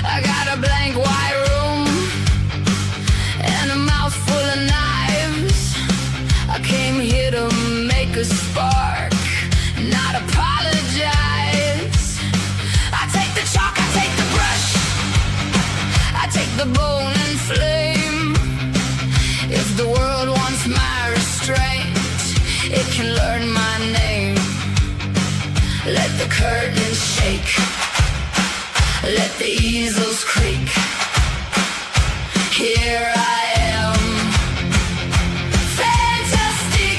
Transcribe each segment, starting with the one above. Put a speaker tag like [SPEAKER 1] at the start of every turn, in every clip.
[SPEAKER 1] I got a blank white room and a mouth full of knives. I came here to make a spark, not apologize. I take the chalk, I take the brush, I take the bone and flame. If the world wants my restraint, it can learn my name. Let the curtains shake, let the easels creak. Here I am, fantastic.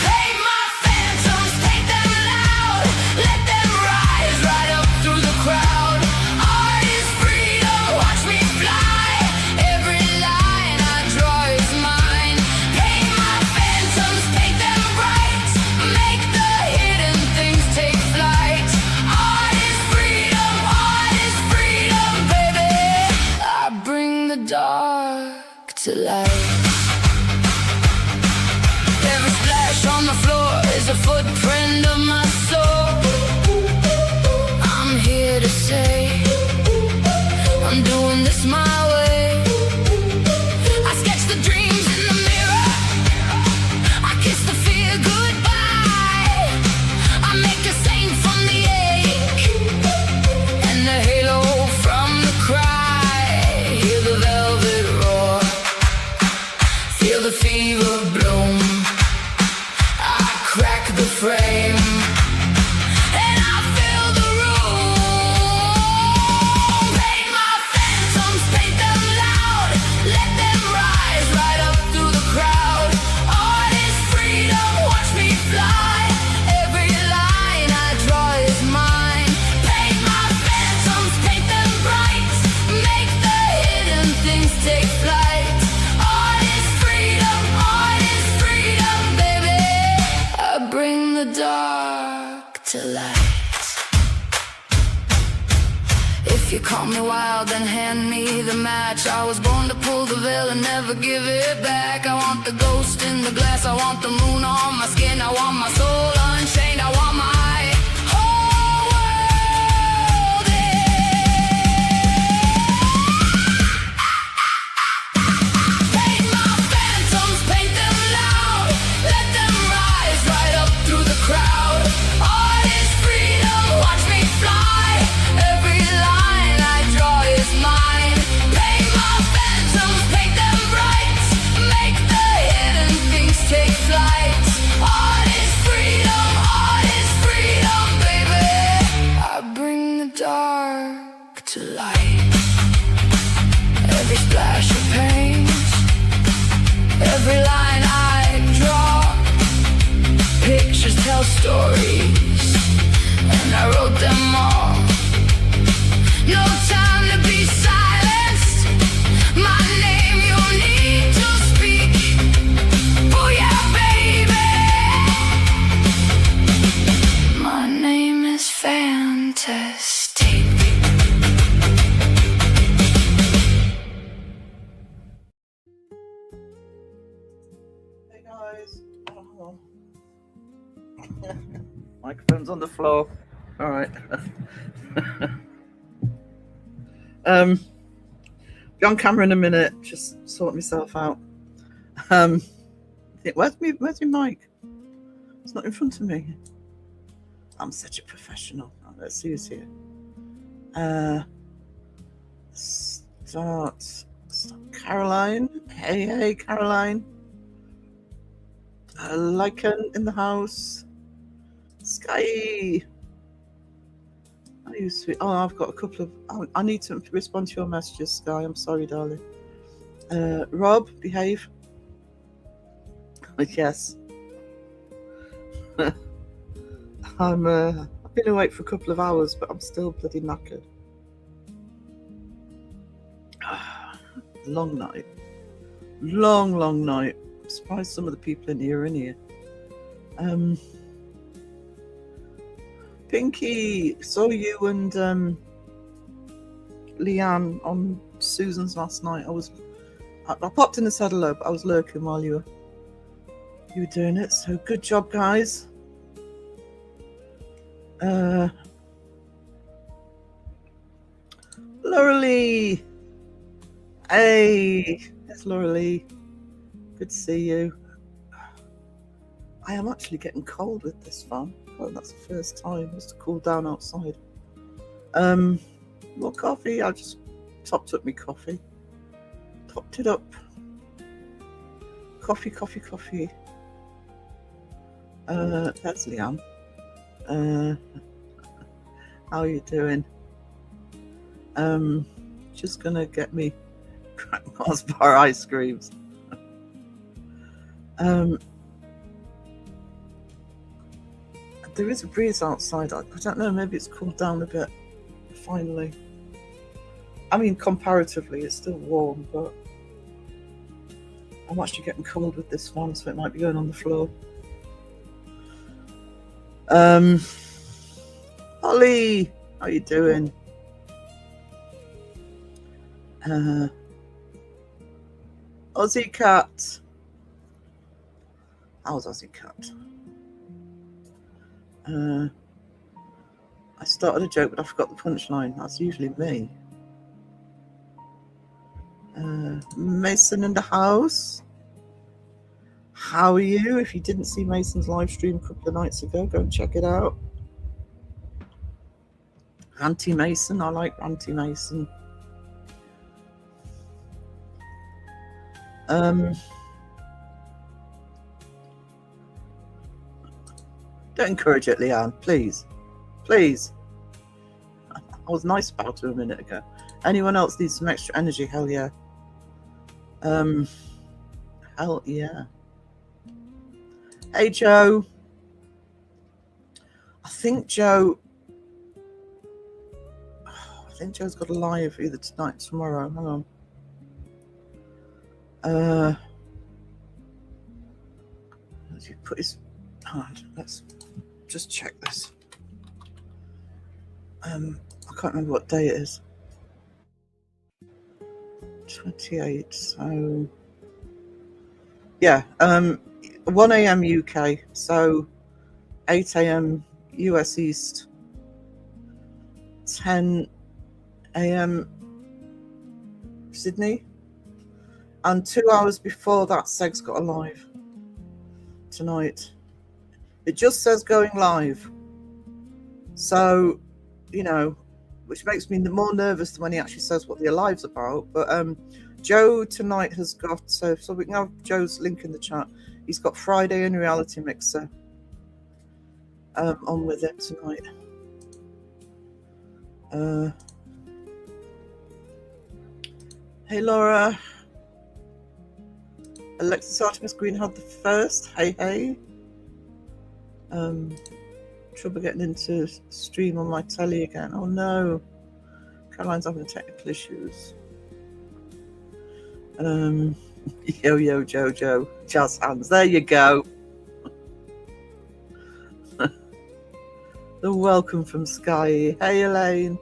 [SPEAKER 1] Paint my phantoms, paint them loud, let them rise right up through the crowd. Art is freedom, watch me fly. Every line I draw is mine. Paint my phantoms, paint them bright, make the hidden things take flight. Art is freedom, baby. I bring the dark to light. Every splash on the floor is a footprint of my soul. I'm here to say, I'm doing this my way. I sketch the dreams in the mirror, I kiss the fear goodbye. I make a saint from the ache and the halo from the cry. Hear the velvet roar, feel the fever bloom. I crack the frame and I fill the room. Paint my phantoms, paint them loud, let them rise right up through the crowd. Art is freedom, watch me fly. Every line I draw is mine. Paint my phantoms, paint them bright, make the hidden things take flight. Art is freedom, baby. I bring the dark to light. If you call me wild, then hand me the match. I was born to pull the veil and never give it back. I want the ghost in the glass, I want the moon on my skin. I want my soul unchained, I want my whole world Paint my phantoms, paint them loud, let them rise right up through the crowd. Art is freedom, watch me fly. Every line I draw is mine. Paint my phantoms, paint them bright, make the hidden things take flight. Art is freedom, baby. I bring the dark to light. Every splash of paint, every line I draw, pictures tell stories, and I wrote them all. No time to be silenced, my name you need to speak. Oh yeah, baby. My name is Fantastic.
[SPEAKER 2] Hey guys. Oh. Microphone's on the floor. All right. Be on camera in a minute. Just sort myself out. Where's my mic? It's not in front of me. I'm such a professional. Oh, let's see who's here. Start. Caroline. Hey, Caroline. Lycan in the house. Sky. Are you sweet? Oh, I've got a couple of. I need to respond to your messages, Sky. I'm sorry, darling. Rob, behave. Yes. I've been awake for a couple of hours, but I'm still bloody knackered. Long night. Long night. I'm surprised some of the people in here are in here. Pinky, saw you and Leanne on Susan's last night. I popped in and said hello, but I was lurking while you were doing it. So good job, guys. Laura Lee. Hey, it's Laura Lee. Good to see you. I am actually getting cold with this fan. Oh, that's the first time. It was to cool down outside. More coffee. I just topped up my coffee. Topped it up. Coffee. That's Leanne. How are you doing? Just gonna get me Mars bar ice creams. There is a breeze outside. I don't know, maybe it's cooled down a bit finally. I mean, comparatively it's still warm, but I'm actually getting cold with this one, so it might be going on the floor. Holly, how you doing? Aussie Cat. How's Aussie Cat? I started a joke, but I forgot the punchline. That's usually me. Mason in the house. How are you? If you didn't see Mason's live stream a couple of nights ago, go and check it out. Auntie Mason. I like Auntie Mason. Don't encourage it, Leanne, please. Please. I was nice about her a minute ago. Anyone else needs some extra energy? Hell yeah. Hell yeah. Hey, Joe. I think Joe's got a live either tonight or tomorrow. Hang on. Let's put his hand. Let's just check this. I can't remember what day it is. 28. So yeah, 1 a.m. UK. So 8 a.m. US East. 10 a.m. Sydney. And 2 hours before that, Seg's got a live tonight. It just says going live. So, you know, which makes me more nervous than when he actually says what the live's about. But Joe tonight has got, so we can have Joe's link in the chat. He's got Friday in Reality Mixer on with it tonight. Hey, Laura. Alexis Artemis Green had the first. Hey. Trouble getting into stream on my telly again. Oh no. Caroline's having technical issues. Yo Jojo. Jazz hands. There you go. The welcome from Sky. Hey Elaine.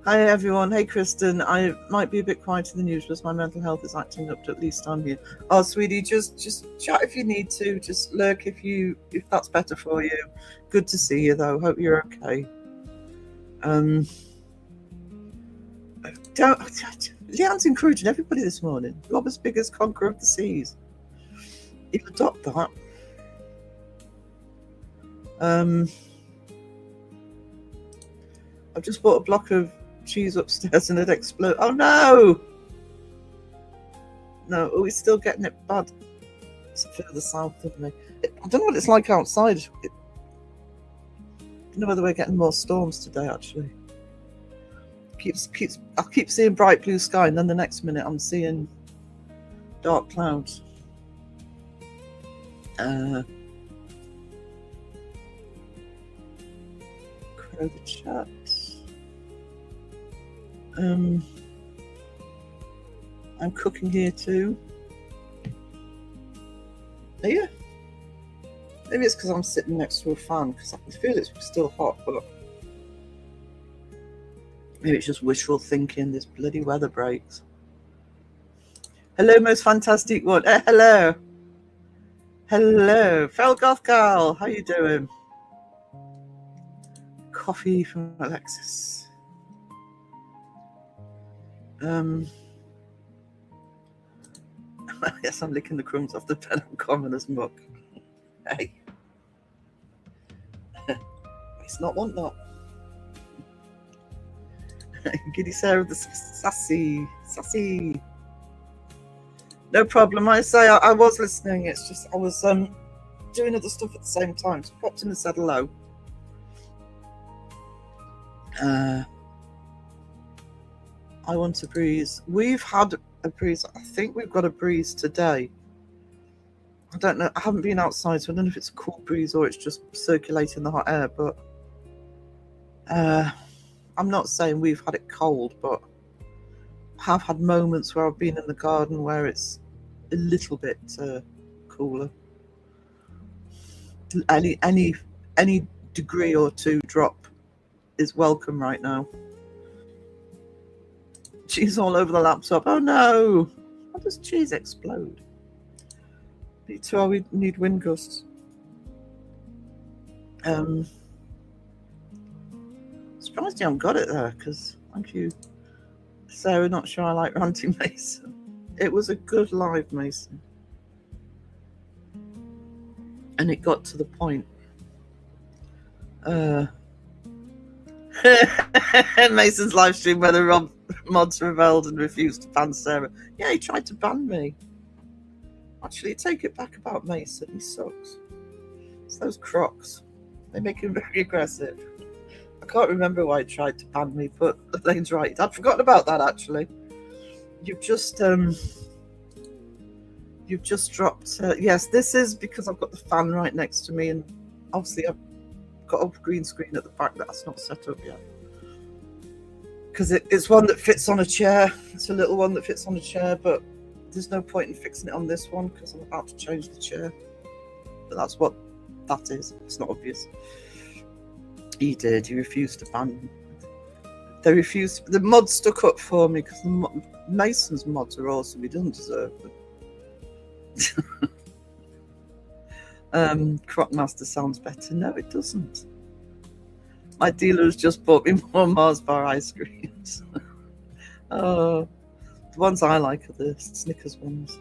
[SPEAKER 2] Hi everyone. Hey Kristen. I might be a bit quieter than usual as my mental health is acting up, but at least I'm here. Oh sweetie, just chat if you need to. Just lurk if that's better for you. Good to see you though. Hope you're okay. Leanne's encouraging everybody this morning. Robert's biggest conqueror of the seas. You adopt that. I've just bought a block of cheese upstairs and it exploded. Oh no! No, we're still getting it bad. It's further south of me. I don't know what it's like outside. I don't know whether we're getting more storms today, actually. I keep seeing bright blue sky, and then the next minute I'm seeing dark clouds. Crow the chat. I'm cooking here too. Are you? Maybe it's because I'm sitting next to a fan because I can feel it's still hot, but Maybe it's just wishful thinking. This bloody weather breaks. Hello, most fantastic one. Hello. Hello. Felgoth Gal, how you doing? Coffee from Alexis. Yes, I'm licking the crumbs off the pen. I'm common as muck. Hey. It's not want not. Giddy Sarah the sassy. No problem. I say I was listening. It's just I was doing other stuff at the same time. So popped in and said hello. I want a breeze. We've had a breeze. I think we've got a breeze today. I don't know. I haven't been outside, so I don't know if it's a cool breeze or it's just circulating the hot air. But I'm not saying we've had it cold, but I have had moments where I've been in the garden where it's a little bit cooler. Any degree or two drop is welcome right now. Cheese all over the laptop. Oh no! How does cheese explode? We need wind gusts. Surprised you haven't got it there, because thank you, Sarah. Not sure I like ranting Mason. It was a good live, Mason, and it got to the point. Mason's live stream where the mods rebelled and refused to ban Sarah. Yeah, he tried to ban me. Actually, take it back about Mason. He sucks. It's those crocs. They make him very aggressive. I can't remember why he tried to ban me, but Elaine's right. I'd forgotten about that, actually. You've just dropped... yes, this is because I've got the fan right next to me, and obviously I've got a green screen at the back that's not set up yet. Because it's one that fits on a chair. It's a little one that fits on a chair, but there's no point in fixing it on this one because I'm about to change the chair. But that's what that is. It's not obvious. He did. He refused to ban me. They refused. The mods stuck up for me because Mason's mods are awesome. He doesn't deserve them. Crocmaster sounds better. No, it doesn't. My dealer has just bought me more Mars bar ice creams. Oh, the ones I like are the Snickers ones.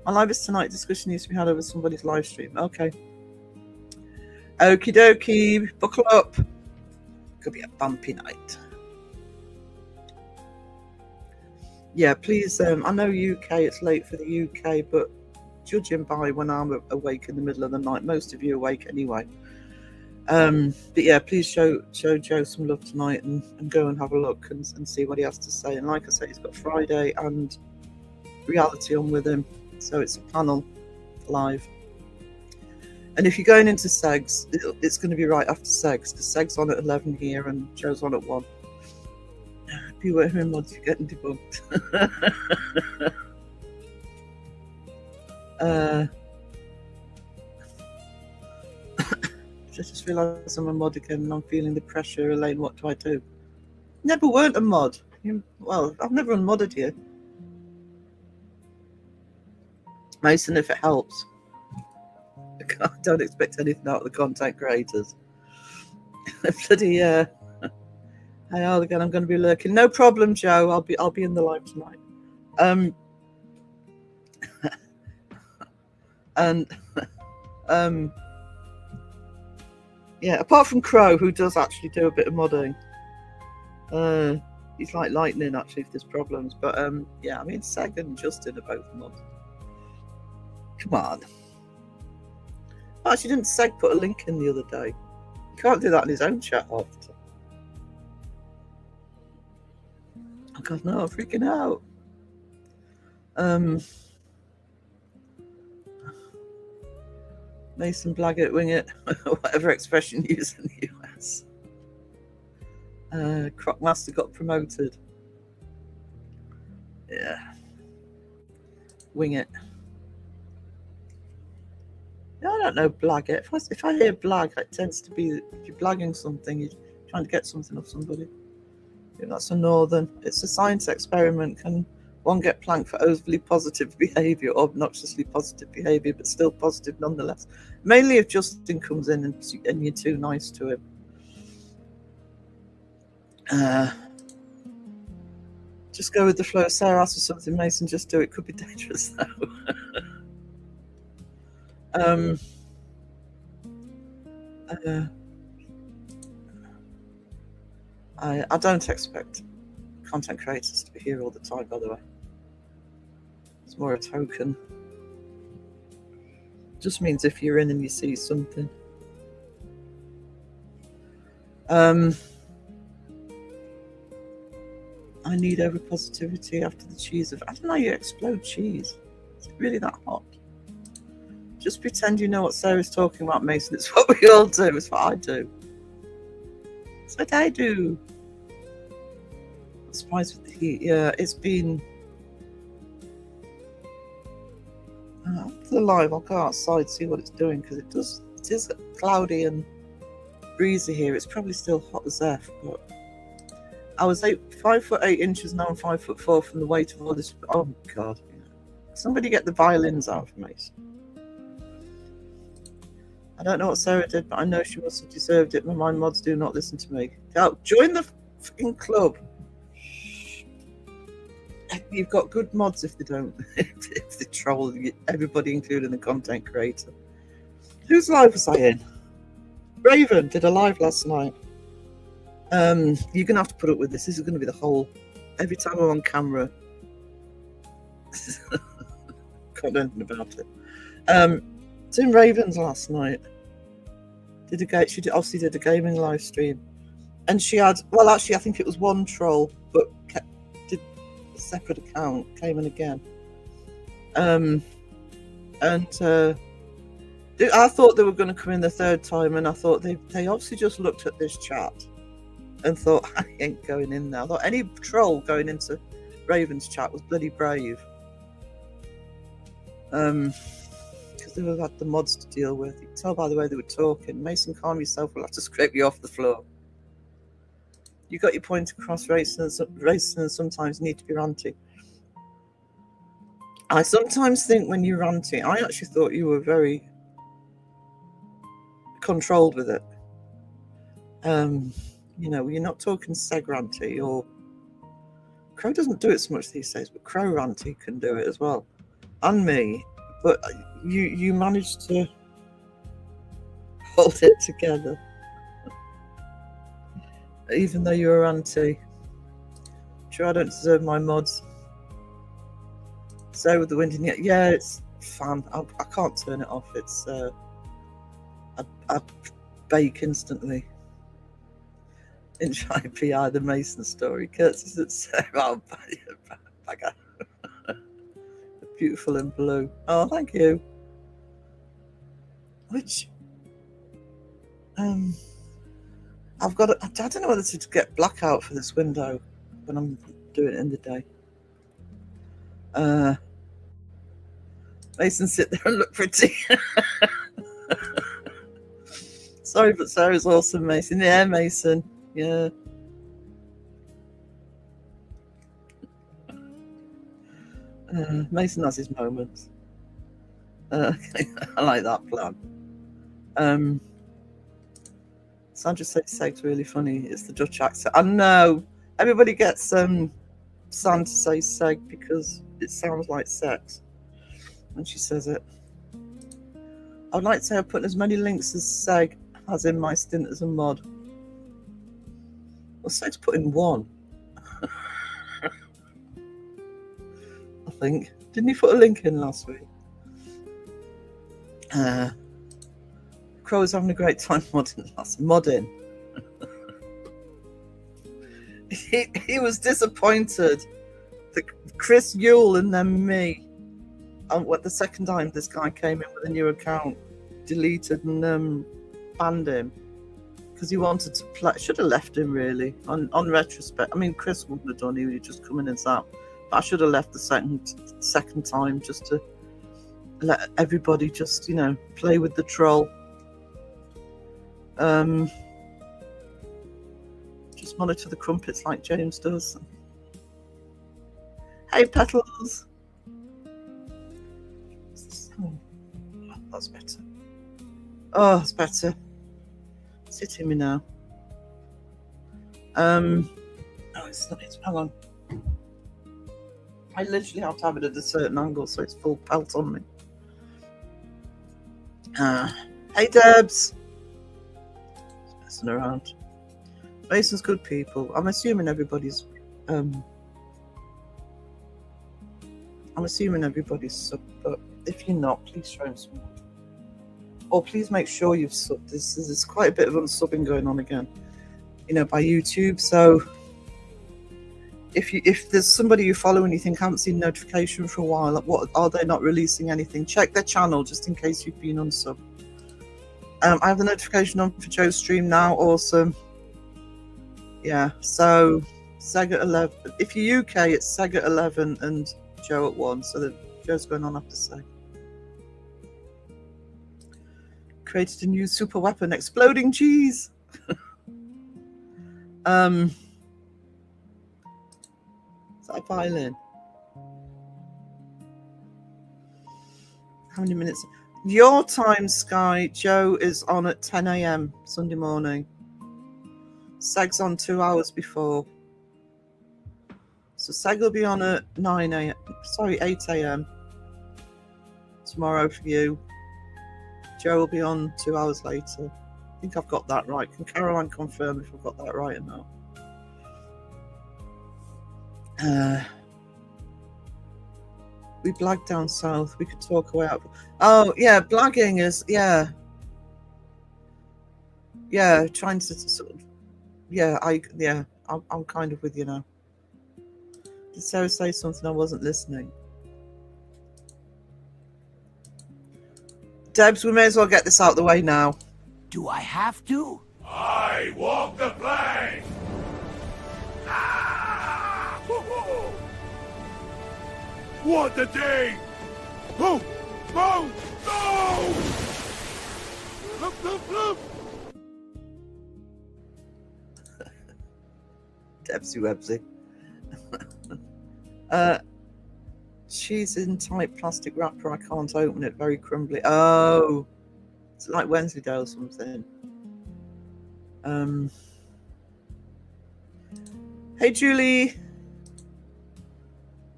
[SPEAKER 2] My live is tonight. Discussion needs to be had over somebody's live stream. Okay. Okie dokie. Buckle up. Could be a bumpy night. Yeah, please. I know UK. It's late for the UK, but judging by when I'm awake in the middle of the night, most of you are awake anyway. But yeah, please show Joe some love tonight and go and have a look and see what he has to say. And like I said, he's got Friday and Reality on with him, so it's a panel live. And if you're going into Segs, it's going to be right after Segs, because Segs on at 11 here and Joe's on at 1. If you were hearing mods, you're getting debunked. I just realised I'm a mod again and I'm feeling the pressure. Elaine, what do I do? Never weren't a mod. Well, I've never unmodded you. Mason, if it helps. I don't expect anything out of the content creators. Bloody hey, again, I'm going to be lurking. No problem, Joe. I'll be in the live tonight. And yeah, apart from Crow, who does actually do a bit of modding. He's like lightning actually if there's problems. But yeah, I mean Seg and Justin are both mods. Come on. Actually, didn't Seg put a link in the other day? He can't do that in his own chat after. Oh God, no, I'm freaking out. Mason Blaggett, wing it, whatever expression you use in the US. Crocmaster got promoted. Yeah. Wing it. I don't know, blag it. If I hear blag, it tends to be if you're blagging something, you're trying to get something off somebody. That's a northern. It's a science experiment. Can one get planked for overly positive behaviour or obnoxiously positive behaviour, but still positive nonetheless? Mainly if Justin comes in and you're too nice to him. Just go with the flow. Sarah asked for something, Mason, just do it. Could be dangerous though. I don't expect content creators to be here all the time, by the way. It's more a token. Just means if you're in and you see something. I need over positivity after the cheese of. I don't know, you explode cheese. Is it really that hot? Just pretend you know what Sarah's talking about, Mason. It's what we all do. It's what I do. It's what I do. I'm surprised with the heat. Yeah, it's been. After the live, I'll go outside, see what it's doing, because it is cloudy and breezy here. It's probably still hot as F, but I was 5 foot 8 inches, now I'm 5'4" from the weight of all this. Oh God! Somebody get the violins out for me. I don't know what Sarah did, but I know she must have deserved it. My mods do not listen to me. Now, join the fucking club. You've got good mods if they don't. If they troll everybody, including the content creator. Whose live was I in? Raven did a live last night. You're gonna have to put up with this. This is gonna be the whole. Every time I'm on camera, can't do anything about it. It's in Ravens last night. She obviously did a gaming live stream, and she had. Well, actually, I think it was one troll, but did a separate account. Came in again. I thought they were going to come in the third time, and I thought they obviously just looked at this chat and thought, I ain't going in now. I thought any troll going into Raven's chat was bloody brave. Because they would have had the mods to deal with. You can tell by the way they were talking. Mason, calm yourself, we'll have to scrape you off the floor. You got your point across, racing and sometimes need to be ranty. I sometimes think when you're ranty, I actually thought you were very controlled with it. You're not talking seg ranty, or Crow doesn't do it so much these days, but Crow ranty can do it as well, and me. But you managed to hold it together, even though you were ranty. Sure, I don't deserve my mods. So with the wind in the yeah, it's fun. I can't turn it off. It's I bake instantly. In Shy PI, the Mason story. Curtis at Sarah. Bagger. Beautiful in blue. Oh, thank you. Which I've got. I don't know whether to get blackout for this window when I'm doing it in the day. Mason, sit there and look pretty. Sorry, but Sarah's awesome, Mason. Yeah, Mason. Yeah. Mason has his moments. I like that plan. Sandra says seg's really funny. It's the Dutch accent. I know. Everybody gets Sam to say seg because it sounds like sex when she says it. I would like to have put as many links as seg has in my stint as a mod. Well, seg's put in one. I think. Didn't he put a link in last week? Crow was having a great time modding. He was disappointed that Chris Yule and then me, the second time this guy came in with a new account, deleted and banned him because he wanted to play. Should have left him really. On retrospect, I mean, Chris wouldn't have done. He would just come in and zap. But I should have left the second time just to let everybody just play with the just just monitor the crumpets like James does. Hey, Petals. Oh, that's better. Oh, that's better. It's hitting me now. Oh, it's not. Hang on. I literally have to have it at a certain angle so it's full pelt on me. Hey, Debs. Just messing around. Mason's good people. I'm assuming everybody's. I'm assuming everybody's sub, but if you're not, please show him some. Or please make sure you've subbed. There's quite a bit of unsubbing going on again, by YouTube. So if there's somebody you follow and you think I haven't seen notification for a while, like what are they not releasing anything? Check their channel just in case you've been unsubbed. I have the notification on for Joe's stream now. Awesome. Yeah. So Sega 11. If you're UK, it's Sega 11 and Joe at 1. So that Joe's going on after Sega. Created a new super weapon, exploding cheese. Is that a violin? How many minutes? Your time, Sky. Joe is on at 10 a.m. Sunday morning. Seg's on 2 hours before. So Seg will be on at 9 a.m. Sorry, 8 a.m. tomorrow for you. Joe will be on 2 hours later. I think I've got that right. Can Caroline confirm if I've got that right or not? We blag down south. We could talk away out. Oh yeah, blagging is trying to sort of I'm kind of with you now. Did Sarah say something? I wasn't listening. Debs, we may as well get this out of the way now.
[SPEAKER 3] Do I have to?
[SPEAKER 4] I walk the plank! Ah! What a day! Oh! Oh! No! Look, look, look!
[SPEAKER 2] Debsy Websy. She's in tight plastic wrapper. I can't open it. Very crumbly. Oh, it's like Wensleydale or something. Hey, Julie.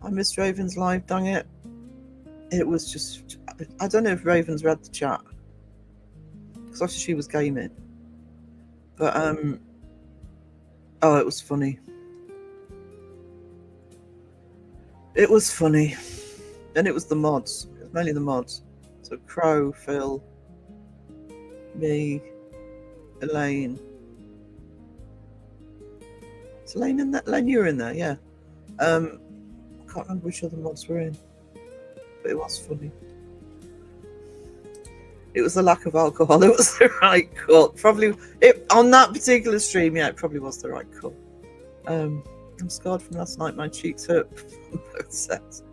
[SPEAKER 2] I missed Raven's live. Dang it! It was just. I don't know if Raven's read the chat because obviously she was gaming. But oh, it was funny. It was funny. And it was the mods. It was mainly the mods. So Crow, Phil, me, Elaine. Is Elaine in that? Elaine, you were in there, yeah. I can't remember which other mods were in. But it was funny. It was the lack of alcohol. It was the right call. Probably on that particular stream, yeah, it probably was the right call. I'm scarred from last night. My cheeks hurt from both sets.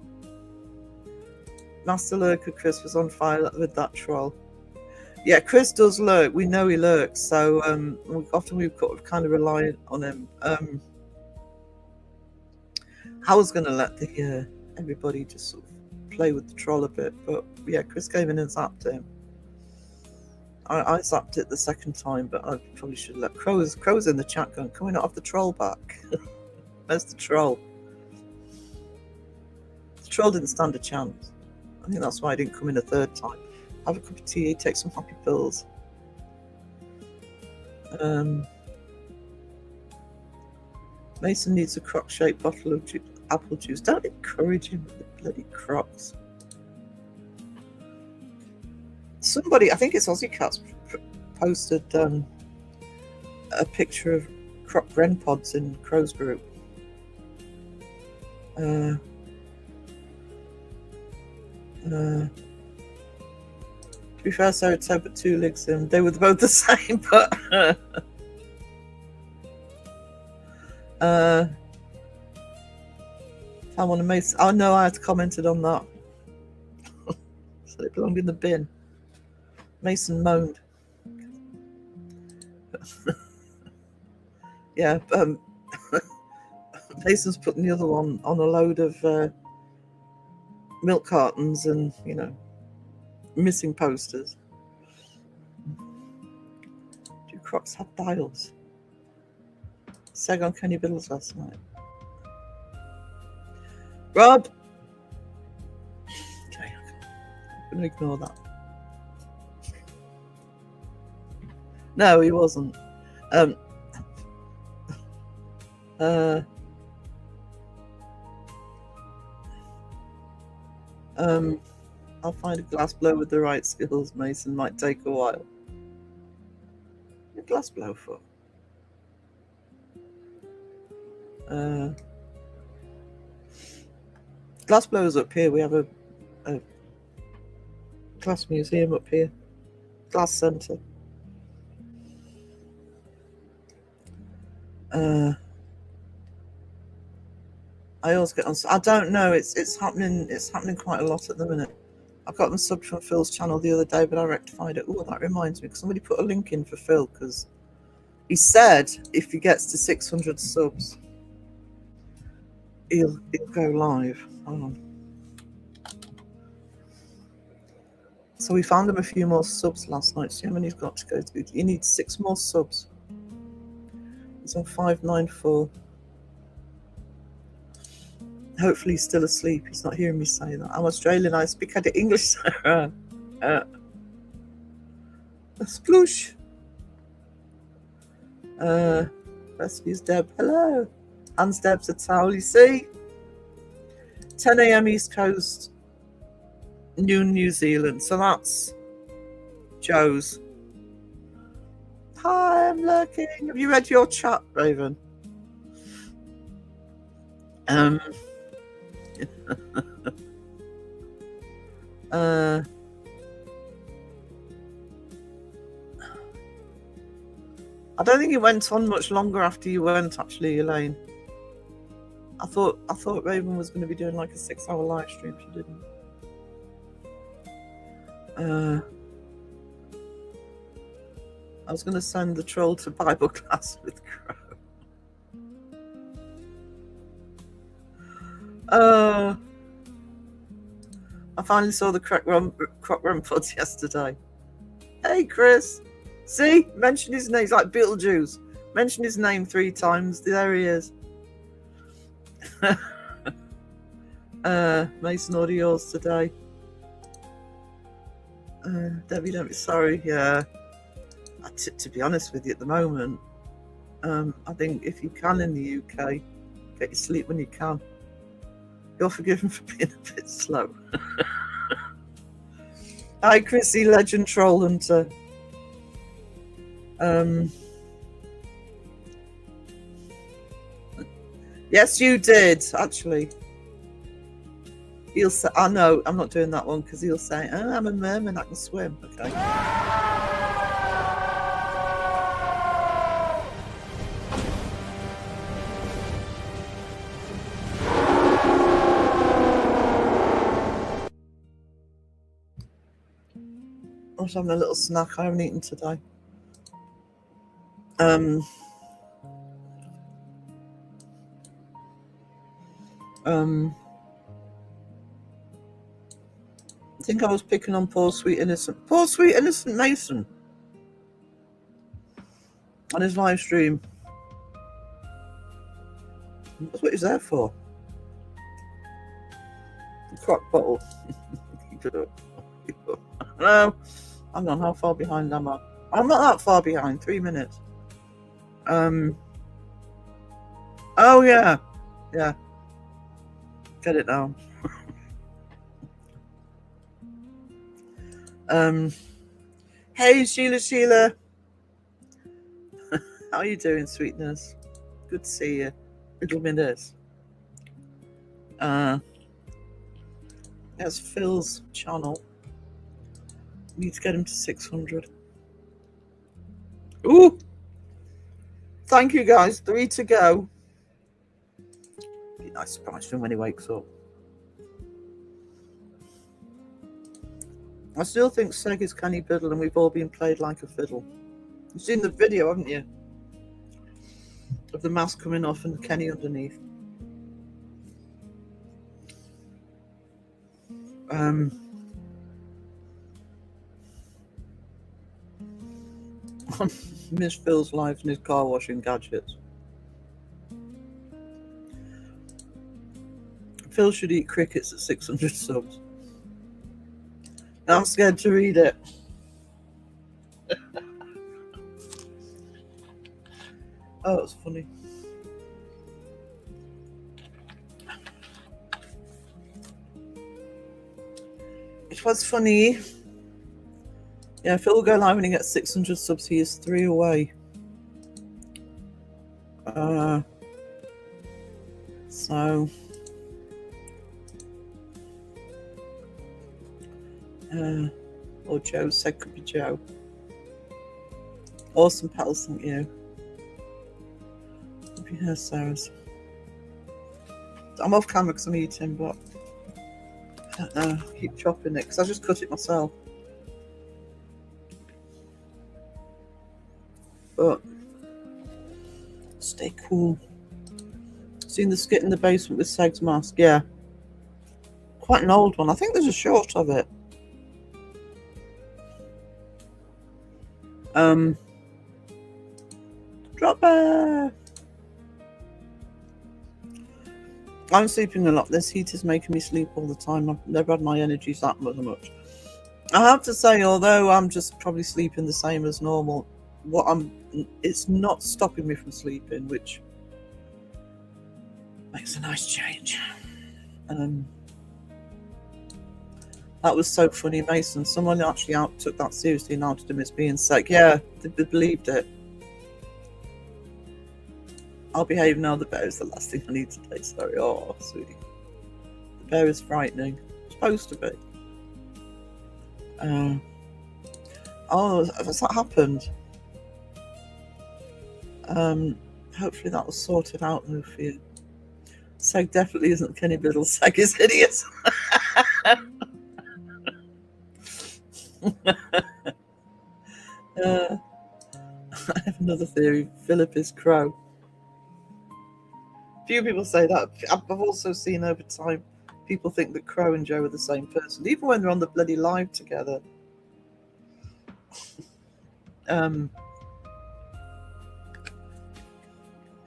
[SPEAKER 2] Master Lurker Chris was on fire with that troll. Yeah, Chris does lurk. We know he lurks, so often we've got kind of reliant on him. I was going to let the everybody just sort of play with the troll a bit, but yeah, Chris came in and zapped him. I zapped it the second time, but I probably should let Crow's in the chat going, can we not have the troll back? Where's the troll? The troll didn't stand a chance. I think that's why I didn't come in a third time. Have a cup of tea, take some happy pills. Mason needs a croc-shaped bottle of apple juice. Don't encourage him with the bloody crocs. Somebody, I think it's Aussie Cats, posted a picture of croc Bren pods in Crow's group. To be fair, Sarah Ted put 2 legs in. They were both the same, but I want to make. Oh no, I had commented on that. So it belonged in the bin. Mason moaned. Yeah, Mason's putting the other one on a load of milk cartons and, you know, missing posters. Do Crocs have dials? Seg on Kenny Biddles last night. Rob! Okay, I'm going to ignore that. No, he wasn't. I'll find a glass blower with the right skills, Mason. Might take a while. A glass blower for? Glass blowers up here. We have a glass museum up here. Glass centre. I always get on. I don't know. It's happening. It's happening quite a lot at the minute. I got them subbed from Phil's channel the other day, but I rectified it. Oh, that reminds me, because somebody put a link in for Phil, because he said if he gets to 600 subs, he'll go live. Hold on. So we found him a few more subs last night. See how many he's got to go to. He needs 6 more subs. He's on 594. Hopefully he's still asleep. He's not hearing me say that. I'm Australian. I speak out English. Sploosh. Rescues Deb. Hello. Hans Deb's a towel. You see? 10 a.m. East Coast. Noon New Zealand. So that's Joe's. Hi, I'm lurking. Have you read your chat, Raven? I don't think it went on much longer after you went, actually, Elaine. I thought Raven was going to be doing like a 6-hour live stream. She didn't. I was going to send the troll to Bible class with Crow. I finally saw the Croc Run pods yesterday. Hey, Chris. See? Mention his name. He's like Beetlejuice. Mention his name 3 times. There he is. Mason, order yours today. Debbie, don't be sorry. Yeah. To be honest with you, at the moment, I think if you can in the UK, get your sleep when you can. You're forgiven for being a bit slow. Hi, Chrissy, legend troll hunter. Yes, you did, actually. He'll say, I know, I'm not doing that one because he'll say, oh, I'm a merman, I can swim. Okay. I'm just having a little snack. I haven't eaten today. I think I was picking on poor sweet innocent Mason on his live stream. That's what he's there for. The crock bottle. Keep it up. Hello. Hang on, how far behind am I? I'm not that far behind. 3 minutes. Oh yeah. Yeah. Get it now. Hey Sheila. How are you doing, sweetness? Good to see you. Little minutes. That's Phil's channel. Need to get him to 600. Ooh! Thank you guys. 3 to go. Be a nice surprise for him when he wakes up. I still think Seg is Kenny Biddle and we've all been played like a fiddle. You've seen the video, haven't you? of the mask coming off and Kenny underneath. Miss Phil's life and his car washing gadgets. Phil should eat crickets at 600 subs. I'm scared to read it. Oh, it's funny. It was funny. Yeah, Phil will go live when he gets 600 subs. He is 3 away. Or Joe said could be Joe. Awesome pals, thank you. Hope your hair, Sarah's. I'm off camera because I'm eating, but I don't know. I keep chopping it because I just cut it myself. But stay cool. Seen the skit in the basement with Seg's mask? Yeah. Quite an old one. I think there's a short of it. Drop bear. I'm sleeping a lot. This heat is making me sleep all the time. I've never had my energies that much. I have to say, although I'm just probably sleeping the same as normal, it's not stopping me from sleeping, which makes a nice change. That was so funny, Mason. Someone actually took that seriously and outed him as being sick. Yeah, they believed it. I'll behave now. The bear is the last thing I need today. Sorry. Oh, sweetie. The bear is frightening. It's supposed to be. Oh, has that happened? Hopefully that was sorted out though for you. Seg definitely isn't Kenny Biddle. Seg is hideous. I have another theory. Philip is Crow. Few people say that. I've also seen over time people think that Crow and Joe are the same person, even when they're on the bloody live together.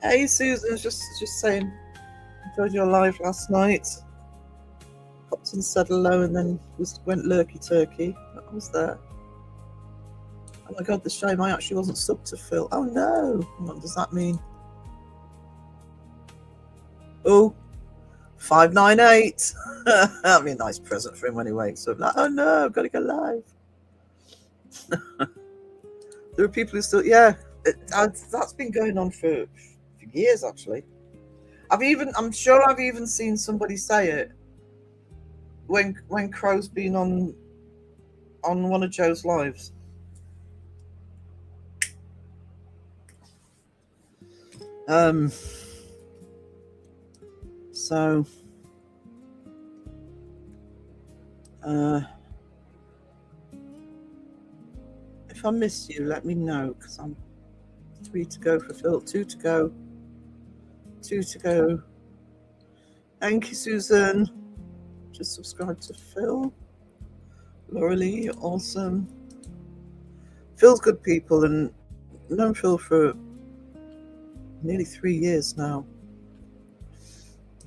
[SPEAKER 2] Hey Susan, just saying, enjoyed your live last night. Popped and said hello and then went lurky turkey. I was there. Oh my god, the shame I actually wasn't subbed to Phil. Oh no, what does that mean? Oh, 598. That'd be a nice present for him when he wakes up. Like, oh no, I've got to go live. There are people who still, yeah, that's been going on for years actually. I'm sure I've even seen somebody say it when Crow's been on one of Joe's lives. So if I miss you, let me know, because I'm 3 to go for Phil, 2 to go. Thank you, Susan. Just subscribe to Phil. Laura Lee, awesome. Phil's good people, and I've known Phil for nearly 3 years now.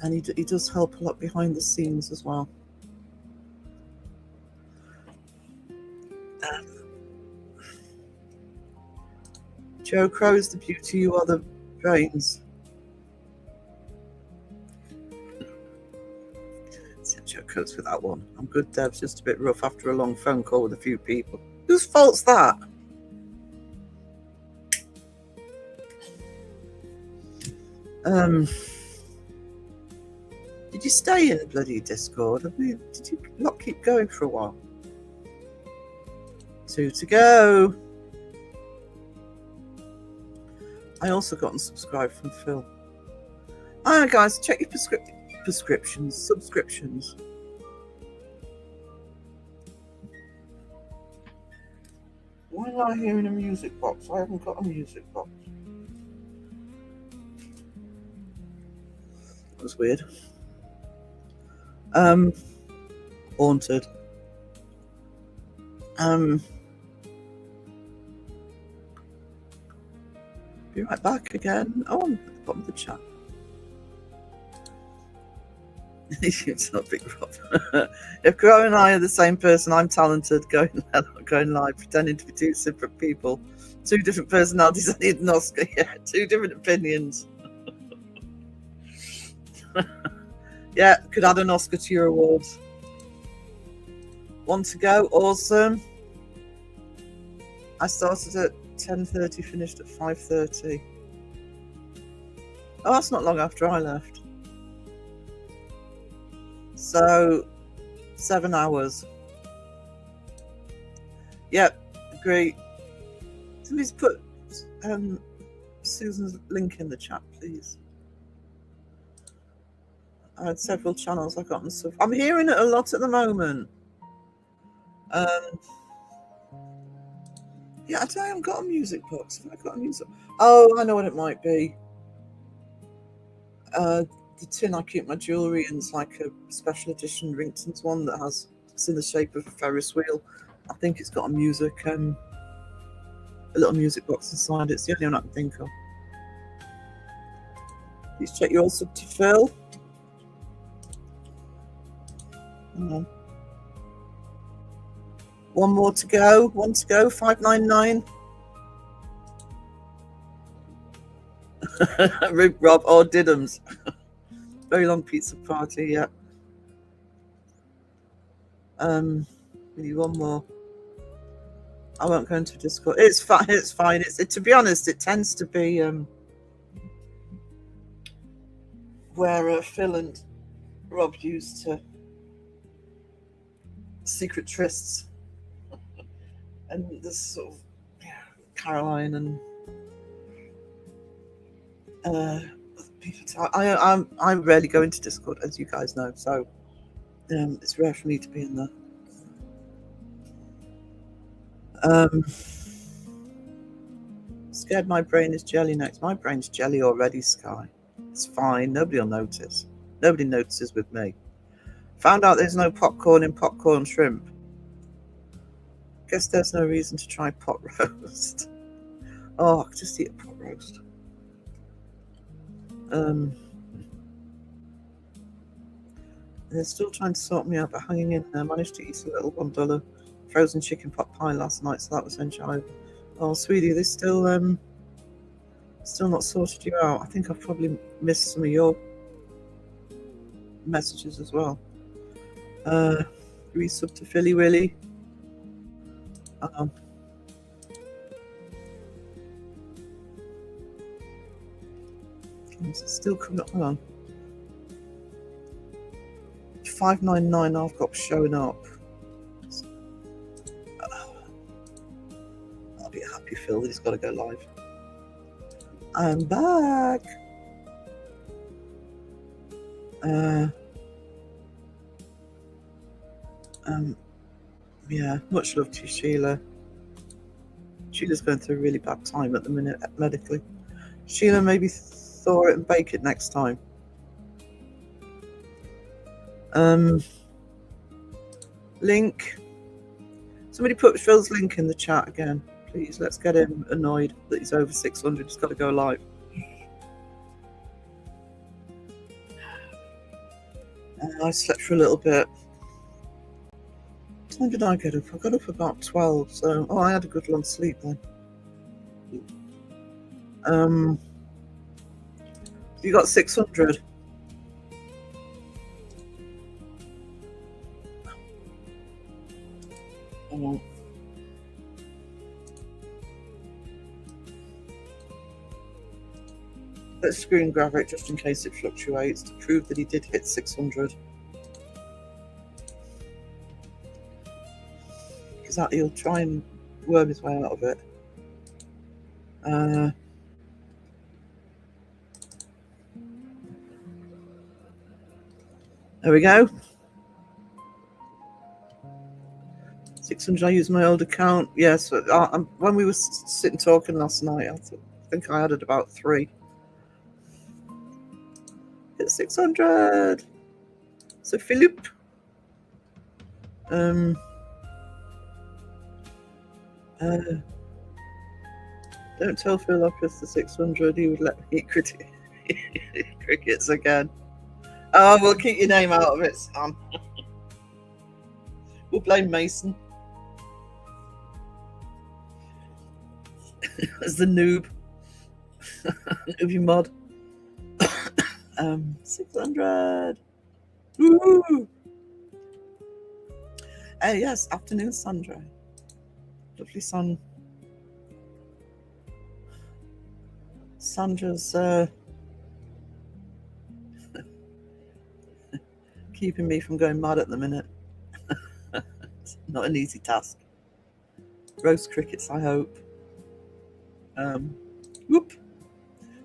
[SPEAKER 2] And he does help a lot behind the scenes as well. Joe Crow is the beauty, you are the brains. Joe Crow's for that one. I'm good, Deb's just a bit rough after a long phone call with a few people. Whose fault's that? Did you stay in the bloody Discord? Did you not keep going for a while? 2 to go. I also got unsubscribed from Phil. Alright guys, check your subscriptions. Why am I hearing a music box? I haven't got a music box. That was weird. Haunted. Be right back again. Oh, I'm at the bottom of the chat. It's not Big Rob. If Crow and I are the same person, I'm talented, going live, pretending to be two separate people. Two different personalities. I need an Oscar. Yeah, two different opinions. Yeah, could add an Oscar to your awards. One to go. Awesome. I started at 10:30, finished at 5:30. Oh, that's not long after I left. So, 7 hours. Yep, agree. Somebody's put Susan's link in the chat, please. I had several channels I got and stuff. I'm hearing it a lot at the moment. Yeah, I haven't got a music box. Have I got a music? Oh, I know what it might be. The tin I keep my jewellery in is like a special edition Ringtons one that has, it's in the shape of a Ferris wheel. I think it's got a little music box inside. It's the only one I can think of. Please check your sub to fill. Hang on. One more to go. One to go. 599. Rob or Didums. Very long pizza party. Yeah. We need one more. I won't go into Discord. It's fine. It's fine. To be honest, it tends to be where Phil and Rob used to secret trysts, and there's sort of Caroline and other people. I rarely go into Discord, as you guys know, so it's rare for me to be in there. Scared my brain is jelly next. My brain's jelly already, Sky. It's fine. Nobody will notice. Nobody notices with me. Found out there's no popcorn in popcorn shrimp. Guess there's no reason to try pot roast. Oh, I could just eat a pot roast. They're still trying to sort me out, but hanging in there. Managed to eat a little $1 frozen chicken pot pie last night, so that was enjoyable. Oh, sweetie, they still not sorted you out. I think I've probably missed some of your messages as well. Resub to Philly Willy. It's still coming up. Hang on. 599 I've got showing up. I'll be a happy Phil that he's got to go live. I'm back. Yeah, much love to you, Sheila. Sheila's going through a really bad time at the minute medically. Sheila, maybe thaw it and bake it next time. Link. Somebody put Phil's link in the chat again, please. Let's get him annoyed that he's over 600. He's got to go live. I slept for a little bit. When did I get up? I got up about 12, so I had a good long sleep then. You got 600. Let's screen grab it just in case it fluctuates to prove that he did hit 600. Because that he'll try and worm his way out of it. There we go. 600. I used my old account. Yes, when we were sitting talking last night, I think I added about 3. Hit 600. So Philip. Don't tell Phil I pressed the 600. He would let me eat crickets again. Oh, we'll keep your name out of it, Sam. We'll blame Mason as the noob. Noobie mod. 600. Woo! Yes, afternoon Sandra. Lovely sun. Sandra's keeping me from going mad at the minute. It's not an easy task. Roast crickets, I hope. Whoop.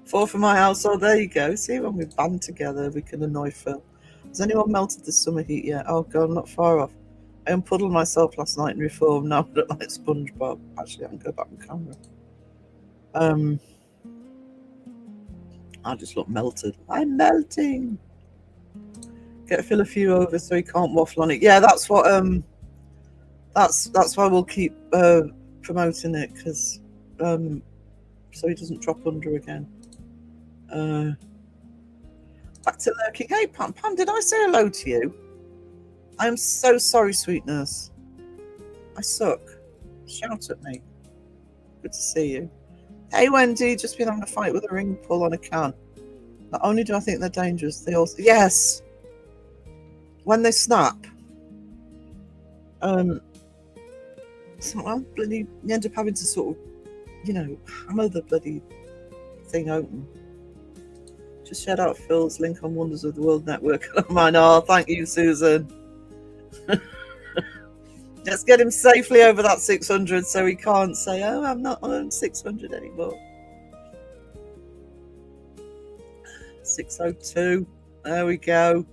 [SPEAKER 2] 4 for my household. There you go. See, when we band together, we can annoy Phil. Has anyone melted the summer heat yet? Oh God, I'm not far off. I unpuddled myself last night in Reform. Now I look like SpongeBob. Actually, I can go back on camera. I just look melted. I'm melting. Get Phil a few over so he can't waffle on it. Yeah, that's what. That's why we'll keep promoting it, because so he doesn't drop under again. Back to lurking. Hey, Pam, did I say hello to you? I'm so sorry, sweetness. I suck. Shout at me. Good to see you. Hey, Wendy, just been having a fight with a ring pull on a can. Not only do I think they're dangerous, they also... Yes! When they snap. So well, bloody, you end up having to sort of, hammer the bloody thing open. Just shout out Phil's link on Wonders of the World Network. Mine. Oh, thank you, Susan. Let's get him safely over that 600 so he can't say, oh, I'm not on 600 anymore. 602. There we go.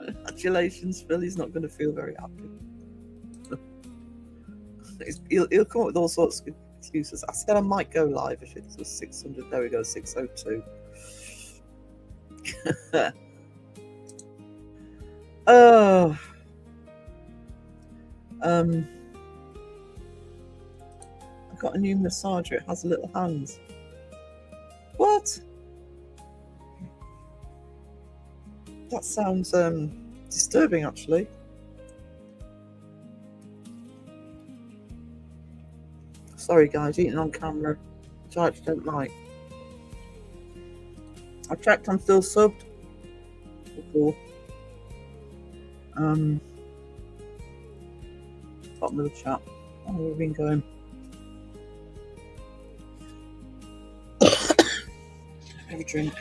[SPEAKER 2] Congratulations, Phil. He's not going to feel very happy. He'll come up with all sorts of excuses. I said I might go live if it was 600. There we go, 602. Oh. I got a new massager. It has little hands. What? That sounds disturbing, actually. Sorry, guys, eating on camera, which I actually don't like. I checked, I'm still subbed. Cool. Bottom of the chat. Oh, we've been going. Have a drink.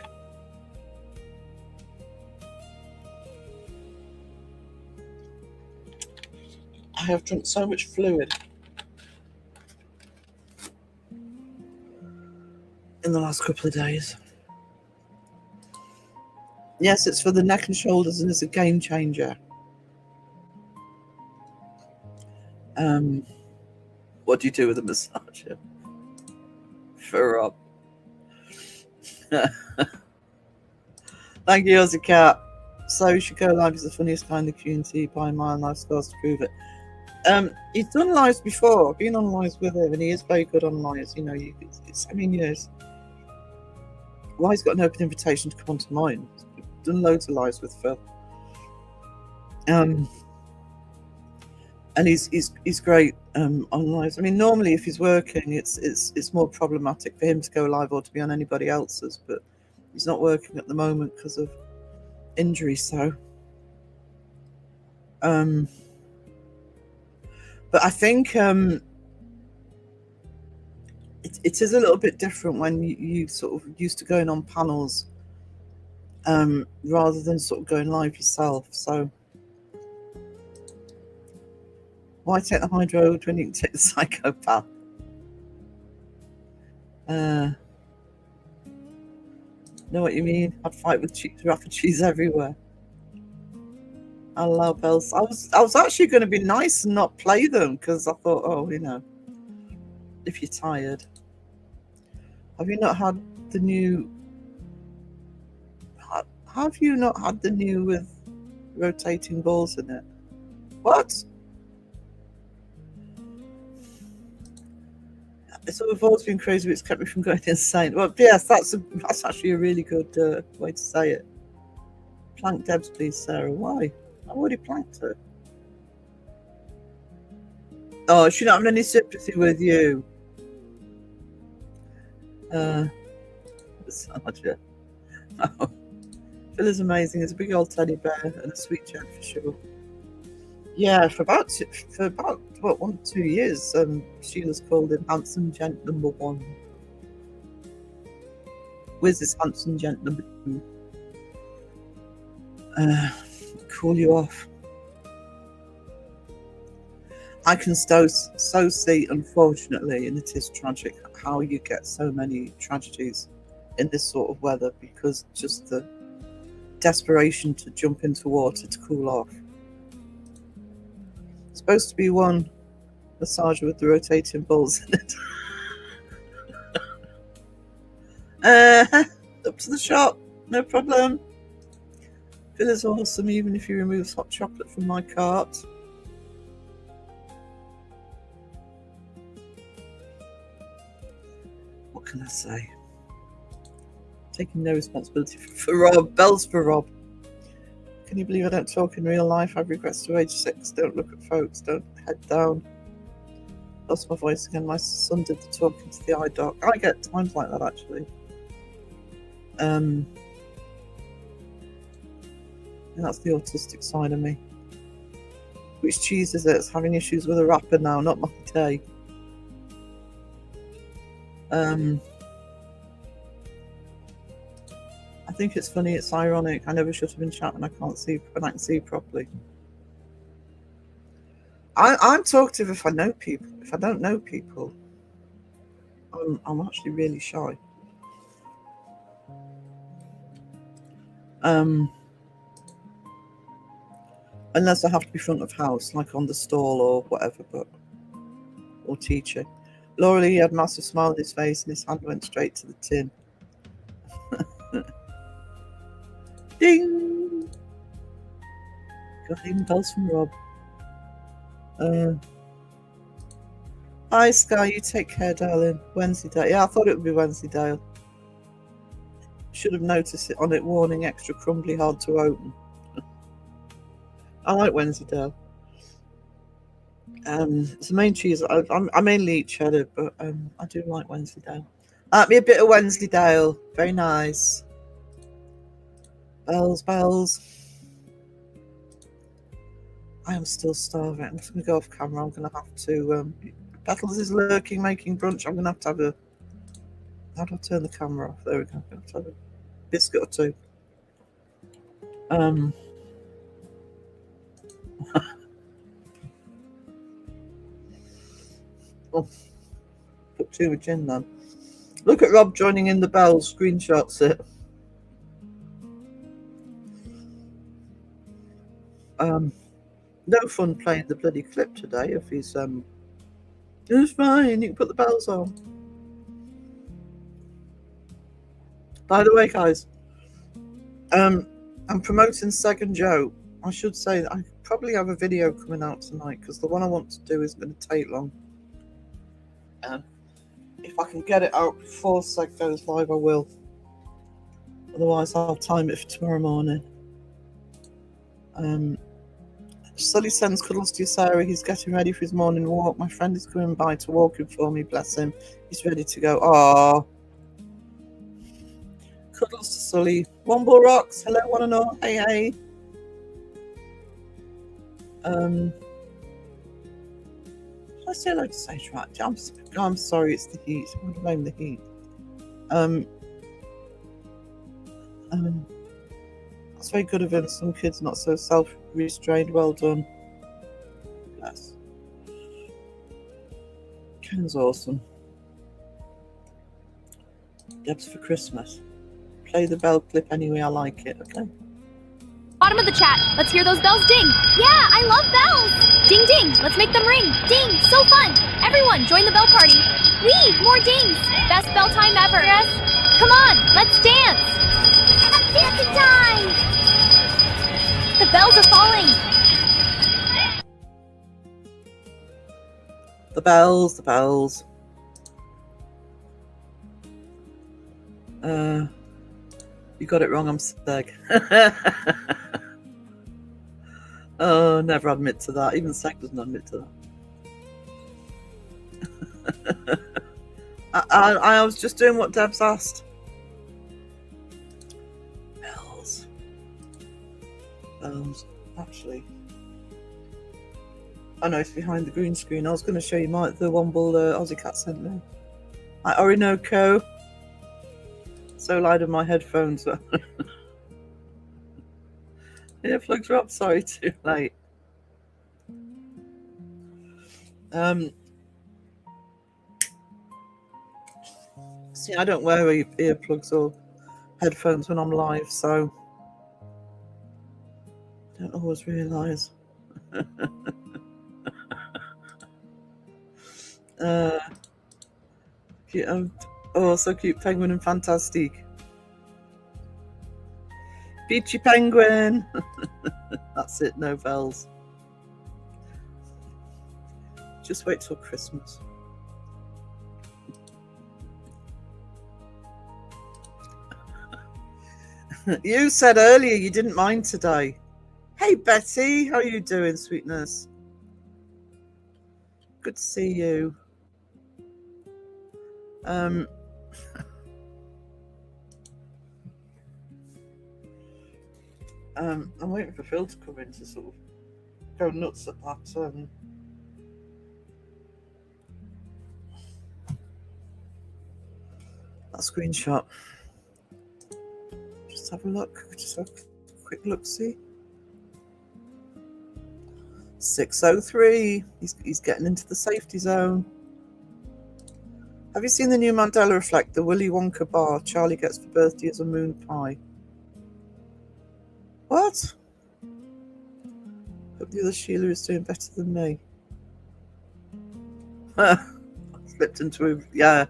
[SPEAKER 2] I have drunk so much fluid in the last couple of days. Yes, it's for the neck and shoulders and it's a game changer. What do you do with a massager? For Rob. Thank you, Aussie Cat. So you should go live. He's the funniest guy in the community by a mile. Live scars to prove it. He's done lives before. I've been on lives with him, and he is very good on lives. Why he's got an open invitation to come onto mine. I've done loads of lives with Phil. And he's great on lives. I mean, normally if he's working, it's more problematic for him to go live or to be on anybody else's. But he's not working at the moment because of injury. So, but I think it is a little bit different when you sort of used to going on panels rather than sort of going live yourself. So why take the high road when you can take the psychopath? Know what you mean? I'd fight with cheese, rapid cheese everywhere. I love bells. I was actually going to be nice and not play them because I thought, oh, if you're tired. Have you not had the new Have you not had the new with rotating balls in it? What? So I've always been crazy, but it's kept me from going insane. Well, yes, that's actually a really good way to say it. Plank Debs, please, Sarah. Why? I already planked her. Oh, she not having any sympathy with you. Sergeant. Oh. Phil is amazing. He's a big old teddy bear and a sweet gent for sure. Yeah, for about 1 or 2 years, Sheila's called him handsome gent number 1. Where's this handsome gent number 2? Cool you off. I can so see, unfortunately, and it is tragic, how you get so many tragedies in this sort of weather, because just the desperation to jump into water to cool off. It's supposed to be one massager with the rotating balls in it. Up to the shop, no problem. Phil is awesome, even if he removes hot chocolate from my cart. What can I say? Taking no responsibility for Rob. Bells for Rob. Can you believe I don't talk in real life? I've regrets to age 6. Don't look at folks. Don't head down. Lost my voice again. My son did the talking to the eye doc. I get times like that, actually. And that's the autistic side of me. Which cheese is it? It's having issues with a wrapper now, not my day. I think it's funny, it's ironic. I never should have been chatting when I can see properly. I'm talkative if I know people. If I don't know people, I'm actually really shy. Unless I have to be front of house, like on the stall or whatever, or teaching. Laura Lee had a massive smile on his face and his hand went straight to the tin. Ding! Got even bells from Rob. Hi Sky, you take care, darling. Wednesday. Yeah, I thought it would be Wednesday. Should have noticed it on it, warning extra crumbly, hard to open. I like Wednesday. It's the main cheese. I mainly eat cheddar, but I do like Wednesday. Like me a bit of Wednesday. Very nice. Bells. I am still starving. I'm just going to go off camera. I'm going to have to... Battles is lurking, making brunch. I'm going to have a... How do I turn the camera off? There we go. I'm going to have a biscuit or 2. Oh, put too much in then. Look at Rob joining in the bells. Screenshots it. No fun playing the bloody clip today if he's it's fine, you can put the bells on. By the way, guys, I'm promoting Second Joe. I should say that I probably have a video coming out tonight because the one I want to do is going to take long. If I can get it out before Seg goes live, I will. Otherwise, I'll time it for tomorrow morning. Sully sends cuddles to Sarah. He's getting ready for his morning walk. My friend is coming by to walk him for me. Bless him. He's ready to go. Aww. Cuddles to Sully. Womble rocks. Hello, one and all. Hey. Did I say hello to Sage? Right. I'm sorry. It's the heat. I'm going to blame the heat. That's very good of him. Some kids not so self-restrained. Well done. Yes. Ken's awesome. Debs for Christmas. Play the bell clip anyway. I like it. Okay.
[SPEAKER 5] Bottom of the chat. Let's hear those bells ding. Yeah, I love bells. Ding, ding. Let's make them ring. Ding. So fun. Everyone, join the bell party. Wee, more dings. Best bell time ever. Yes. Come on, let's dance. Dancing time.
[SPEAKER 2] The bells, the bells. You got it wrong, I'm Seg. Oh, never admit to that. Even Seg doesn't admit to that. I was just doing what Deb's asked. Bells. Bells. Actually. I know it's behind the green screen. I was going to show you the Womble Aussie Cat sent me. Orinoco. So loud in my headphones. Earplugs are up. Sorry, too late. See, I don't wear earplugs or headphones when I'm live, so I don't always realise. So cute, Penguin and Fantastic. Beachy Penguin. That's it, no bells. Just wait till Christmas. You said earlier you didn't mind today. Hey Betty, how are you doing, sweetness? Good to see you. I'm waiting for Phil to come in to sort of go nuts at that that screenshot. Just have a look. Just have a quick look. See, 6:03. He's getting into the safety zone. Have you seen the new Mandela Effect? The Willy Wonka bar Charlie gets for birthday as a moon pie. What? Hope the other Sheila is doing better than me. Slipped into a yeah.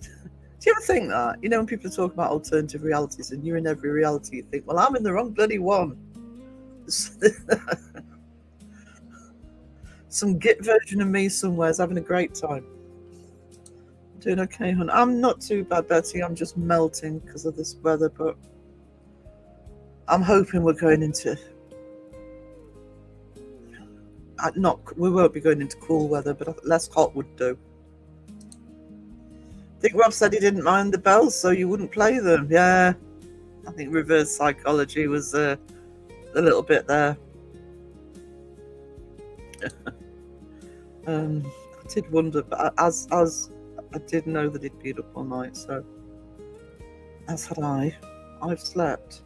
[SPEAKER 2] Do you ever think that? You know, when people talk about alternative realities and you're in every reality, you think, well, I'm in the wrong bloody one. Some git version of me somewhere is having a great time. I'm doing okay, hon. I'm not too bad, Betty. I'm just melting because of this weather, but I'm hoping we're going into we won't be going into cool weather, but less hot would do. I think Rob said he didn't mind the bells, so you wouldn't play them. Yeah, I think reverse psychology was a little bit there. I did wonder, but as I did know that he'd been up all night, so as had I. I've slept.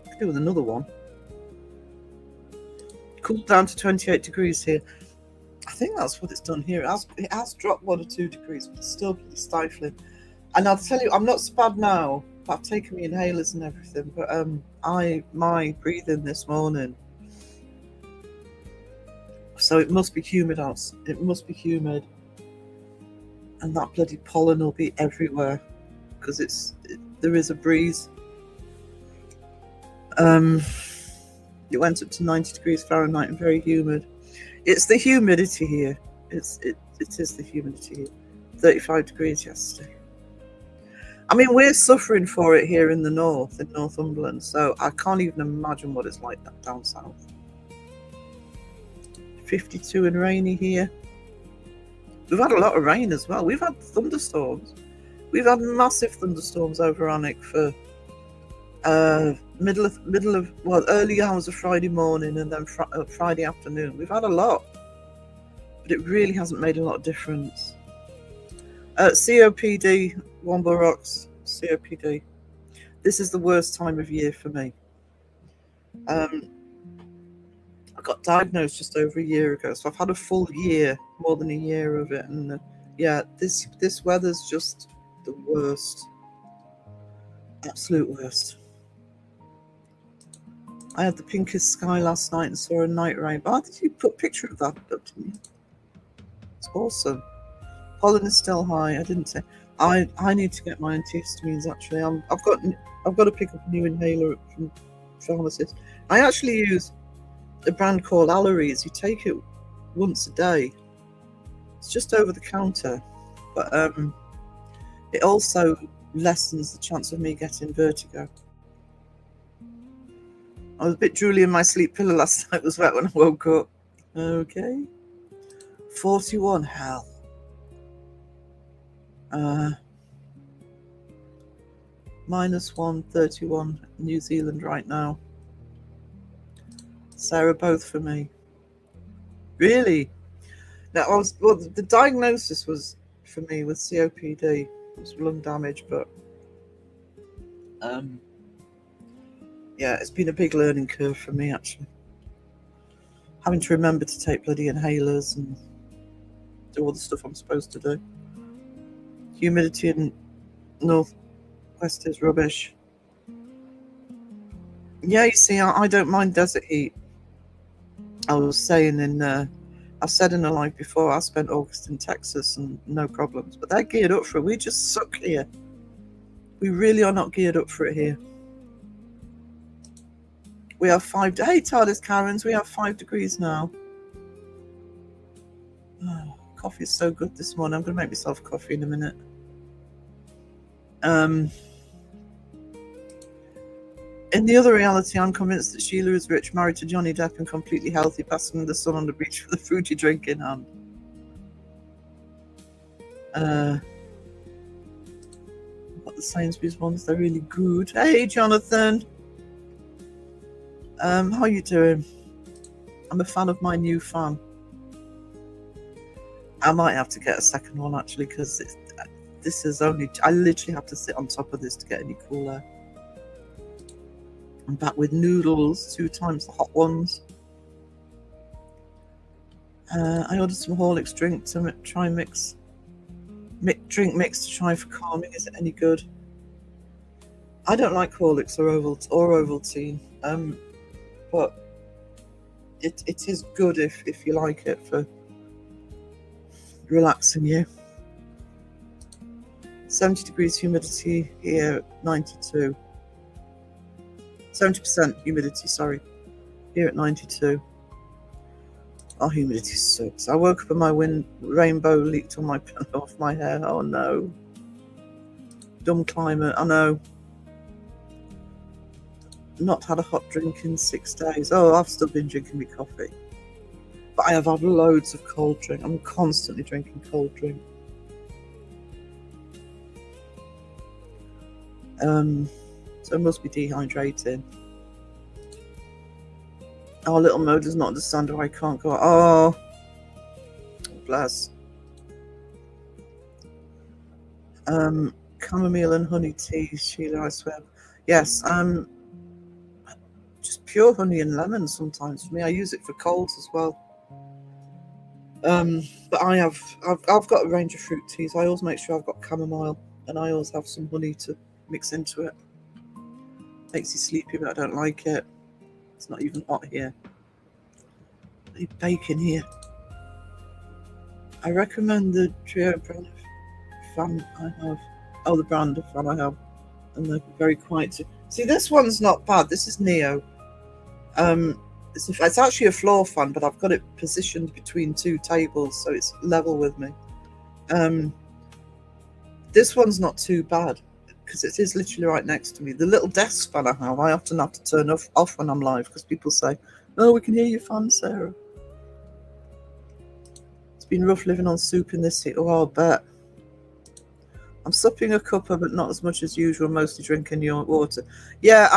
[SPEAKER 2] I could do with another one. Cooled down to 28 degrees here. I think that's what it's done here. It has dropped 1 or 2 degrees, but it's still pretty stifling. And I'll tell you, I'm not so bad now. I've taken my inhalers and everything, but my breathing this morning. So it must be humid out. It must be humid, and that bloody pollen will be everywhere because there is a breeze. It went up to 90 degrees Fahrenheit and very humid. It's the humidity here. It is the humidity here. 35 degrees yesterday. I mean, we're suffering for it here in the north, in Northumberland, so I can't even imagine what it's like down south. 52 and rainy here. We've had a lot of rain as well. We've had thunderstorms. We've had massive thunderstorms over Alnwick for early hours of Friday morning and then Friday afternoon. We've had a lot, but it really hasn't made a lot of difference. COPD, Womble Rocks, COPD. This is the worst time of year for me. I got diagnosed just over a year ago, so I've had a full year, more than a year of it, and this weather's just the worst, absolute worst. I had the pinkest sky last night and saw a night rain. Oh, did you put a picture of that up to me? It's awesome. Pollen is still high. I didn't say. I need to get my antihistamines. Actually, I've got to pick up a new inhaler from pharmacist. I actually use a brand called Alleries. You take it once a day, It's just over the counter, but it also lessens the chance of me getting vertigo. I was a bit drooly in my sleep pillow last night. It was wet when I woke up. Okay. 41, hell. -1, 31 New Zealand right now. Sarah, both for me. Really? Now, the diagnosis was for me with COPD. It was lung damage, but yeah, it's been a big learning curve for me, actually. Having to remember to take bloody inhalers and do all the stuff I'm supposed to do. Humidity in northwest is rubbish. Yeah, you see, I don't mind desert heat. I was saying I've said in a live before, I spent August in Texas and no problems, but they're geared up for it. We just suck here. We really are not geared up for it here. We have hey, TARDIS Karens, we have 5 degrees now. Oh, coffee is so good this morning. I'm going to make myself coffee in a minute. In the other reality, I'm convinced that Sheila is rich, married to Johnny Depp and completely healthy, basking in the sun on the beach with a fruity drink in hand. Got the Sainsbury's ones, they're really good. Hey, Jonathan. How you doing? I'm a fan of my new fan. I might have to get a second one, actually, because this is only... I literally have to sit on top of this to get any cooler. I'm back with noodles, 2 times the hot ones. I ordered some Horlicks drink to try drink mix to try for calming. Is it any good? I don't like Horlicks or Ovaltine, but it is good if you like it for relaxing you. 70 degrees humidity here, 92. 70% humidity, sorry. Here at 92. Oh, humidity sucks. I woke up and my rainbow leaked on my pillow off my hair. Oh no. Dumb climate, I know. Not had a hot drink in 6 days. Oh, I've still been drinking my coffee. But I have had loads of cold drink. I'm constantly drinking cold drink. So it must be dehydrating. Oh, little Mo does not understand why I can't go. Oh, bless. Chamomile and honey tea, Sheila, I swear. Yes, just pure honey and lemon sometimes for me. I use it for colds as well. But I've got a range of fruit teas. I always make sure I've got chamomile, and I always have some honey to mix into it. Makes you sleepy, but I don't like it. It's not even hot here. They bacon here. I recommend the trio brand of fan I have. Oh, the brand of fan I have, and they're very quiet too. See, this one's not bad. This is Neo. It's actually a floor fan, but I've got it positioned between 2 tables, so it's level with me. This one's not too bad, because it is literally right next to me. The little desk fan I have, I often have to turn off when I'm live, because people say, oh, we can hear your fan, Sarah. It's been rough living on soup in this heat. Oh, I'll bet. I'm supping a cuppa, but not as much as usual, mostly drinking your water. Yeah,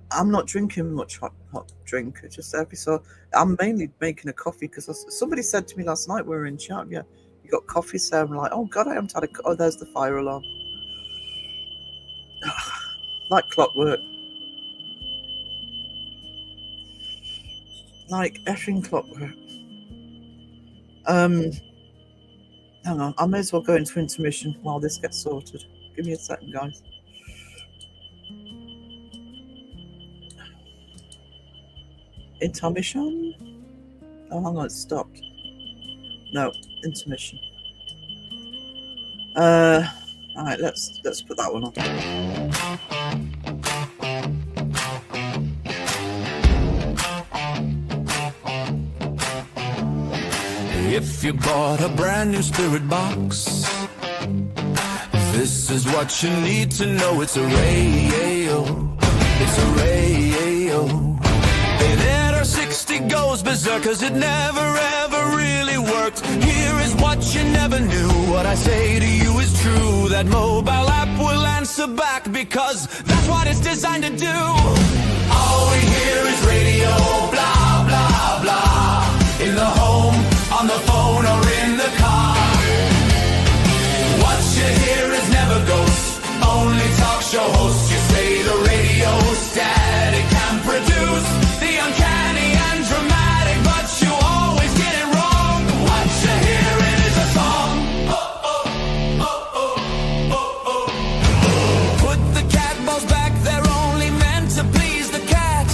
[SPEAKER 2] I'm not drinking much hot drink. It's just every so... I'm mainly making a coffee, because somebody said to me last night, we were in chat, yeah, you got coffee, Sarah? I'm like, oh God, I haven't had a... Oh, there's the fire alarm. Like clockwork. Like effing clockwork. Hang on, I may as well go into intermission while this gets sorted. Give me a second, guys. Intermission? Oh, hang on, it stopped. No, intermission. Alright, let's put that one on.
[SPEAKER 1] If you bought a brand new spirit box, this is what you need to know. It's a radio. It's a radio. Hey, that our 60 goes berserk, 'cause it never ever really worked. Here is what you never knew. What I say to you is true. That mobile app will answer back, because that's what it's designed to do. All we hear is radio, blah, blah, blah. In the home, on the phone, or in the car. What you hear is never ghosts, only talk show hosts. You say the radio static can produce the uncanny and dramatic, but you always get it wrong. What you're hearing is a song. Oh, oh, oh, oh, oh, oh. Put the cat balls back, they're only meant to please the cat.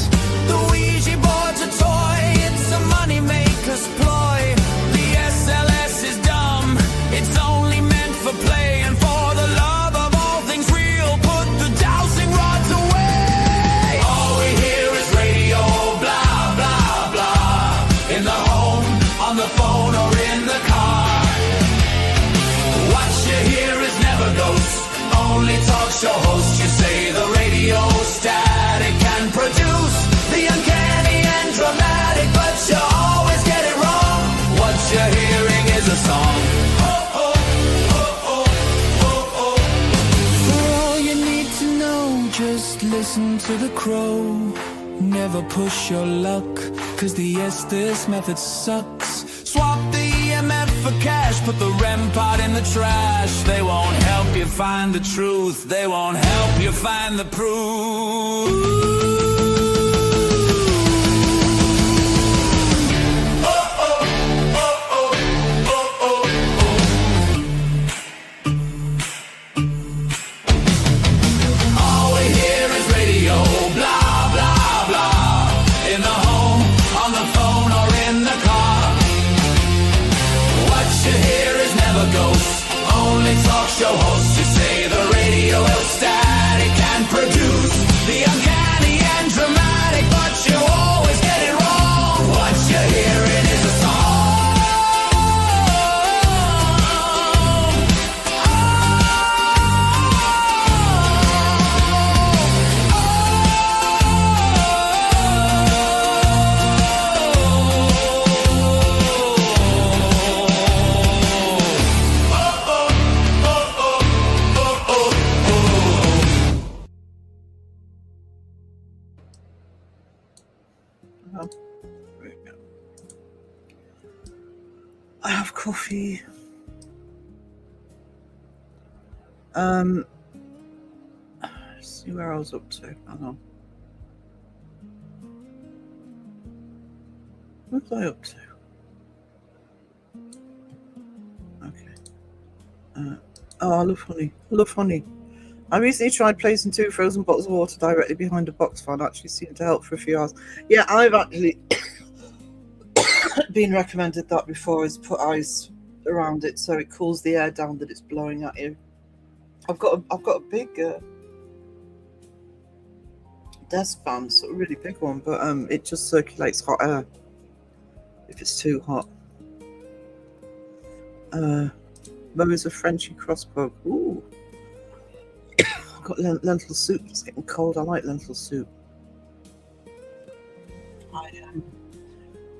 [SPEAKER 1] The Ouija board's a toy, it's a money maker's ploy. The SLS is dumb, it's only meant for play. And for the love of all things real, put the dowsing rods away. All we hear is radio, blah, blah, blah. In the home, on the phone, or in the car. What you hear is never ghosts, only talk show hosts. You say the radio static can produce the uncanny and dramatic, but you always get it wrong. What you're hearing is a song. Oh, oh, oh, oh, oh, oh. For all you need to know, just listen to the crow. Never push your luck, 'cause the Estes method sucks. Swap the EMF for cash, put the REM pod in the trash. They won't help you find the truth, they won't help you find the proof. All we hear is radio, blah, blah, blah. In the home, on the phone, or in the car. What you hear is never ghosts, only talk show hosts. You say the radio static can produce the uncanny and dramatic, but you always get it wrong. What you're hearing is a song.
[SPEAKER 2] Oh, there we go. I have coffee. Let's see where I was up to. Hang on. What was I up to? Okay. Oh, I love honey. I love honey. I recently tried placing 2 frozen bottles of water directly behind a box fan. Actually seemed to help for a few hours. Yeah, I've actually been recommended that before, is put ice around it so it cools the air down that it's blowing at you. I've got a big desk fan, sort of really big one, but it just circulates hot air if it's too hot. Rose of Frenchy crossbow. Ooh. I've got lentil soup. It's getting cold. I like lentil soup. I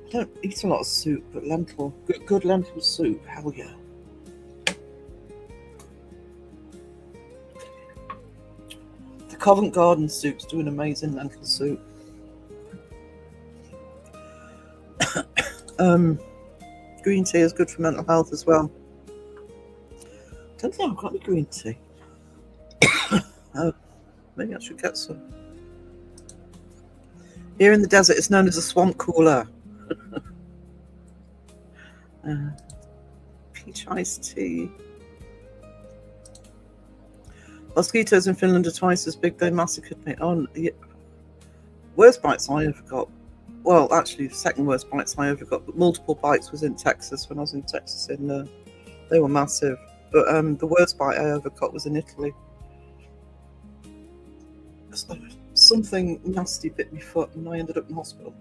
[SPEAKER 2] don't eat a lot of soup, but good lentil soup. Hell yeah. The Covent Garden soup's doing amazing lentil soup. Green tea is good for mental health as well. Don't think I've got any green tea. Maybe I should get some. Here in the desert, it's known as a swamp cooler. Peach iced tea. Mosquitoes in Finland are twice as big. They massacred me. Oh, yeah. Worst bites I ever got. Well, actually, the second worst bites I ever got. But multiple bites was in Texas. When I was in Texas, they were massive. But the worst bite I ever got was in Italy. Something nasty bit my foot, and I ended up in hospital.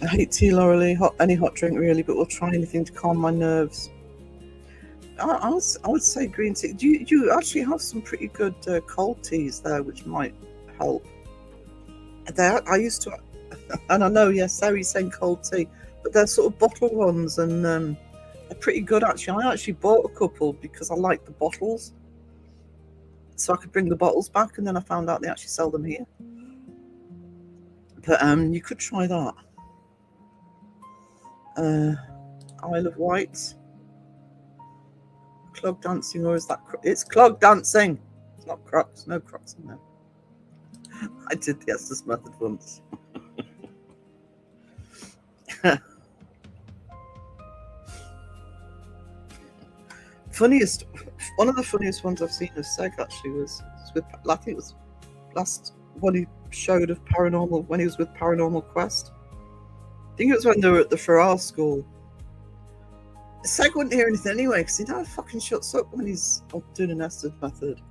[SPEAKER 2] I hate tea, Laurelie. Any hot drink really, but we'll try anything to calm my nerves. I would say green tea. Do you actually have some pretty good cold teas there, which might help? I used to, and I know, yes, Sarah's saying cold tea, but they're sort of bottle ones, and they're pretty good actually. I actually bought a couple because I like the bottles, so I could bring the bottles back, and then I found out they actually sell them here. But you could try that. Isle of Wight. Clog dancing, or is that it's clog dancing? It's not crocs. No crocs in there. I did the Estes method once. One of the funniest ones I've seen of Seg actually was with, I think it was last one he showed of paranormal, when he was with Paranormal Quest. I think it was when they were at the Farrar school. Seg wouldn't hear anything anyway, because he never fucking shuts up when he's doing an Estes method.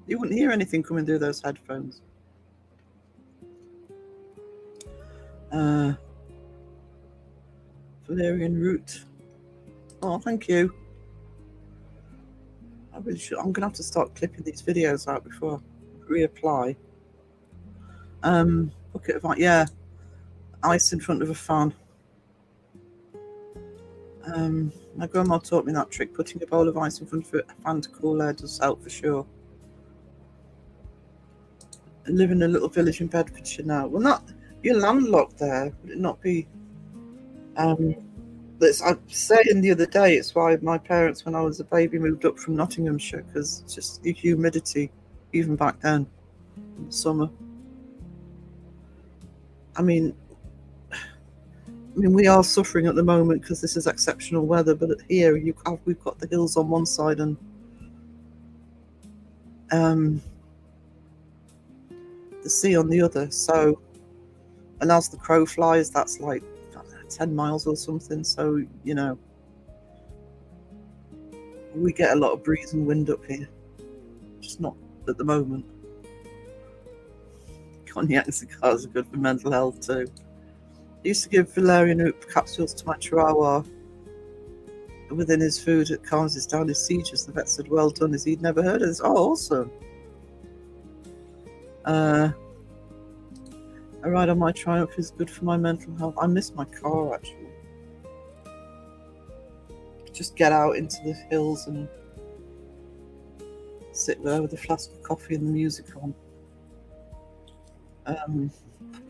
[SPEAKER 2] You wouldn't hear anything coming through those headphones. Valerian root. Oh, thank you. I really should. I'm gonna have to start clipping these videos out before I reapply. Bucket of ice. Yeah, ice in front of a fan. My grandma taught me that trick. Putting a bowl of ice in front of a fan to cool air does help for sure. I live in a little village in Bedfordshire now. Well, not you're landlocked there. Would it not be? I was saying the other day, it's why my parents, when I was a baby, moved up from Nottinghamshire, because it's just the humidity, even back then, in the summer. I mean, we are suffering at the moment because this is exceptional weather, but here we've got the hills on one side and the sea on the other. So, and as the crow flies, that's like 10 miles or something. So, we get a lot of breeze and wind up here, just not at the moment. Cognac and cigars are good for mental health too. I used to give valerian root capsules to my chihuahua within his food. It calms down his seizures. The vet said, well done, as he'd never heard of this. Oh, awesome. A ride on my Triumph is good for my mental health. I miss my car, actually. Just get out into the hills and sit there with a flask of coffee and the music on.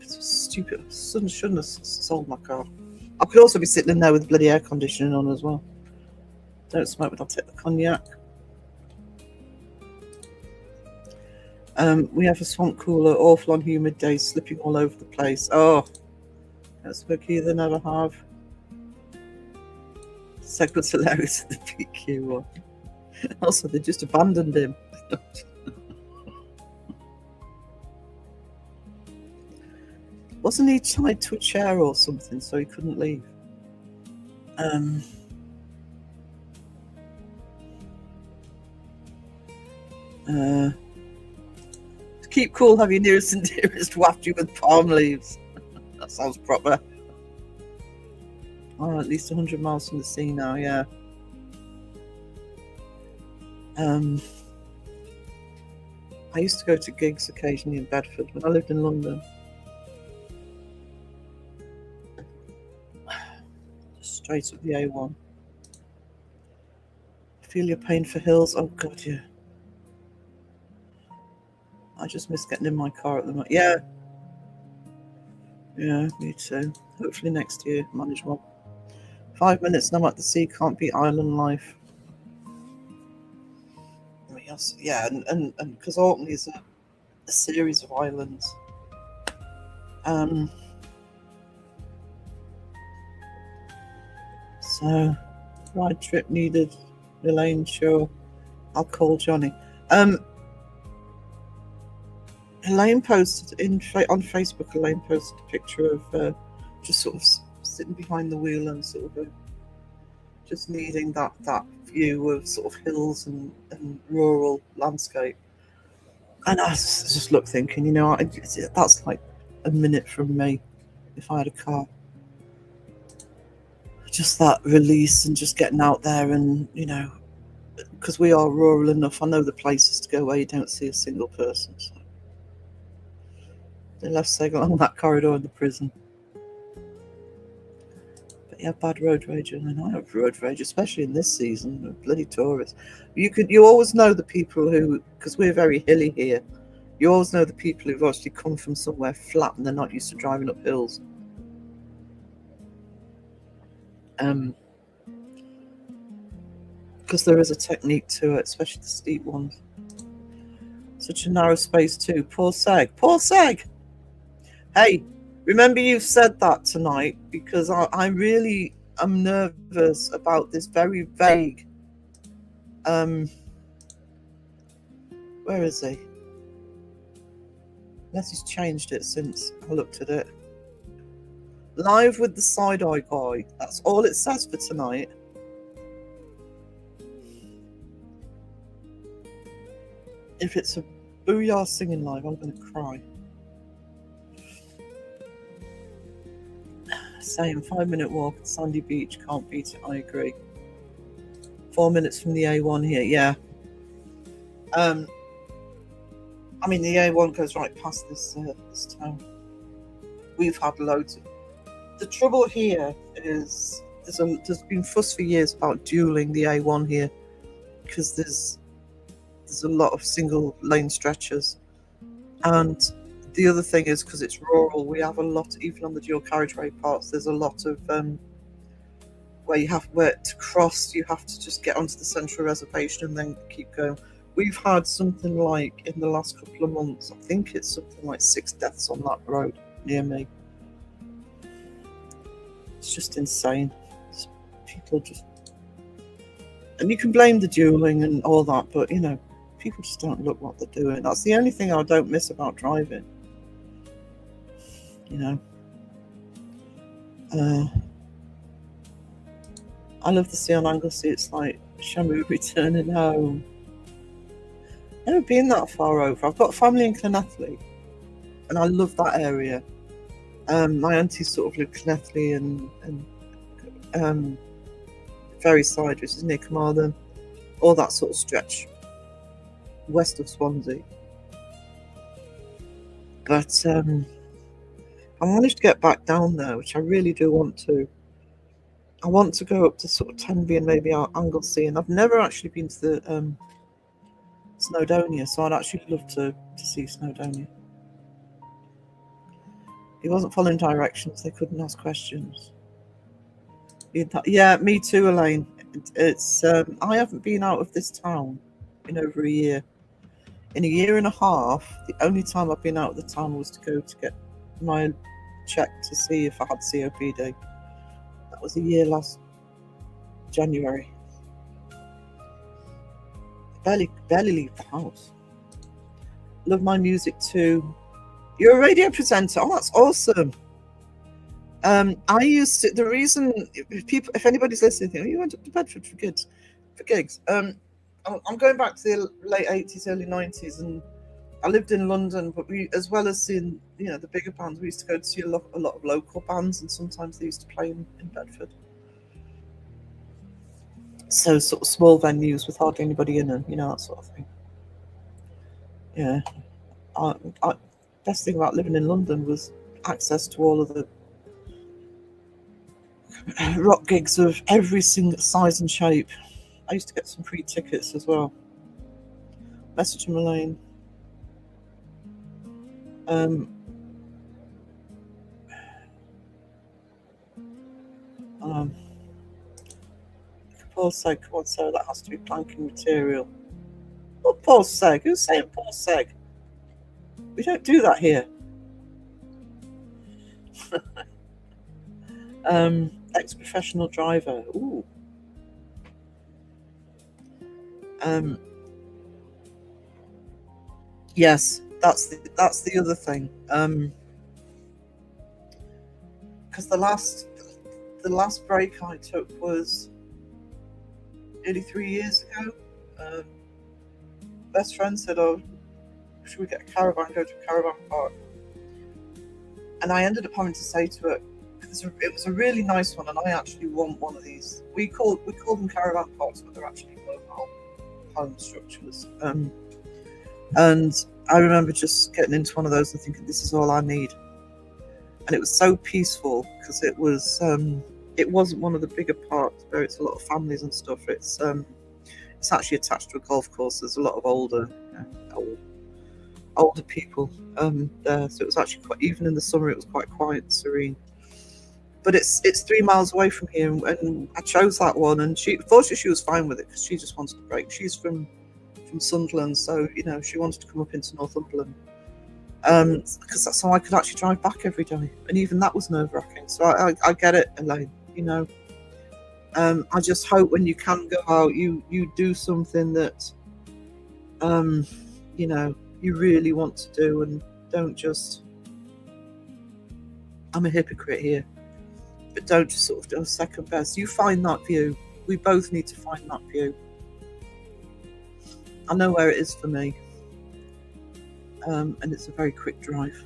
[SPEAKER 2] It's stupid. Shouldn't have sold my car. I could also be sitting in there with bloody air conditioning on as well. Don't smoke, but I'll take the cognac. We have a swamp cooler, awful on humid days, slipping all over the place. Oh, don't smoke either, never have. Segment's hilarious at the PQ one. Also, they just abandoned him. Wasn't he tied to a chair or something, so he couldn't leave? To keep cool, have your nearest and dearest waft you with palm leaves. That sounds proper. Oh, at least 100 miles from the sea now, yeah. I used to go to gigs occasionally in Bedford when I lived in London. Straight up the A1. Feel your pain for hills. Oh god, yeah. I just miss getting in my car at the moment. Yeah, me too. Hopefully next year, manage one. 5 minutes and I'm at the sea. Can't beat island life. Yeah, and because Orkney is a series of islands. So, ride trip needed. Elaine, sure. I'll call Johnny. Elaine posted on Facebook. Elaine posted a picture of just sort of sitting behind the wheel and sort of just needing that view of sort of hills and rural landscape. And I just look thinking, you know, that's like a minute from me if I had a car. Just that release and just getting out there and, you know, because we are rural enough, I know the places to go where you don't see a single person. So. Unless they go along that corridor in the prison. But yeah, bad road rage. I mean, I have road rage, especially in this season. Bloody tourists. You always know the people who, because we're very hilly here, you always know the people who've actually come from somewhere flat and they're not used to driving up hills. Because there is a technique to it, especially the steep ones. Such a narrow space too. Poor Seg. Poor Seg! Hey, remember you've said that tonight, because I really am nervous about this very vague... where is he? Unless he's changed it since I looked at it. Live with the side-eye guy. That's all it says for tonight. If it's a Booyah singing live, I'm going to cry. Same, 5-minute walk at Sandy Beach, can't beat it, I agree. 4 minutes from the A1 here, yeah. I mean, the A1 goes right past this town. We've had loads of... The trouble here is there's been fuss for years about dualling the A1 here, because there's a lot of single lane stretches, and the other thing is because it's rural, we have a lot, even on the dual carriageway parts, there's a lot of where to cross you have to just get onto the central reservation and then keep going. We've had something like, in the last couple of months, I think it's something like 6 deaths on that road near me. It's just insane. People just... And you can blame the dueling and all that, but, you know, people just don't look what they're doing. That's the only thing I don't miss about driving. You know. I love the sea on Anglesey. It's like Shamu returning home. Never been that far over. I've got family in Llanelli, and I love that area. My auntie sort of lived Llanelli and Ferryside, which is near Carmarthen, all that sort of stretch west of Swansea. But I managed to get back down there, which I really do want to. I want to go up to sort of Tenby and maybe Anglesey, and I've never actually been to the Snowdonia, so I'd actually love to see Snowdonia. He wasn't following directions, they couldn't ask questions. Yeah, me too, Elaine. It's I haven't been out of this town in over a year. In a year and a half, the only time I've been out of the town was to go to get my check to see if I had COPD. That was a year last January. Barely leave the house. Love my music too. You're a radio presenter. Oh, that's awesome. I used to, the reason if anybody's listening, think, oh, you went up to Bedford for gigs. I'm going back to the late 80s, early 90s, and I lived in London, but we, as well as seeing, you know, the bigger bands, we used to go to see a lot of local bands, and sometimes they used to play in Bedford. So sort of small venues with hardly anybody in them, you know, that sort of thing. Yeah. Best thing about living in London was access to all of the rock gigs of every single size and shape. I used to get some free tickets as well. Message him, Elaine. Paul Seg, come on, Sarah, that has to be planking material. Oh, Paul Seg, who's saying Paul Seg? We don't do that here. Ex-professional driver. Ooh. Yes, that's the other thing. Because the last break I took was nearly 3 years ago. Best friend said, "Oh, should we get a caravan, go to a caravan park? And I ended up having to say to her, because it was a really nice one, and I actually want one of these. We call them caravan parks, but they're actually mobile home structures. And I remember just getting into one of those and thinking, this is all I need. And it was so peaceful because it wasn't one of the bigger parks where it's a lot of families and stuff. It's actually attached to a golf course. There's a lot of older people there, so it was actually quite, even in the summer, it was quite quiet and serene. But it's 3 miles away from here, and I chose that one. And fortunately, she was fine with it because she just wanted a break. She's from Sunderland, so she wanted to come up into Northumberland. Because that's how I could actually drive back every day, and even that was nerve-wracking. So I get it, Elaine. I just hope when you can go out, you do something that you really want to do, and don't just. I'm a hypocrite here, but don't just sort of do a second best. You find that view. We both need to find that view. I know where it is for me. And it's a very quick drive.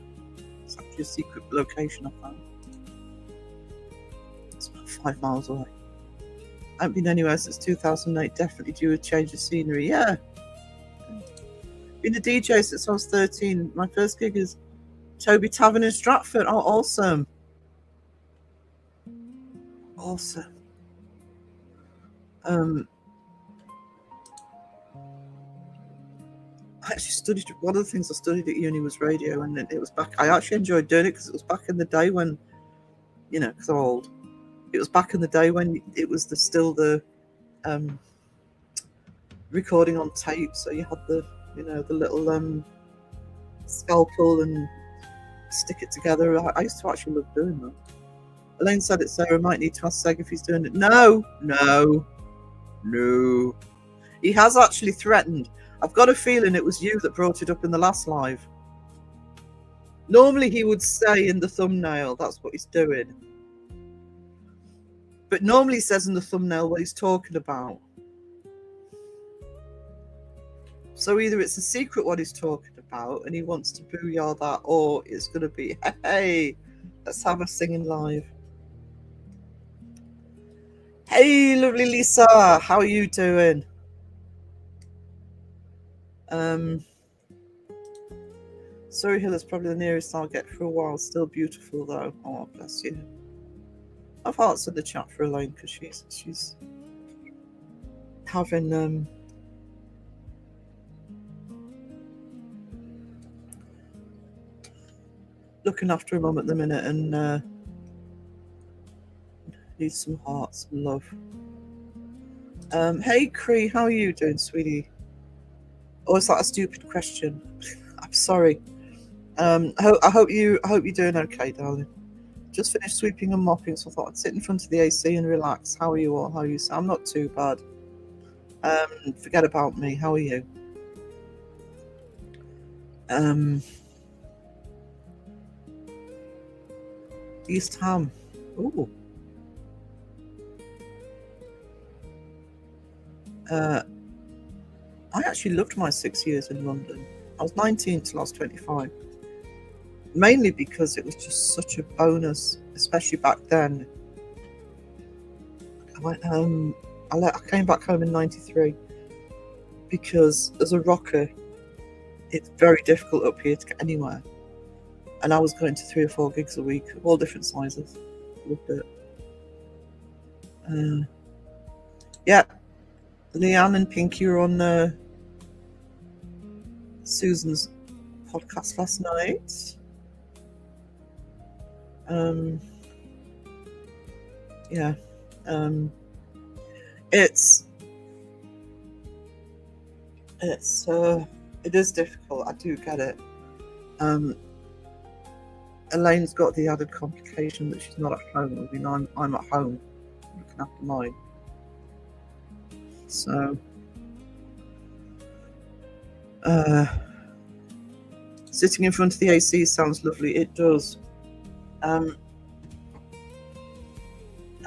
[SPEAKER 2] It's actually a secret location I found. It's about 5 miles away. I haven't been anywhere since 2008. Definitely due a change of scenery. Yeah. Been a DJ since I was 13. My first gig is Toby Tavern in Stratford. Oh, awesome. Awesome. I actually studied, one of the things I studied at uni was radio, and it was back, I actually enjoyed doing it because it was back in the day when, because I'm old, it was back in the day when it was still the recording on tape, so you had the little scalpel and stick it together. I used to actually love doing that. Elaine said it, Sarah might need to ask Seg if he's doing it. No. He has actually threatened. I've got a feeling it was you that brought it up in the last live. Normally he would say in the thumbnail, that's what he's doing. But normally he says in the thumbnail what he's talking about. So either it's a secret what he's talking about and he wants to booyah that, or it's going to be, hey, let's have a singing live. Hey, lovely Lisa, how are you doing? Surrey Hill is probably the nearest I'll get for a while. Still beautiful though. Oh, bless you. I've answered the chat for Elaine because she's having looking after her mum at the minute and needs some hearts and love. Hey Cree, how are you doing, sweetie? Or is that a stupid question? I'm sorry. I hope you're doing okay, darling. Just finished sweeping and mopping, so I thought I'd sit in front of the AC and relax. How are you all? How are you? I'm not too bad. Forget about me. How are you? East Ham. Ooh. I actually loved my 6 years in London. I was 19 till I was 25. Mainly because it was just such a bonus, especially back then. I went home. I came back home in '93 because as a rocker, it's very difficult up here to get anywhere. And I was going to 3 or 4 gigs a week, of all different sizes. Loved it. Yeah, Leanne and Pinky were on Susan's podcast last night. Yeah. It is difficult. I do get it. Elaine's got the added complication that she's not at home. I mean, I'm at home looking after mine. So, sitting in front of the AC sounds lovely. It does. I'm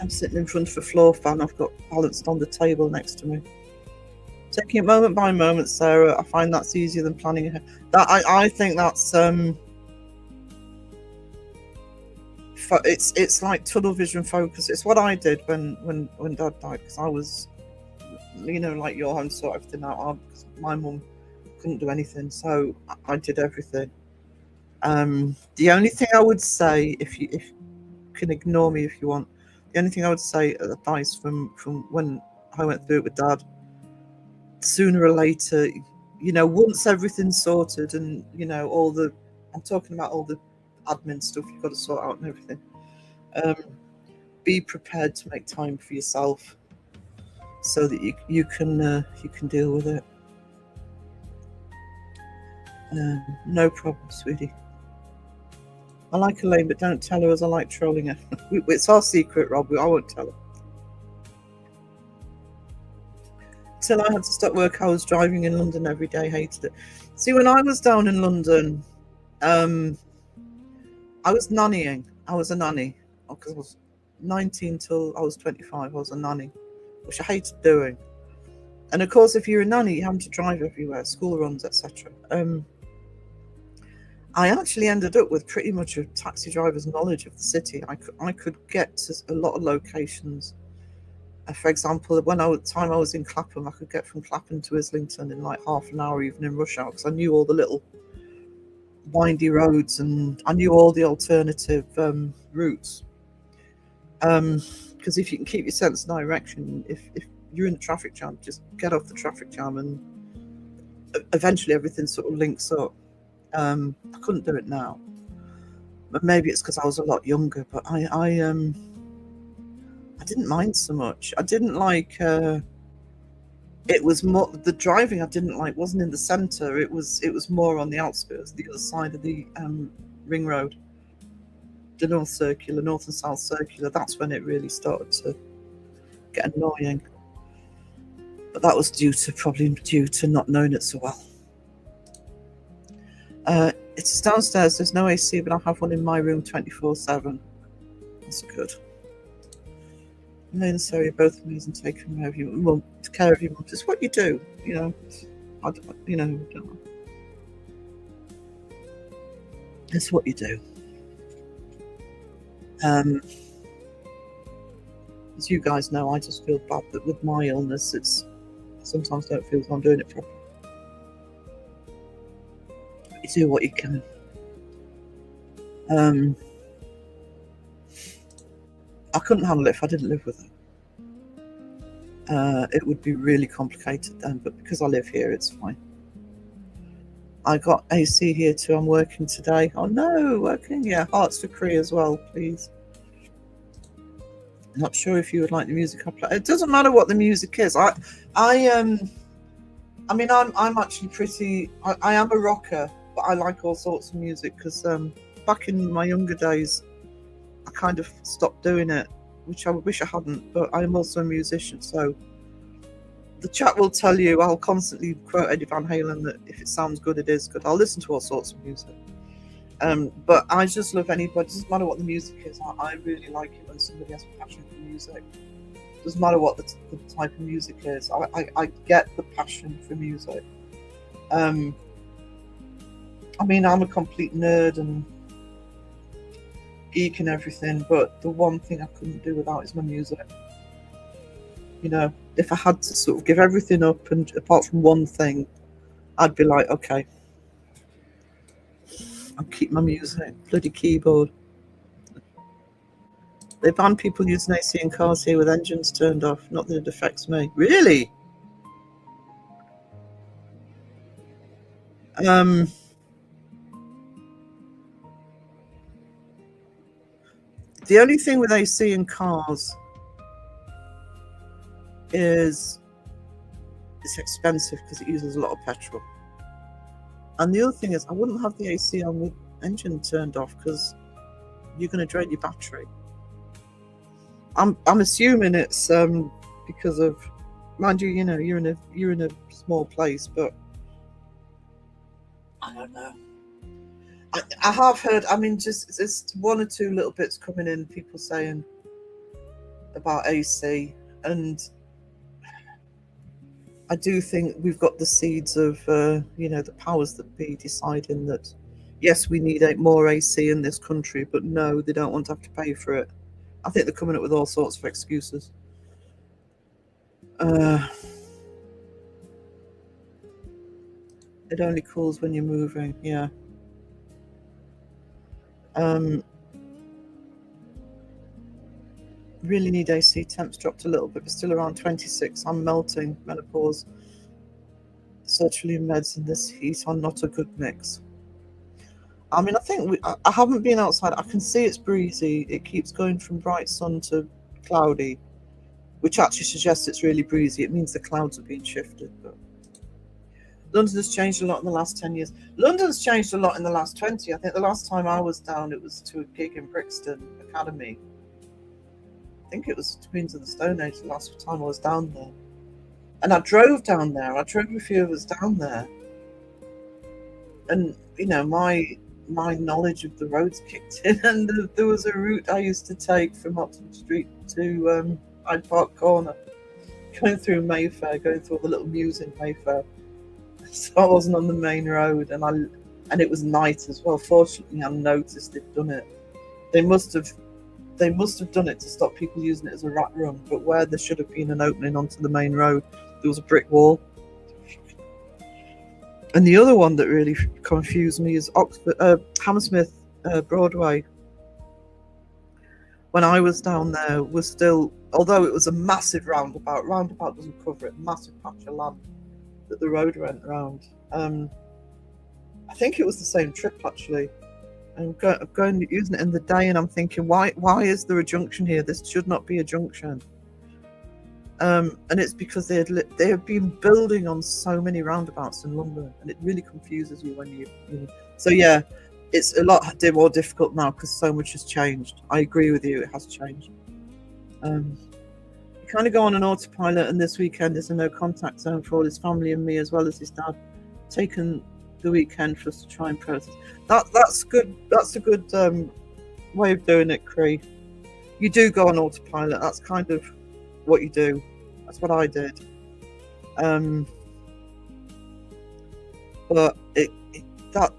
[SPEAKER 2] sitting in front of a floor fan I've got balanced on the table next to me. Taking it moment by moment, Sarah. I find that's easier than planning ahead. That I think that's it's like tunnel vision focus. It's what I did when Dad died, because I was, like your home, sort everything out. My mum couldn't do anything, so I did everything. The only thing I would say, if you can ignore me if you want, the only thing I would say, advice from when I went through it with Dad, sooner or later, once everything's sorted and I'm talking about all the admin stuff you've got to sort out and everything, be prepared to make time for yourself so that you can deal with it. No problem, sweetie. I like Elaine, but don't tell her, as I like trolling her. It's our secret, Rob. I won't tell her. Till I had to stop work, I was driving in London every day. Hated it. See, when I was down in London, I was nannying. I was a nanny because I was 19 till I was 25. I was a nanny, which I hated doing. And of course, if you're a nanny, you have to drive everywhere, school runs, etc. I actually ended up with pretty much a taxi driver's knowledge of the city. I could get to a lot of locations. For example, I was in Clapham, I could get from Clapham to Islington in like half an hour, even in rush hour, because I knew all the little windy roads and I knew all the alternative routes. Because if you can keep your sense of direction, if you're in the traffic jam, just get off the traffic jam, and eventually everything sort of links up. I couldn't do it now, but maybe it's because I was a lot younger. But I didn't mind so much. I didn't like. It was more the driving I didn't like. Wasn't in the centre. It was more on the outskirts, the other side of the ring road, the North and South Circular. That's when it really started to get annoying. But that was probably due to not knowing it so well. It's downstairs. There's no AC, but I have one in my room 24/7. That's good. Elaine and Sarah, both amazing, taking care of you. Well, care of you. It's what you do, It's what you do. As you guys know, I just feel bad that with my illness, I sometimes don't feel I'm doing it properly. You do what you can. I couldn't handle it if I didn't live with her. It would be really complicated then, but because I live here, it's fine. I got AC here too. I'm working today. Oh no, working? Yeah, Hearts to Cree as well, please. Not sure if you would like the music I play. It doesn't matter what the music is. I'm actually pretty. I am a rocker, but I like all sorts of music because back in my younger days, I kind of stopped doing it, which I wish I hadn't. But I'm also a musician, so the chat will tell you I'll constantly quote Eddie Van Halen that if it sounds good, it is good. I'll listen to all sorts of music. But I just love anybody. It doesn't matter what the music is. I really like it when somebody has a passion for music. It doesn't matter what the type of music is. I get the passion for music. I'm a complete nerd and geek and everything, but the one thing I couldn't do without is my music. If I had to sort of give everything up, and apart from one thing, I'd be like, okay, I'll keep my music. Bloody keyboard. They ban people using AC in cars here with engines turned off. Not that it affects me. Really? The only thing with AC in cars is it's expensive because it uses a lot of petrol. And the other thing is I wouldn't have the AC on with engine turned off because you're going to drain your battery. I'm assuming it's because of, mind you, you're in a small place, but I don't know. I have heard, just one or two little bits coming in, people saying about AC, and I do think we've got the seeds of, the powers that be deciding that, yes, we need more AC in this country, but no, they don't want to have to pay for it. I think they're coming up with all sorts of excuses. It only cools when you're moving, yeah. Really need AC. Temps dropped a little bit, but still around 26. I'm melting. Menopause. Sertraline meds and this heat are not a good mix. I mean, I think I haven't been outside. I can see it's breezy. It keeps going from bright sun to cloudy, which actually suggests it's really breezy. It means the clouds are being shifted. But London has changed a lot in the last 10 years. London's changed a lot in the last 20. I think the last time I was down, it was to a gig in Brixton Academy. I think it was Queens of the Stone Age the last time I was down there. And I drove down there. I drove a few of us down there. And, my knowledge of the roads kicked in. And there was a route I used to take from Oxford Street to Hyde Park Corner, going through Mayfair, going through all the little mews in Mayfair. So I wasn't on the main road. And it was night as well. Fortunately, I noticed they'd done it. They must have done it to stop people using it as a rat run, but where there should have been an opening onto the main road, there was a brick wall. And the other one that really confused me is Hammersmith Broadway. When I was down there, was still, although it was a massive roundabout doesn't cover it, massive patch of land that the road went around. I think it was the same trip actually. I'm going using it in the day, and I'm thinking, why is there a junction here? This should not be a junction. And it's because they have been building on so many roundabouts in London, and it really confuses you when you. So yeah, it's a lot more difficult now because so much has changed. I agree with you; it has changed. You kind of go on an autopilot, and this weekend is a no contact zone for all his family and me, as well as his dad. Taken the weekend for us to try and process. That's good. That's a good way of doing it, Cree. You do go on autopilot. That's kind of what you do. That's what I did. But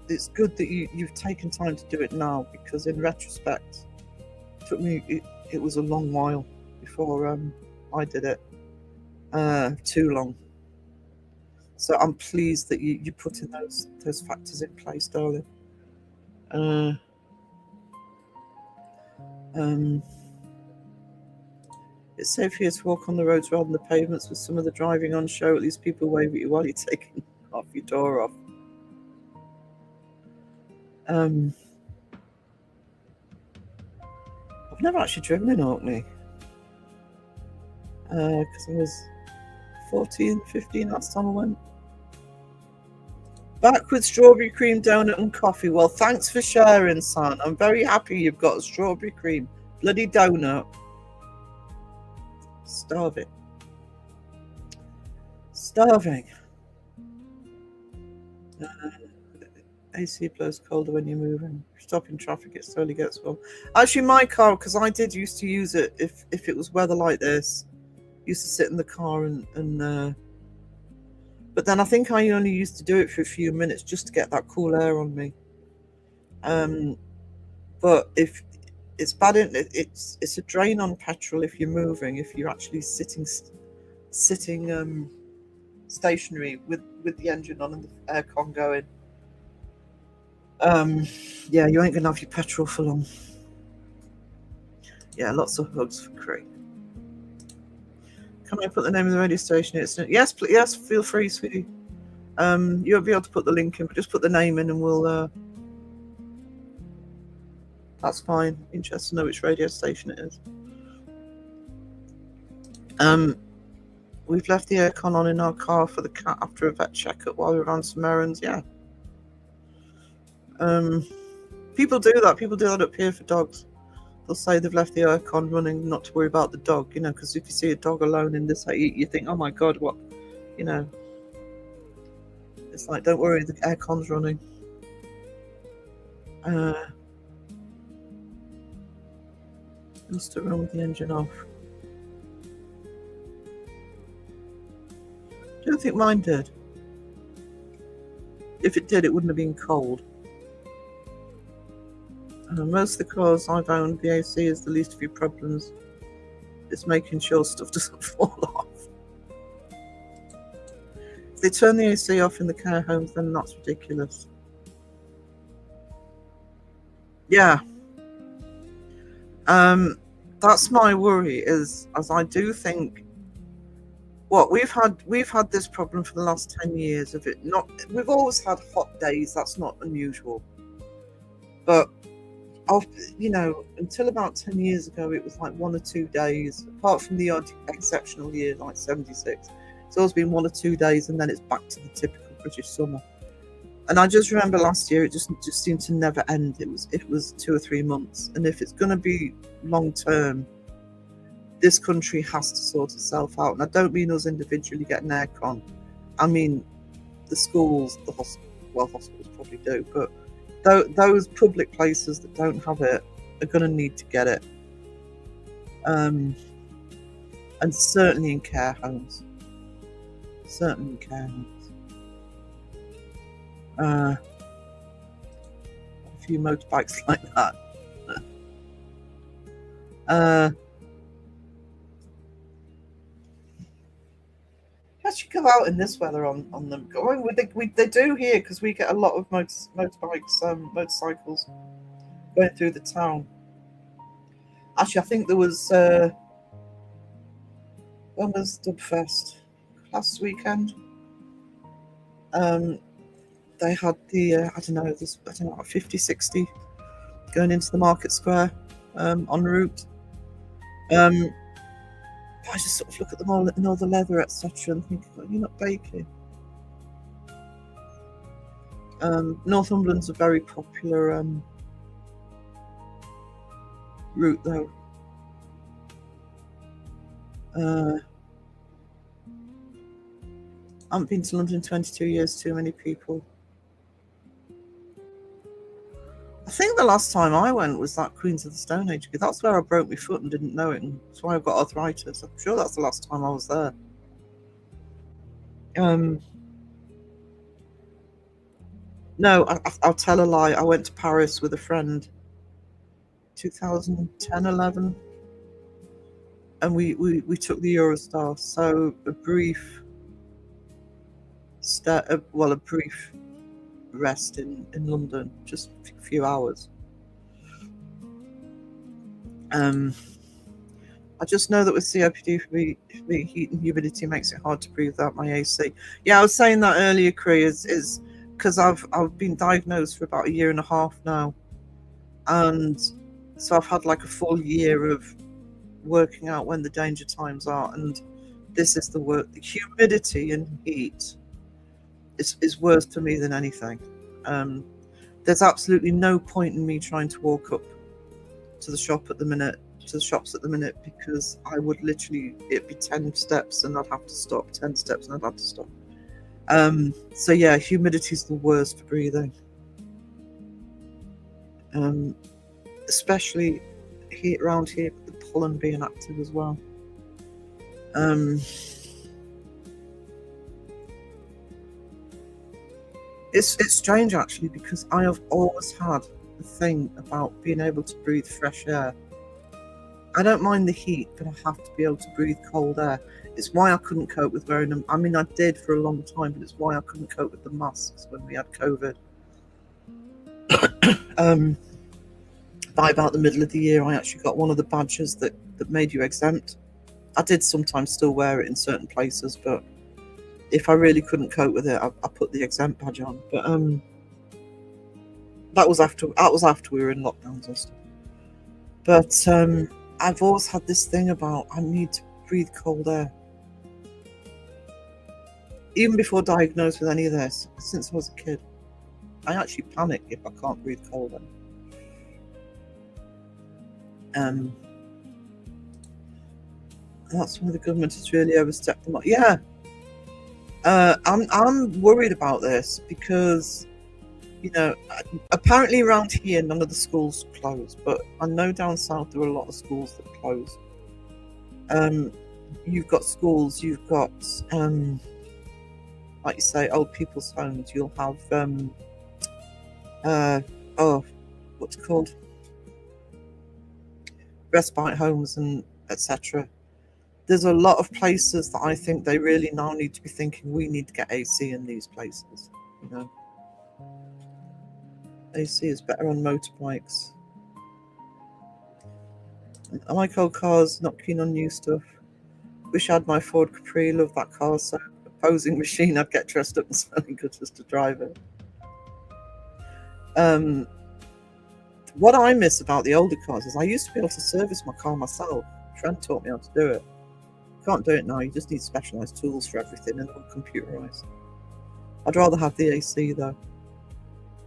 [SPEAKER 2] it's good that you've taken time to do it now, because in retrospect, it took me. It was a long while before I did it. Too long. So I'm pleased that you put in those factors in place, darling. It's safe here to walk on the roads rather than the pavements, with some of the driving on show. At least people wave at you while you're taking off your door off. I've never actually driven in Orkney. Because I was 14, 15 last time I went. Back with strawberry cream donut and coffee. Well, thanks for sharing, son. I'm very happy you've got a strawberry cream bloody donut. Starving. AC blows colder when you're moving. Stop in traffic, it slowly gets warm. Actually, my car, because I did used to use it if it was weather like this. Used to sit in the car and but then I think I only used to do it for a few minutes just to get that cool air on me. But if it's bad, it's a drain on petrol if you're moving. If you're actually sitting stationary with the engine on and the aircon going, yeah, you ain't gonna have your petrol for long. Yeah, lots of hugs for Cree. Can I put the name of the radio station? Yes, please, yes, feel free, sweetie. You won't be able to put the link in, but just put the name in and we'll that's fine. Interested to know which radio station it is. We've left the aircon on in our car for the cat after a vet checkup while we ran some errands. Yeah. People do that. People do that up here for dogs. They'll say they've left the aircon running not to worry about the dog, because if you see a dog alone in this heat, you think, oh my God, what, It's like, don't worry, the aircon's running. Must have run with the engine off. I don't think mine did. If it did, it wouldn't have been cold. Most of the cars I've owned, the AC is the least of your problems. It's making sure stuff doesn't fall off. If they turn the AC off in the care homes, then that's ridiculous. Yeah. That's my worry, is as I do think we've had this problem for the last 10 years of it not. We've always had hot days, that's not unusual. But until about 10 years ago, it was like 1 or 2 days, apart from the odd exceptional year like 76. It's always been 1 or 2 days, and then it's back to the typical British summer. And I just remember last year, it just seemed to never end. It was 2 or 3 months. And if it's going to be long term, this country has to sort itself out. And I don't mean us individually getting aircon. I mean the schools, the hospitals probably do, but those public places that don't have it are going to need to get it. And certainly in care homes. Certainly in care homes. A few motorbikes like that. You actually go out in this weather on them. They do here, because we get a lot of motorbikes, motorcycles going through the town. Actually, I think there was when was Dubfest? Last weekend. They had the I don't know, 50, 60 going into the market square en route. I just sort of look at them all and all the leather, etc., and think, well, you're not baking. Northumberland's a very popular route, though. I haven't been to London in 22 years, too many people. I think the last time I went was that Queens of the Stone Age. That's where I broke my foot and didn't know it, and that's why I've got arthritis. I'm sure that's the last time I was there. No, I'll tell a lie. I went to Paris with a friend 2010, 11, and we took the Eurostar. So a brief rest in London, just a few hours. I just know that with COPD, for me, heat and humidity makes it hard to breathe without my AC. Yeah, I was saying that earlier, Cree, is because I've been diagnosed for about 1.5 years now, and so I've had like a full year of working out when the danger times are, and this is the work. The humidity and heat is worse for me than anything. There's absolutely no point in me trying to walk up to the shops at the minute, because I would literally, it'd be 10 steps and I'd have to stop, 10 steps and I'd have to stop. So yeah, humidity's the worst for breathing. Especially around here, with the pollen being active as well. It's strange, actually, because I have always had a thing about being able to breathe fresh air. I don't mind the heat, but I have to be able to breathe cold air. It's why I couldn't cope with wearing them. I mean, I did for a long time, but it's why I couldn't cope with the masks when we had COVID. By about the middle of the year, I actually got one of the badges that made you exempt. I did sometimes still wear it in certain places, but if I really couldn't cope with it, I put the exempt badge on. But that was after we were in lockdowns and stuff. But I've always had this thing about I need to breathe cold air. Even before diagnosed with any of this, since I was a kid, I actually panic if I can't breathe cold air. That's why the government has really overstepped them. Yeah. I'm worried about this because, apparently around here none of the schools closed, but I know down south there are a lot of schools that close. You've got schools, you've got like you say, old people's homes. You'll have what's it called? Respite homes and etc. There's a lot of places that I think they really now need to be thinking we need to get AC in these places. You know, AC is better on motorbikes. I like old cars, not keen on new stuff. Wish I had my Ford Capri, love that car. So posing machine, I'd get dressed up and smelling good just to drive it. What I miss about the older cars is I used to be able to service my car myself. Trent taught me how to do it. Can't do it now. You just need specialized tools for everything and all computerized. I'd rather have the AC though.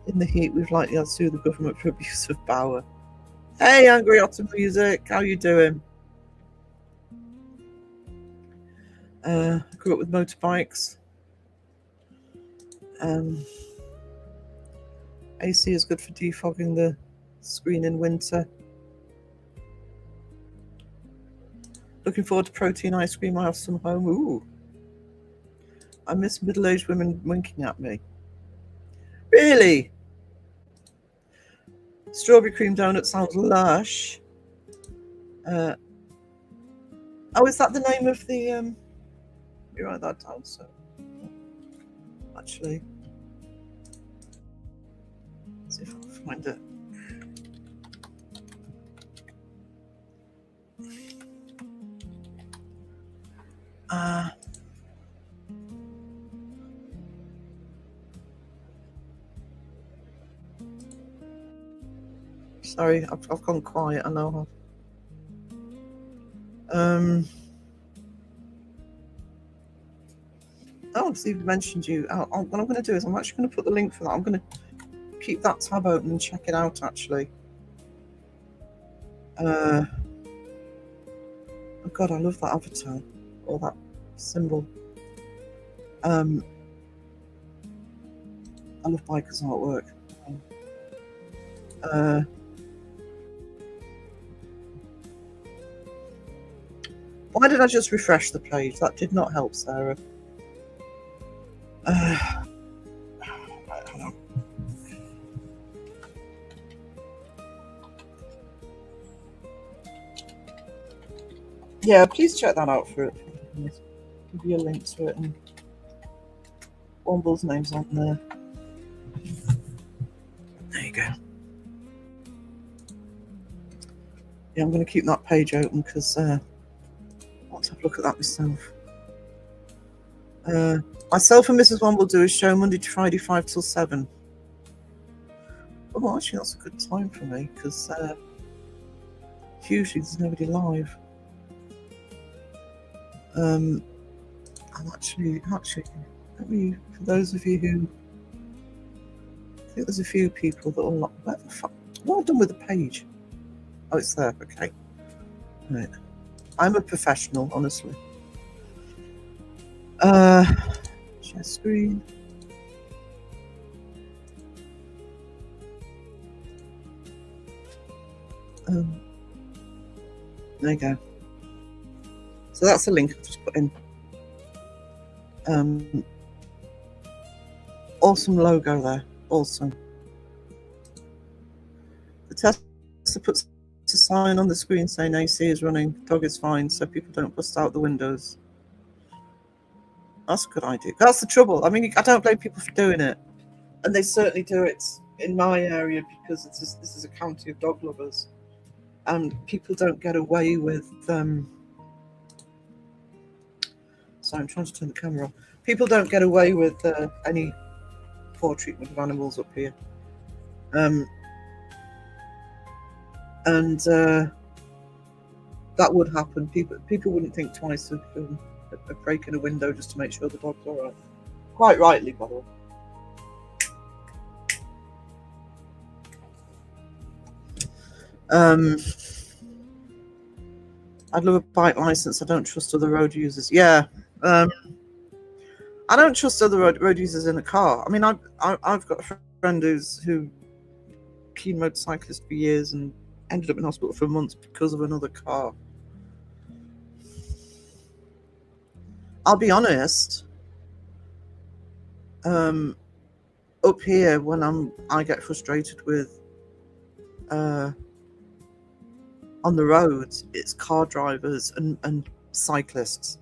[SPEAKER 2] In the heat, we've likely had to sue the government for abuse of power. Hey, Angry Autumn Music, how you doing? Grew up with motorbikes. AC is good for defogging the screen in winter. Looking forward to protein ice cream. I have some home. Ooh. I miss middle-aged women winking at me. Really? Strawberry cream donut sounds lush. Oh, is that the name of the... Let me write that down, so... Actually... Let's see if I can find it. Sorry, I've gone quiet. I know. Oh, Steve mentioned you. What I'm going to do is I'm actually going to put the link for that. I'm going to keep that tab open and check it out. Actually. Oh God, I love that avatar or that symbol. I love bikers artwork. Why did I just refresh the page? That did not help, Sarah. I don't know. Yeah, please check that out for it. Give you a link to it, and Womble's name's on there. There you go. Yeah, I'm going to keep that page open because I want to have a look at that myself. Myself and Mrs. Womble do a show Monday to Friday, 5 till 7. Oh, actually, that's a good time for me because usually there's nobody live. I'm actually, let me, for those of you who, I think there's a few people that will, what the fuck, what have I done with the page? Oh, it's there, okay. Right. I'm a professional, honestly. Share screen. There you go. So that's a link I've just put in. Awesome logo there. Awesome. The Tesla puts a sign on the screen saying AC is running, dog is fine, so people don't bust out the windows. That's a good idea. That's the trouble. I mean, I don't blame people for doing it. And they certainly do it in my area because this is a county of dog lovers. And people don't get away with... Sorry, I'm trying to turn the camera on. People don't get away with any poor treatment of animals up here. That would happen. People wouldn't think twice of breaking a window just to make sure the dog's all right. Quite rightly, by the way. I'd love a bike license. I don't trust other road users. Yeah. I don't trust other road users in a car. I mean, I've got a friend who keen motorcyclist for years and ended up in hospital for months because of another car. I'll be honest. Up here, when I get frustrated with on the roads, it's car drivers and cyclists.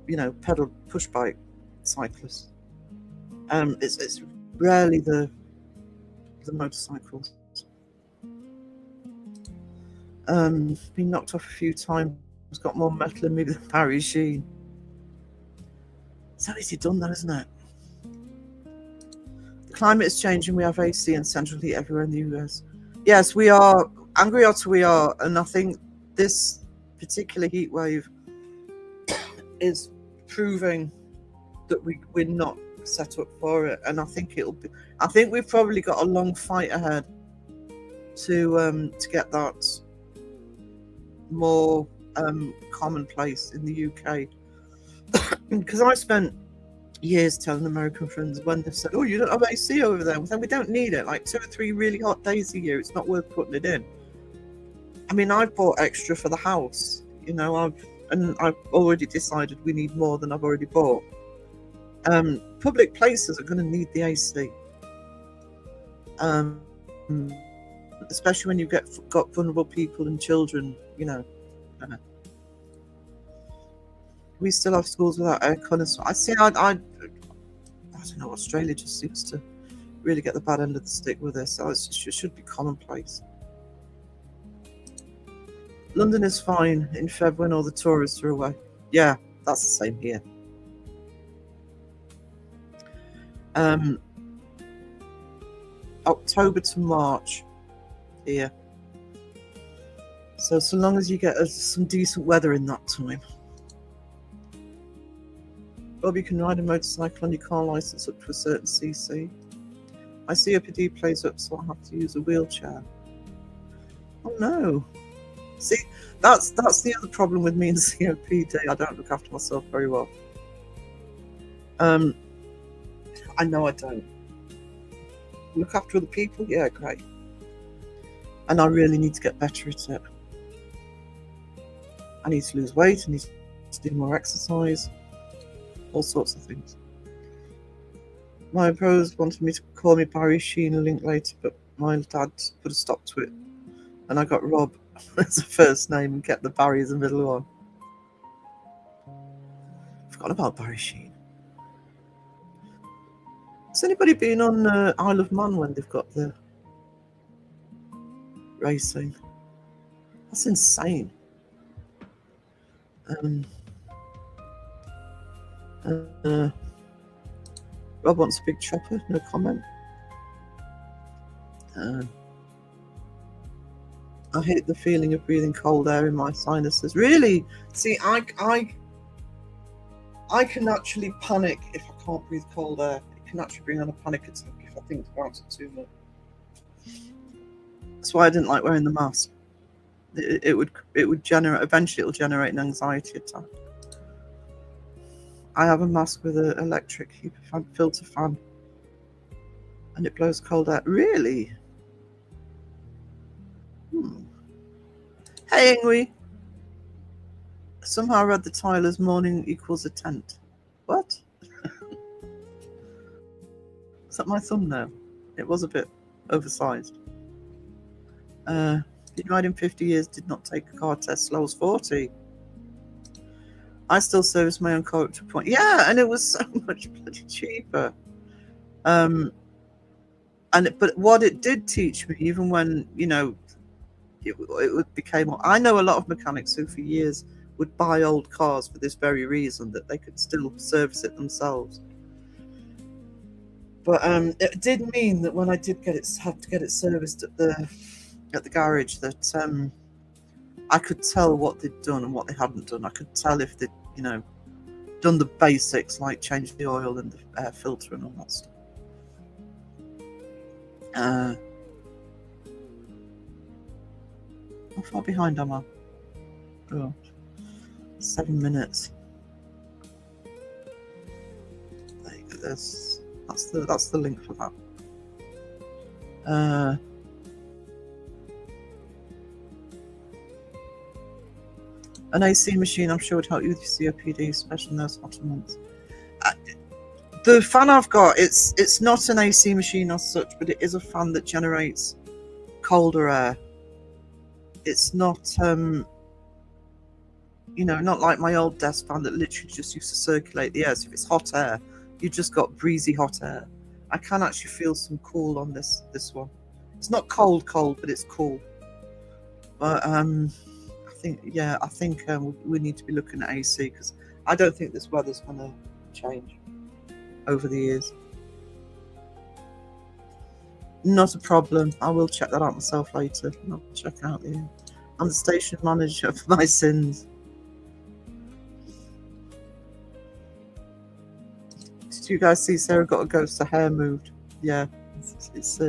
[SPEAKER 2] You know, pedal push bike cyclists. It's rarely the motorcycles. Been knocked off a few times. Got more metal in me than Barry Sheen. It's how easy done, though, isn't it? The climate is changing. We have AC and central heat everywhere in the US. Yes, we are. Angry Otter, we are. And I think this particular heat wave is proving that we're not set up for it. And I think we've probably got a long fight ahead to get that more commonplace in the UK. Because I spent years telling American friends when they've said, "Oh, you don't have AC over there." We don't need it. Like 2 or 3 really hot days a year, it's not worth putting it in. I mean, I've bought extra for the house. You know, I've already decided we need more than I've already bought. Public places are going to need the AC, especially when you've got vulnerable people and children. You know. We still have schools without aircon and so I see. I don't know. Australia just seems to really get the bad end of the stick with this. So it should be commonplace. London is fine in Feb when all the tourists are away. Yeah, that's the same here. October to March here. So long as you get some decent weather in that time. Bob, you can ride a motorcycle on your car license up to a certain cc. My COPD plays up, so I have to use a wheelchair. Oh no! See, that's the other problem with me and COPD. I don't look after myself very well. I know I don't. Look after other people, yeah, great. And I really need to get better at it. I need to lose weight. I need to do more exercise. All sorts of things. My bros wanted me to call me Barry Sheen a link later, but my dad put a stop to it. And I got Rob as a first name and kept the Barry as a middle one. Forgot about Barry Sheen. Has anybody been on Isle of Man when they've got the racing? That's insane. Rob wants a big chopper, no comment. I hate the feeling of breathing cold air in my sinuses. Really? See, I can actually panic if I can't breathe cold air. It can actually bring on a panic attack if I think about it too much. That's why I didn't like wearing the mask. It would generate, eventually it'll generate an anxiety attack. I have a mask with an electric filter fan, and it blows cold air. Really? Hey, Ingwe. Somehow I read the Tyler's morning equals a tent. What? Is that my thumbnail? It was a bit oversized. Been riding 50 years, did not take a car test, slow as 40. I still service my own car up to a point. Yeah, and it was so much bloody cheaper. But what it did teach me, even when, you know, it became, I know a lot of mechanics who for years would buy old cars for this very reason, that they could still service it themselves. But it did mean that when I did have to get it serviced at the garage, that I could tell what they'd done and what they hadn't done. I could tell if they'd, you know, done the basics like change the oil and the air filter and all that stuff. How far behind am I? Oh, 7 minutes. There you go. That's the link for that. An AC machine, I'm sure, would help you with your COPD, especially in those hotter months. The fan I've got, it's not an AC machine as such, but it is a fan that generates colder air. It's not, not like my old desk fan that literally just used to circulate the air. So if it's hot air, you just got breezy hot air. I can actually feel some cool on this one. It's not cold, but it's cool. But I think we need to be looking at AC, because I don't think this weather's going to change over the years. Not a problem. I will check that out myself later. I'll check out I'm the station manager for my sins. Did you guys see Sarah got a ghost? Her hair moved. Yeah, it's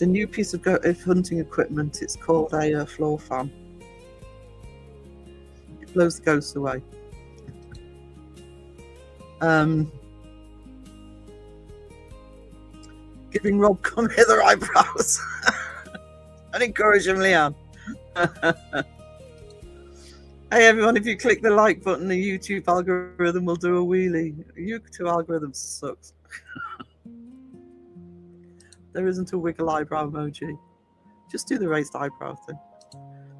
[SPEAKER 2] a new piece of hunting equipment. It's called a floor fan. It blows the ghosts away. Giving Rob come hither eyebrows. And encourage him, Leanne. Hey everyone, if you click the like button, the YouTube algorithm will do a wheelie. YouTube algorithm sucks. There isn't a wiggle eyebrow emoji. Just do the raised eyebrow thing.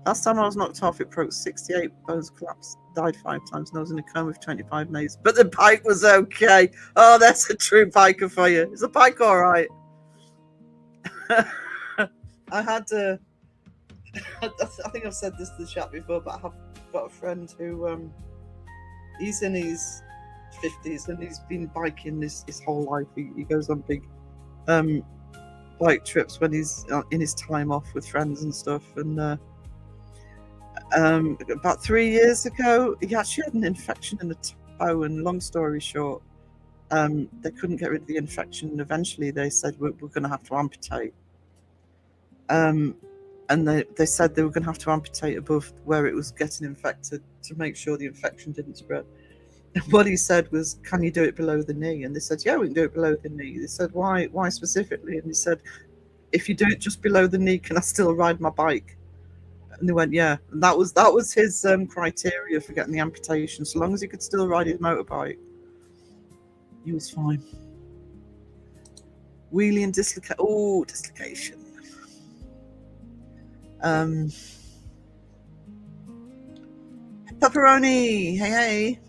[SPEAKER 2] Last time I was knocked off, it broke 68 bones, collapsed, died 5 times, and I was in a coma for 25 days. But the bike was okay. Oh, that's a true biker for you. Is the bike all right? I had I think I've said this to the chat before, but I have got a friend who he's in his 50s and he's been biking his whole life. He goes on big bike trips when he's in his time off with friends and stuff. And about 3 years ago, he actually had an infection in the toe. And long story short, they couldn't get rid of the infection. And eventually, they said we're going to have to amputate. And they said they were going to have to amputate above where it was getting infected to make sure the infection didn't spread. And what he said was, "Can you do it below the knee?" And they said, "Yeah, we can do it below the knee." They said, "Why specifically?" And he said, "If you do it just below the knee, can I still ride my bike?" And they went, "Yeah." And that was his criteria for getting the amputation. So long as he could still ride his motorbike, he was fine. Wheelie and dislocation. Oh, dislocation. Pepperoni, hey.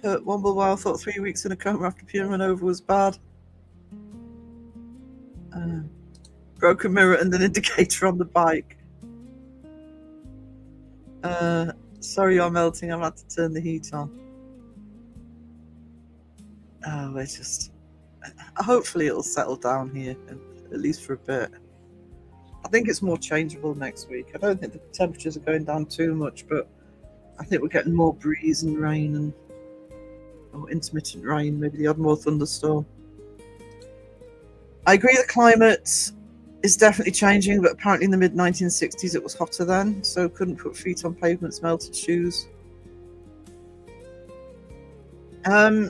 [SPEAKER 2] Womblewell thought 3 weeks in a coma after peeling over was bad. Broken mirror and an indicator on the bike. Sorry you're melting, I've had to turn the heat on. Oh, it's just... Hopefully it'll settle down here, at least for a bit. I think it's more changeable next week. I don't think the temperatures are going down too much, but I think we're getting more breeze and rain or intermittent rain, maybe the odd more thunderstorm. I agree the climate is definitely changing, but apparently in the mid-1960s it was hotter then, so couldn't put feet on pavements, melted shoes. Well,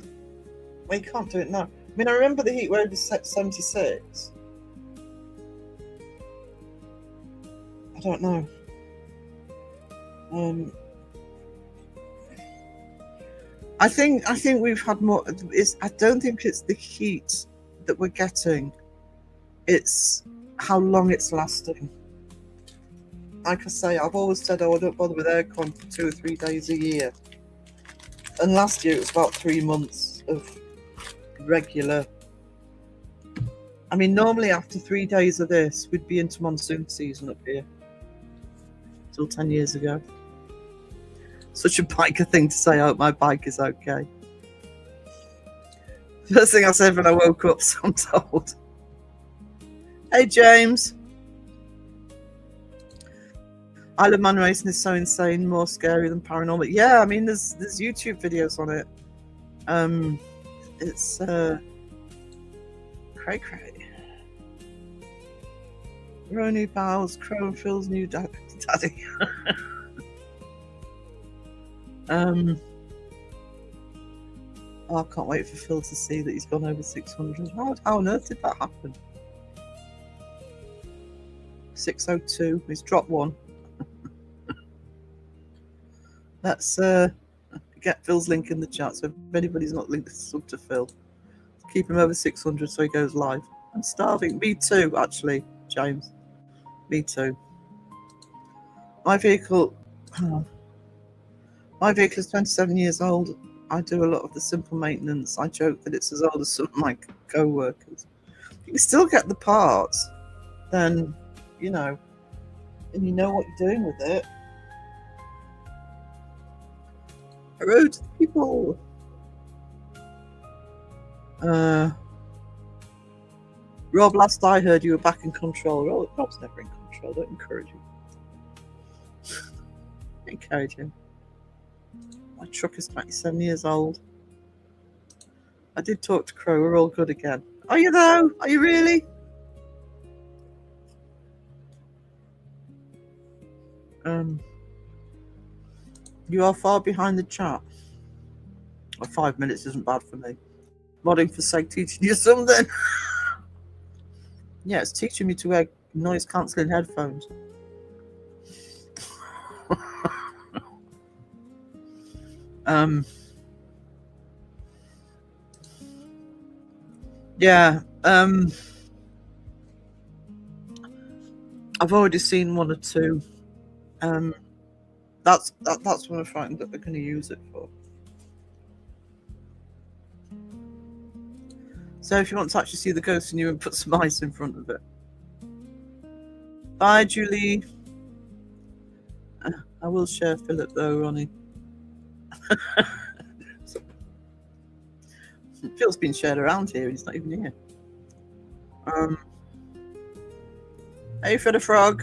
[SPEAKER 2] you can't do it now. I mean, I remember the heat wave was 76. I don't know. I think we've had more. I don't think it's the heat that we're getting. It's how long it's lasting. Like I say, I've always said, I don't bother with aircon for 2 or 3 days a year. And last year it was about 3 months of regular. I mean, normally after 3 days of this, we'd be into monsoon season up here. Till 10 years ago. Such a biker thing to say, I hope my bike is okay. First thing I said when I woke up, so I'm told. Hey, James. Isle of Man racing is so insane, more scary than paranormal. Yeah, I mean, there's YouTube videos on it. It's cray. Rony Bowles, Crow and Phil's new daddy. Oh, I can't wait for Phil to see that he's gone over 600. How on earth did that happen? 602. He's dropped one. Let's Get Phil's link in the chat. So if anybody's not linked sub to Phil, keep him over 600 so he goes live. I'm starving. Me too, actually, James. Me too. My vehicle is 27 years old. I do a lot of the simple maintenance. I joke that it's as old as some of my co-workers. If you can still get the parts, then, you know, and you know what you're doing with it. Hello to the people. Rob, last I heard you were back in control. Rob's never in control. Don't encourage him. Encourage him. My truck is 27 years old. I did talk to Crow. We're all good again. Are you though? Are you really? You are far behind the chat. Well, 5 minutes isn't bad for me. Modding for sake teaching you something. Yeah, it's teaching me to wear noise cancelling headphones. Yeah. I've already seen one or two. That's what I'm frightened that they're going to use it for. So if you want to actually see the ghost in you, and put some ice in front of it. Bye, Julie. I will share Philip though, Ronnie. Phil's been shared around here. He's not even here. Hey, for the frog.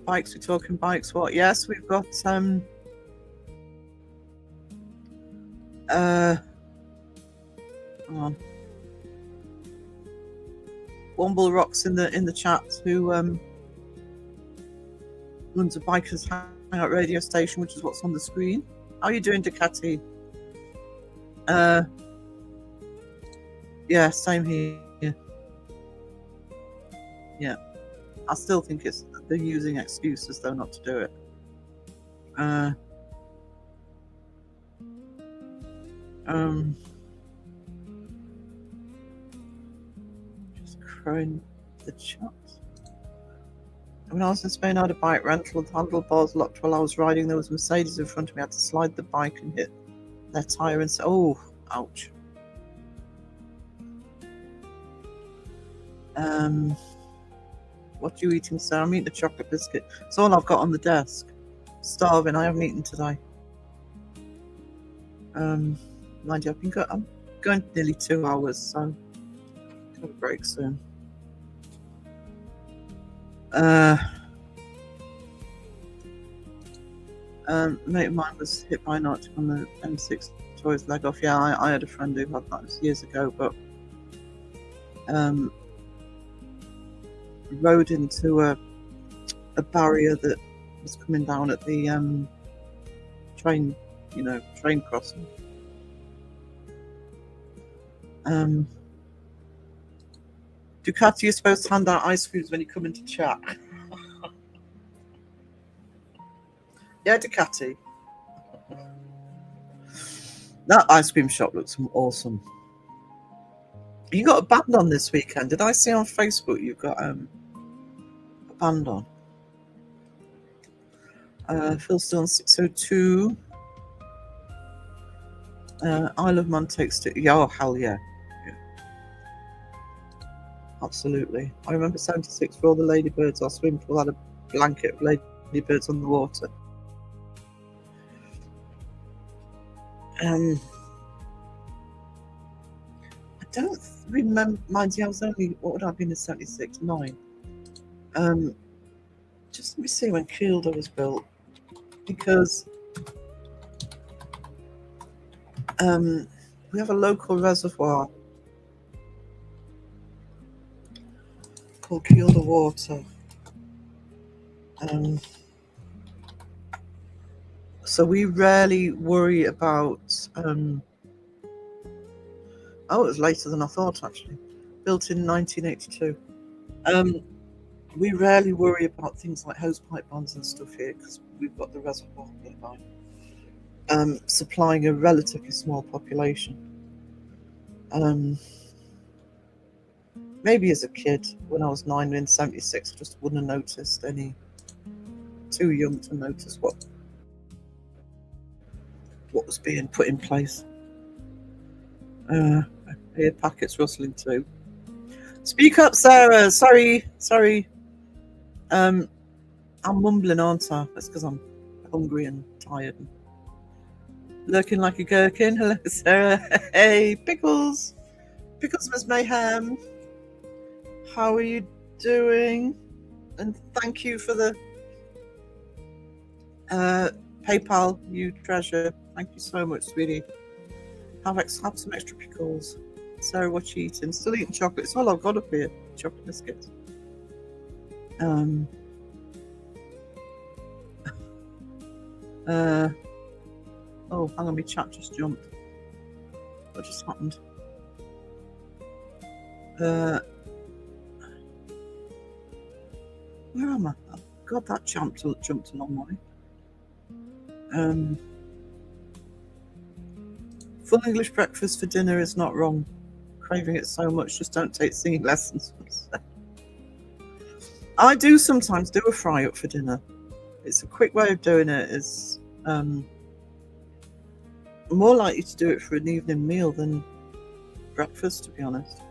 [SPEAKER 2] Bikes. We're talking bikes. What? Yes, we've got hang on. Womble Rocks in the chat, who runs a bikers hangout radio station, which is what's on the screen. How are you doing, Ducati? Yeah, same here. Yeah, I still think they're using excuses though not to do it. Just crowing the chat. When I was in Spain, I had a bike rental. The handlebars locked while I was riding. There was a Mercedes in front of me. I had to slide the bike and hit their tyre and say, "Oh, ouch." What are you eating, Sarah? I'm eating a chocolate biscuit. It's all I've got on the desk. Starving. I haven't eaten today. Mind you, I'm going nearly 2 hours, so I'm gonna break soon. Mate of mine was hit by an arctic on the M6, tore his leg off. Yeah, I had a friend who had that. It was years ago, but rode into a barrier that was coming down at the train crossing. Ducati, you're supposed to hand out ice creams when you come into chat. Yeah, Ducati. That ice cream shop looks awesome. You got a band on this weekend. Did I see on Facebook you've got a band on? Phil's still on 602. Isle of Man takes to. Yeah, oh, hell yeah. Absolutely. I remember 76 for all the ladybirds. Our swimming pool had a blanket of ladybirds on the water. I don't remember. Mind you, I was only, what would I have been in 76? 9. Just let me see when Kielder was built. Because we have a local reservoir called Kielder Water. So we rarely worry about. Oh, it was later than I thought, actually. Built in 1982. We rarely worry about things like hosepipe bombs and stuff here because we've got the reservoir nearby, supplying a relatively small population. Maybe as a kid, when I was 9 in 76, I just wouldn't have noticed any. Too young to notice what was being put in place. I hear packets rustling too. Speak up, Sarah. Sorry. I'm mumbling, aren't I? That's because I'm hungry and tired. Lurking like a gherkin. Hello, Sarah. Hey, Pickles. Pickles Miss Mayhem. How are you doing? And thank you for the PayPal, you treasure. Thank you so much, sweetie. Have some extra pickles. Sarah, what you eating? Still eating chocolate. It's all I've got up here. Chocolate biscuits. Oh, hang on, my chat just jumped. What just happened? Where am I? Oh, God, that jumped a long way. Full English breakfast for dinner is not wrong. Craving it so much, just don't take singing lessons. I do sometimes do a fry up for dinner. It's a quick way of doing it. Is more likely to do it for an evening meal than breakfast, to be honest.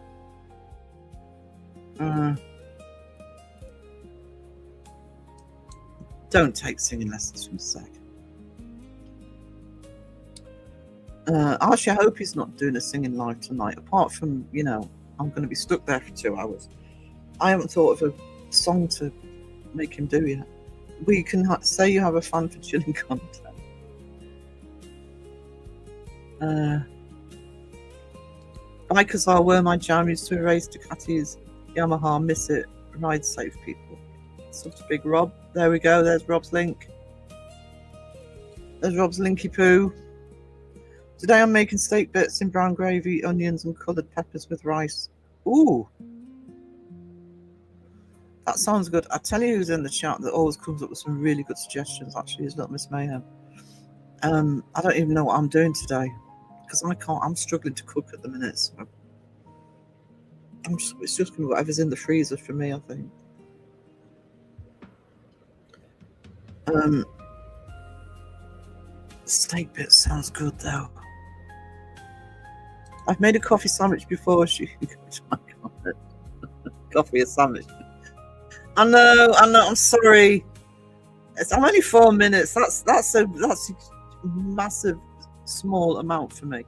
[SPEAKER 2] Don't take singing lessons from Sag. Actually, I hope he's not doing a singing live tonight. Apart from, I'm going to be stuck there for 2 hours. I haven't thought of a song to make him do yet. We can say you have a fan for chilling content. Bikers are where my jam used to erase Ducati's Yamaha. Miss it. Ride safe, people. Such a big Rob. There we go. There's Rob's link. There's Rob's linky poo. Today I'm making steak bits in brown gravy, onions and coloured peppers with rice. Ooh. That sounds good. I tell you who's in the chat that always comes up with some really good suggestions, actually, is Little Miss Mayhem. I don't even know what I'm doing today because I'm struggling to cook at the minute. So it's just going to be whatever's in the freezer for me, I think. Steak bits sounds good though. I've made a coffee sandwich before. Coffee a sandwich. I know. I'm sorry. I'm only 4 minutes. That's a massive small amount for me.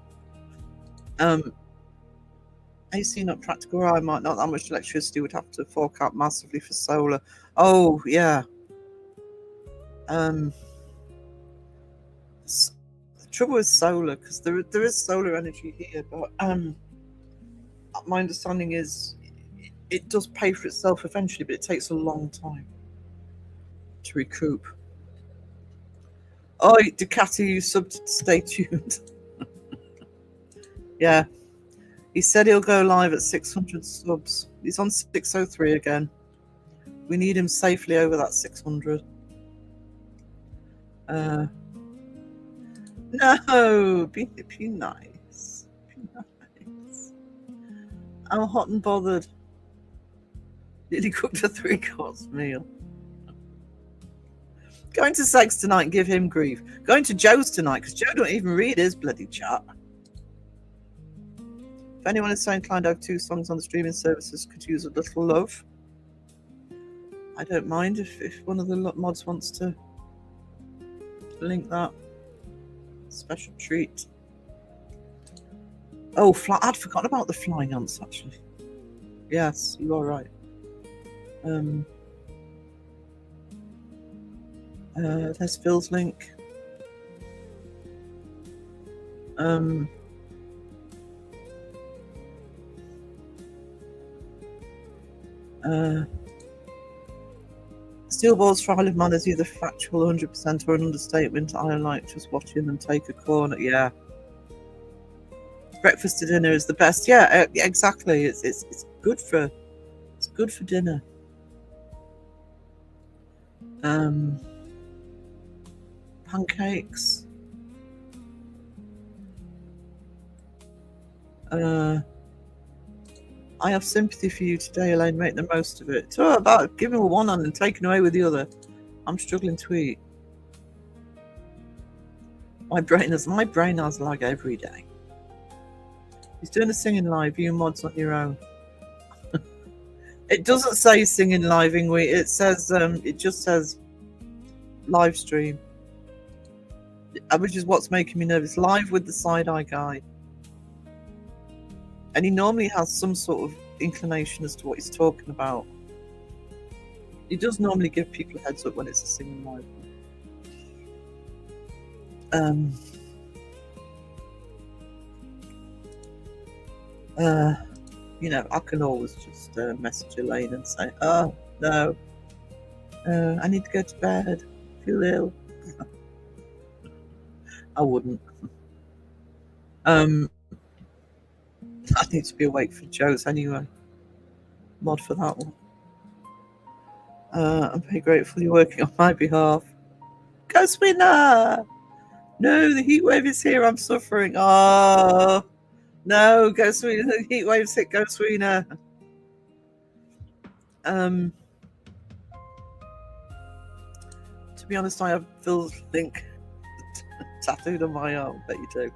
[SPEAKER 2] AC not practical. I might not that much electricity. Would have to fork out massively for solar. Oh yeah. The trouble with solar, because there is solar energy here, but my understanding is it does pay for itself eventually, but it takes a long time to recoup. Oh, Ducati, you subbed. Stay tuned. Yeah, he said he'll go live at 600 subs. He's on 603 again. We need him safely over that 600. No, be nice. Be nice. I'm hot and bothered. Nearly cooked a 3-course meal. Going to Sex tonight and give him grief. Going to Joe's tonight because Joe don't even read his bloody chat. If anyone is so inclined, I have 2 songs on the streaming services could use a little love. I don't mind if one of the mods wants to link that. Special treat. Oh, I'd forgotten about the flying ants, actually. Yes, you are right. There's Phil's link. Steel balls trial of man is either factual 100% or an understatement. I like just watching them take a corner. Yeah. Breakfast to dinner is the best. Yeah, exactly. It's good for dinner. Um, pancakes. I have sympathy for you today, Elaine. Make the most of it. It's all about giving with one hand and taking away with the other. I'm struggling to eat. My brain has lag every day. He's doing a singing live. You mods on your own. It doesn't say singing live, Ingwe. It says it just says live stream, which is what's making me nervous. Live with the side eye guy, and he normally has some sort of inclination as to what he's talking about. He does normally give people a heads up when it's a singing live. You know, I can always just message Elaine and say, "Oh no, I need to go to bed. I feel ill." I wouldn't. I need to be awake for Joe's anyway. Mod for that one. I'm very grateful you're working on my behalf. Ghost winner! No, the heat wave is here. I'm suffering. Oh no, Ghost winner! The heat wave's hit Ghost winner. To be honest, I have Phil's link tattooed on my arm. Bet you do.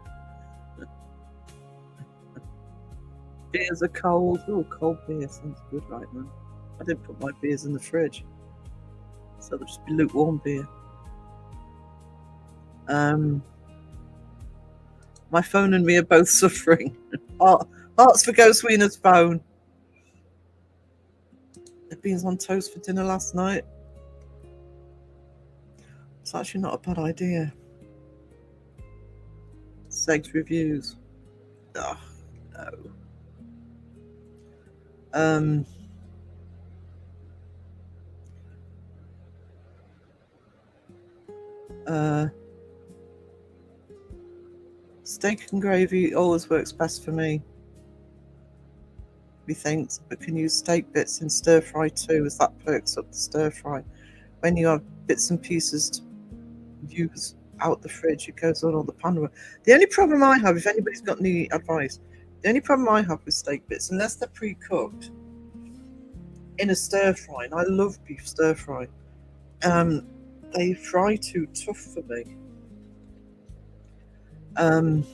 [SPEAKER 2] Beers are cold. Oh, cold beer sounds good right now. I didn't put my beers in the fridge, so they'll just be lukewarm beer. My phone and me are both suffering. Hearts for Ghost Wiener's phone. The beans on toast for dinner last night. It's actually not a bad idea. Segs reviews. Oh, no. Steak and gravy always works best for me. Methinks, but can use steak bits in stir fry too, as that perks up the stir fry. When you have bits and pieces to use out the fridge, it goes on all the pan. The only problem I have, if anybody's got any advice, the only problem I have with steak bits, unless they're pre-cooked in a stir fry, and I love beef stir fry, they fry too tough for me. I'm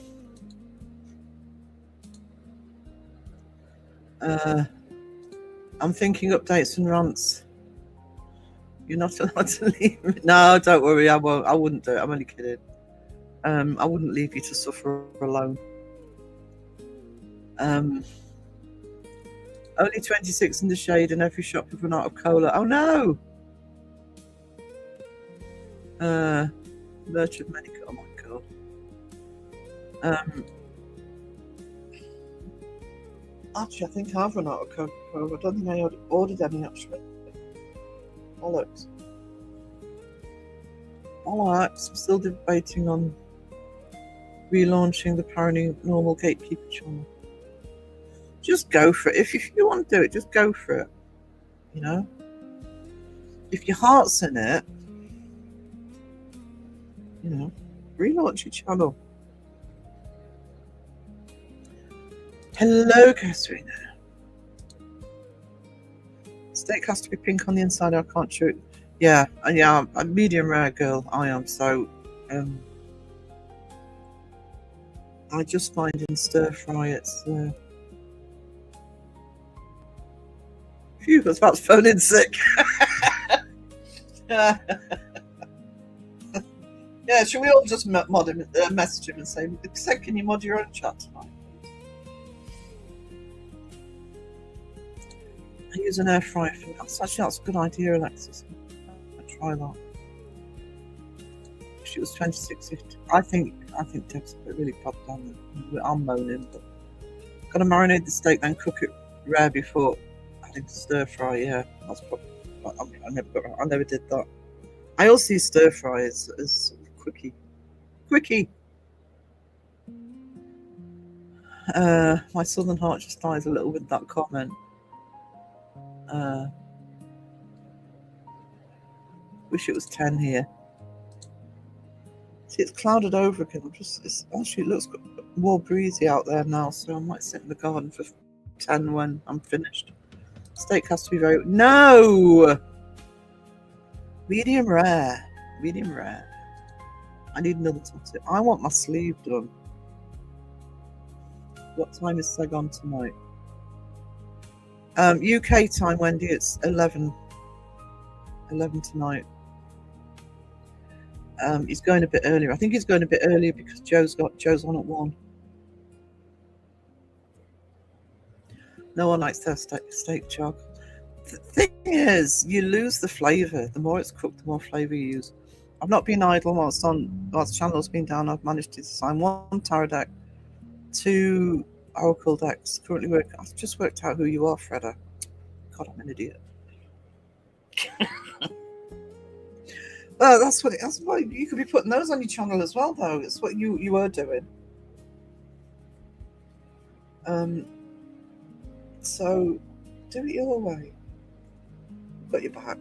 [SPEAKER 2] thinking updates and rants. You're not allowed to leave me. No, don't worry, I won't. I wouldn't do it. I'm only kidding. I wouldn't leave you to suffer alone. Only 26 in the shade, and every shop has run out of cola. Oh no! Lurch of many. Oh my god. Actually, I think I've run out of Coca-Cola. I don't think I ordered any actually. Bollocks. I'm still debating on relaunching the Paranormal Gatekeeper channel. Just go for it. If you want to do it, just go for it. You know? If your heart's in it, you know, relaunch your channel. Hello, Katrina. Steak has to be pink on the inside. I can't shoot. Yeah, I'm a medium rare girl. I am so. I just find in stir fry it's. Phew, I was about to phone in sick. Yeah, should we all just mod him, message him and say, "Can you mod your own chat tonight?" I use an air fryer for that. That's a good idea, Alexis. I'll try that. She was 26. I think Deb's really popped down. I'm moaning, but gotta marinate the steak, then cook it rare before adding stir fry. Yeah, that's probably. I never did that. I also use stir fry as sort of quickie. My southern heart just dies a little with that comment. Wish it was 10 here. See, it's clouded over again. It looks more breezy out there now, so I might sit in the garden for 10 when I'm finished. Steak has to be very... No! Medium rare. Medium rare. I need another tattoo. I want my sleeve done. What time is Seg on tonight? UK time, Wendy, it's 11. 11 tonight. He's going a bit earlier. I think he's going a bit earlier because Joe's on at 1. No one likes their steak chug. The thing is, you lose the flavour. The more it's cooked, the more flavour you use. I've not been idle whilst the channel's been down. I've managed to design 1 tarot deck, 2 oracle decks. Currently I've just worked out who you are, Freda. God, I'm an idiot. Well, that's what you could be putting those on your channel as well, though. It's what you were doing. So do it your way. Got your back.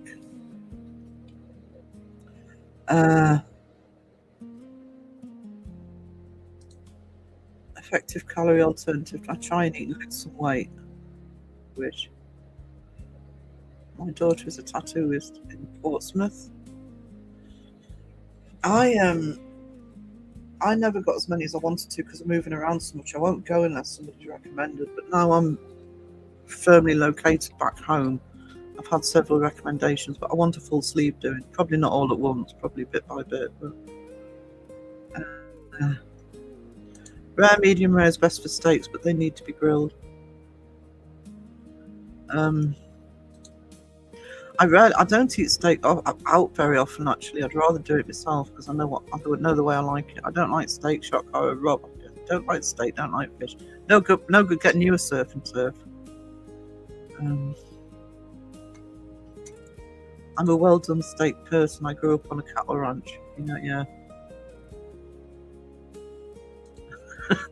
[SPEAKER 2] Effective calorie alternative. I try and eat and lose some weight. Which my daughter is a tattooist in Portsmouth. I never got as many as I wanted to because I'm moving around so much. I won't go unless somebody's recommended. But now I'm firmly located back home. I've had several recommendations, but I want a full sleeve doing. Probably not all at once, probably bit by bit. But rare, medium rare is best for steaks, but they need to be grilled. I don't eat steak out very often. Actually, I'd rather do it myself because I would know the way I like it. I don't like steak, shock or Rob. I don't like steak. Don't like fish. No good getting you a surf and turf. I'm a well done steak person. I grew up on a cattle ranch. Yeah.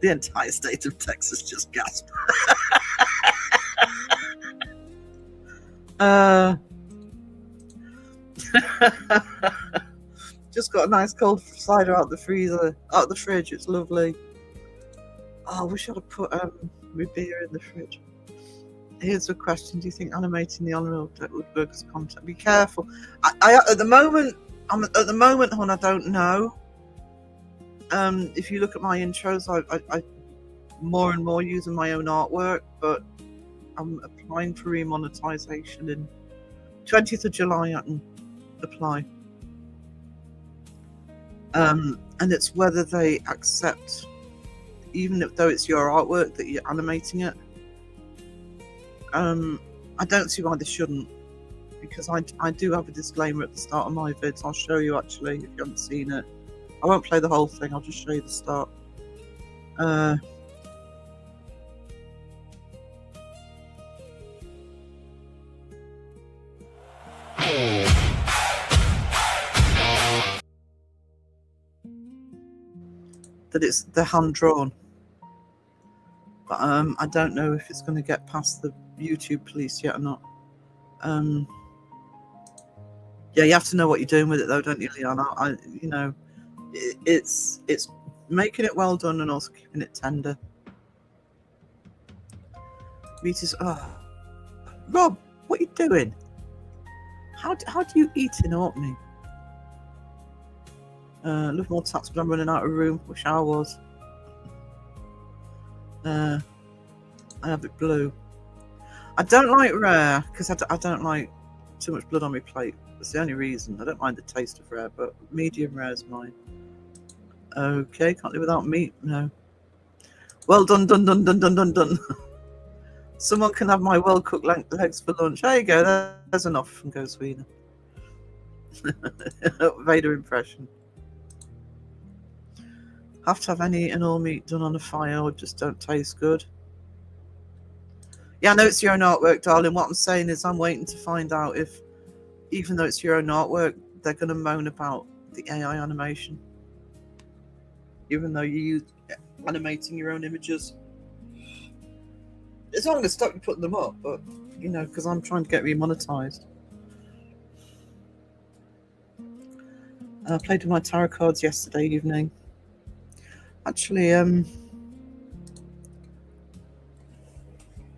[SPEAKER 2] The entire state of Texas just gasped. Just got a nice cold cider out the fridge. It's lovely. Oh, I wish I'd have put my beer in the fridge. Here's a question: do you think animating the on-road deck would work as content? Be careful. I at the moment, hon, I don't know. If you look at my intros, I more and more using my own artwork, but I'm applying for remonetization in 20th of July. I can apply, and it's whether they accept, even though it's your artwork that you're animating it. I don't see why they shouldn't, because I do have a disclaimer at the start of my vids. I'll show you actually if you haven't seen it. I won't play the whole thing. I'll just show you the start. That they're hand drawn, but I don't know if it's going to get past the YouTube police yet or not. Yeah, you have to know what you're doing with it, though, don't you, Leon? It's making it well done and also keeping it tender. Rob, what are you doing? How do you eat in Orkney? Love more tats, but I'm running out of room. Wish I was. I have it blue. I don't like rare because I don't like too much blood on my plate. That's the only reason. I don't mind the taste of rare, but medium rare is mine. Okay, can't live without meat. No. Well done. Someone can have my well-cooked legs for lunch. There you go. There's enough from Go Sweden. Vader impression. Have to have any and all meat done on a fire or just don't taste good. Yeah, I know it's your own artwork, darling. What I'm saying is I'm waiting to find out if, even though it's your own artwork, they're going to moan about the AI animation. Even though you use animating your own images. It's not going to stop you putting them up, but, because I'm trying to get remonetized. I played with my tarot cards yesterday evening. Actually,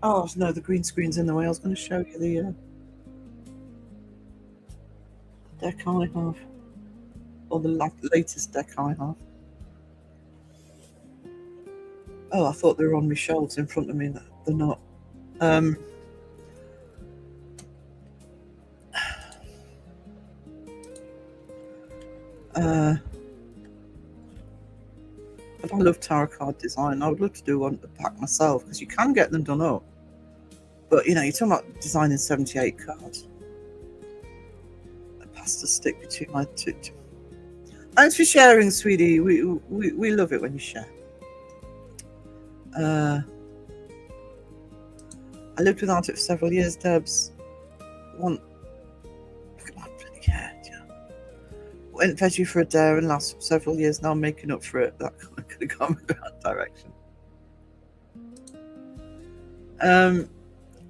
[SPEAKER 2] oh no, the green screen's in the way. I was going to show you the deck I have, or the latest deck I have. Oh, I thought they were on my shelves in front of me. They're not. But I love tarot card design. I would love to do one to pack myself because you can get them done up. But you know, you're talking about designing 78 cards. A pasta stick between my two. Thanks for sharing, sweetie. We love it when you share. I lived without it for several years, Debs. Went veggie for a day and last several years now. I'm making up for it. That kind of could have gone in that direction.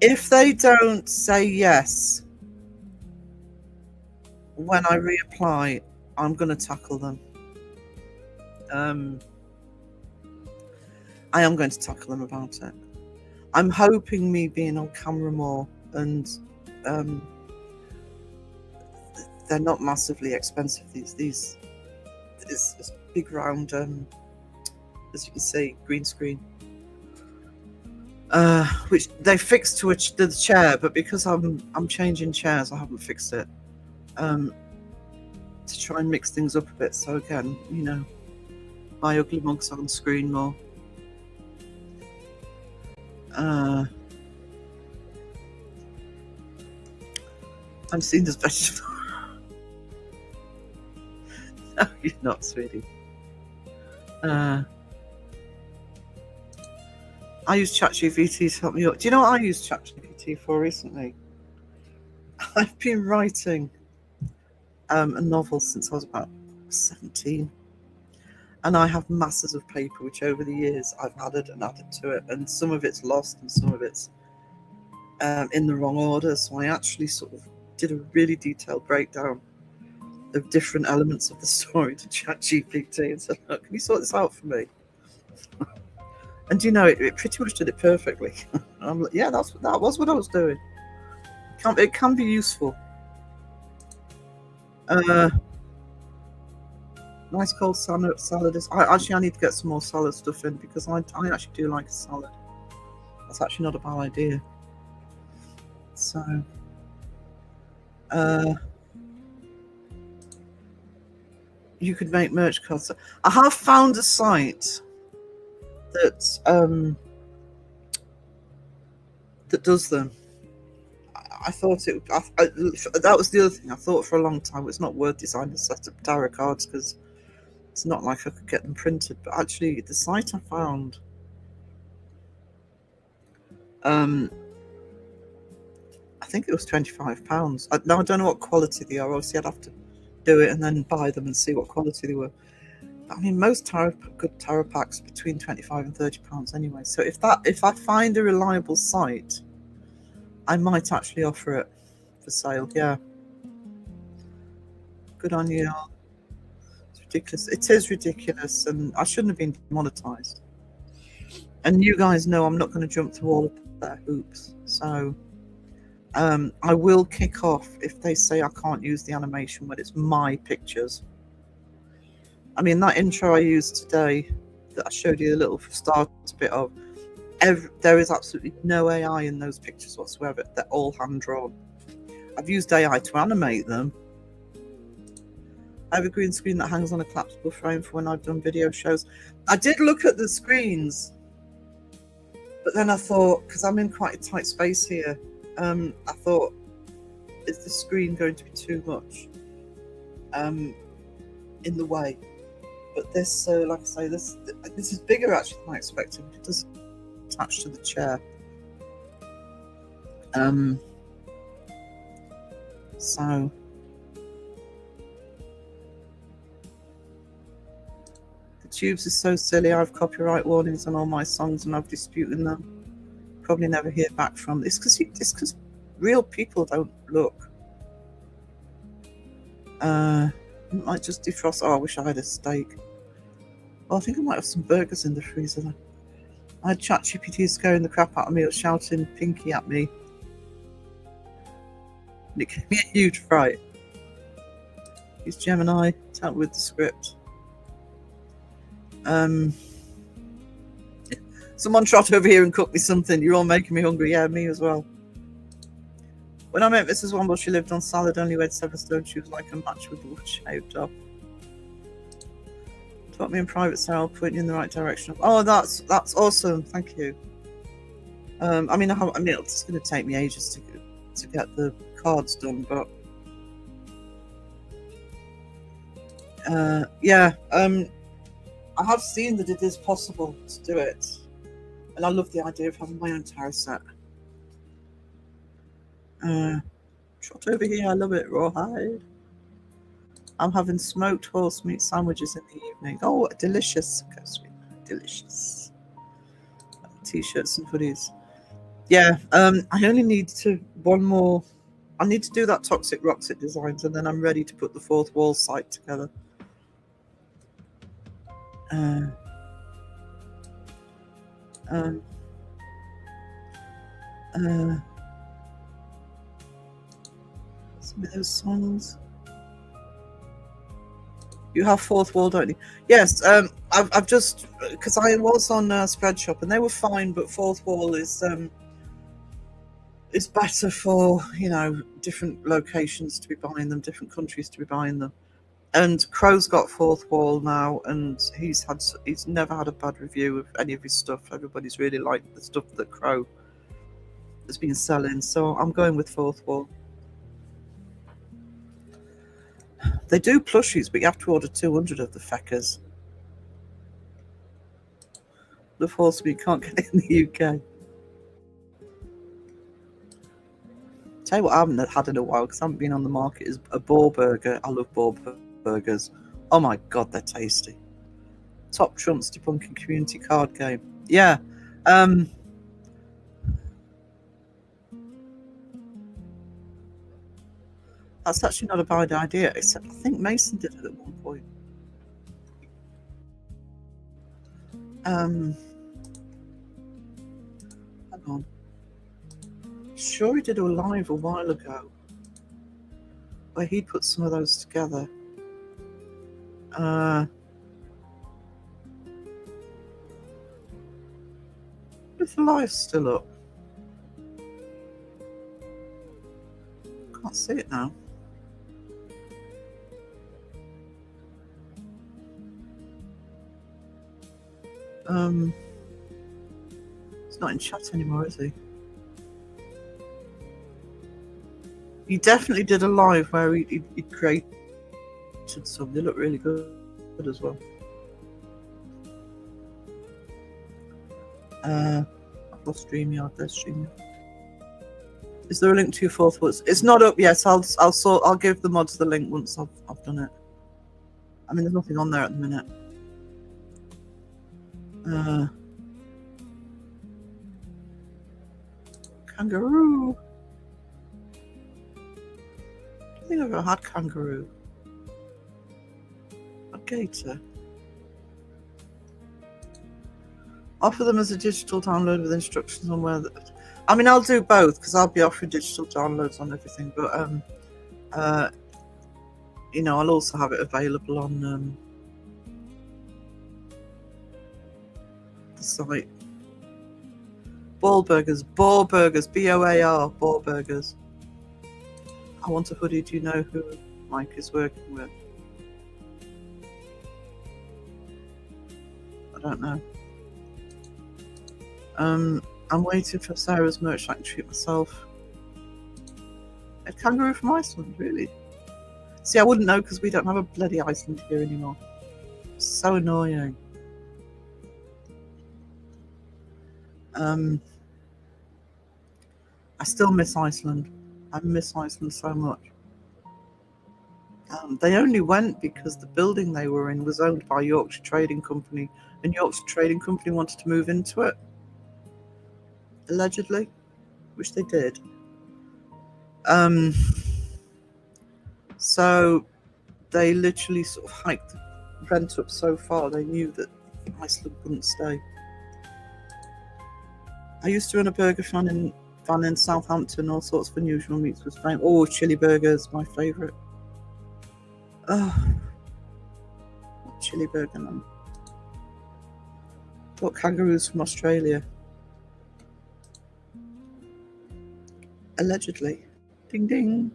[SPEAKER 2] If they don't say yes when I reapply, I'm going to tackle them. I am going to tackle them about it. I'm hoping me being on camera more and they're not massively expensive. These this big round, as you can see, green screen, which they fixed to the chair, but because I'm changing chairs, I haven't fixed it to try and mix things up a bit. So again, you know, my ugly mug's on screen more. I'm seeing this vegetable. No, you're not, sweetie. I use ChatGPT to help me up. Do you know what I used ChatGPT for recently? I've been writing a novel since I was about 17. And I have masses of paper, which over the years I've added and added to it. And some of it's lost and some of it's in the wrong order. So I actually sort of did a really detailed breakdown of different elements of the story to ChatGPT and said, look, can you sort this out for me? And you know, it pretty much did it perfectly. I'm like, yeah, that was what I was doing. It can be useful. Nice cold salad is. I need to get some more salad stuff in because I actually do like a salad. That's actually not a bad idea. So, you could make merch cards. I have found a site that that does them. I thought that was the other thing. I thought for a long time it's not worth designing a set of tarot cards because it's not like I could get them printed. But actually, the site I found, I think it was £25. Now I don't know what quality they are. Obviously, I'd have to do it and then buy them and see what quality they were. I mean, most good tarot packs between £25 and £30 anyway. So if I find a reliable site, I might actually offer it for sale. Yeah, good on you. It's ridiculous. It is ridiculous, and I shouldn't have been demonetized. And you guys know I'm not going to jump through all of their hoops. So I will kick off if they say I can't use the animation when it's my pictures. I mean, that intro I used today that I showed you a little start bit of, there is absolutely no AI in those pictures whatsoever. They're all hand-drawn. I've used AI to animate them. I have a green screen that hangs on a collapsible frame for when I've done video shows. I did look at the screens, but then I thought, because I'm in quite a tight space here, I thought, is the screen going to be too much in the way? But this, like I say, this is bigger actually than I expected. It does attach to the chair. So the tubes are so silly. I have copyright warnings on all my songs and I've disputed them. Probably never hear back from this because real people don't look. I might just defrost. Oh, I wish I had a steak. Well, I think I might have some burgers in the freezer then. I had ChatGPT scaring the crap out of me or shouting pinky at me. And it gave me a huge fright. Use Gemini to help with the script. Someone trot over here and cook me something. You're all making me hungry. Yeah, me as well. When I met Mrs. Womble, she lived on salad, only weighed 7 stone. She was like a match with the wood shaved off. Taught me in private, so I'll point you in the right direction. Oh, that's awesome. Thank you. I mean, it's going to take me ages to get the cards done, but yeah. I have seen that it is possible to do it, and I love the idea of having my own tarot set. Trot over here. I love it. Rawhide. I'm having smoked horse meat sandwiches in the evening. Oh, delicious. Delicious. T-shirts and hoodies. Yeah, I only need one more. I need to do that Toxic Roxit designs, and then I'm ready to put the fourth wall site together. Some of those songs. You have fourth wall, don't you? Yes. I've just, because I was on Spreadshop and they were fine, but fourth wall is better for different locations to be buying them, different countries to be buying them. And Crow's got fourth wall now, and he's never had a bad review of any of his stuff. Everybody's really liked the stuff that Crow has been selling, so I'm going with fourth wall. They do plushies, but you have to order 200 of the feckers. The force we can't get it in the UK. Tell you what I haven't had in a while, because I haven't been on the market, is a boar burger. I love boar burgers. Oh my god, they're tasty. Top trumps debunking community card game. Yeah. That's actually not a bad idea, except I think Mason did it at one point. Hang on. Sure he did a live a while ago where he put some of those together. Is the live still up? Can't see it now. He's not in chat anymore, is he? He definitely did a live where he created some. They look really good as well. I've lost StreamYard. There's StreamYard. Is there a link to your fourth wall? It's not up yet. I'll give the mods the link once I've done it. I mean, there's nothing on there at the minute. Kangaroo. I think I've ever had kangaroo. A gator. Offer them as a digital download with instructions on where. I mean, I'll do both because I'll be offering digital downloads on everything. But I'll also have it available on the site. Boar burgers, boar burgers, BOAR, boar burgers. I want a hoodie. Do you know who Mike is working with? I don't know. I'm waiting for Sarah's merch. I can treat myself. A kangaroo from Iceland, really? See, I wouldn't know because we don't have a bloody Iceland here anymore. So annoying. I still miss Iceland. I miss Iceland so much. They only went because the building they were in was owned by Yorkshire Trading Company, and Yorkshire Trading Company wanted to move into it. Allegedly, which they did. So they literally sort of hiked the rent up so far they knew that Iceland couldn't stay. I used to run a burger van in Southampton. All sorts of unusual meats was famous. Oh, chili burgers, my favourite. Oh, chili burger man. Got kangaroos from Australia. Allegedly. Ding ding.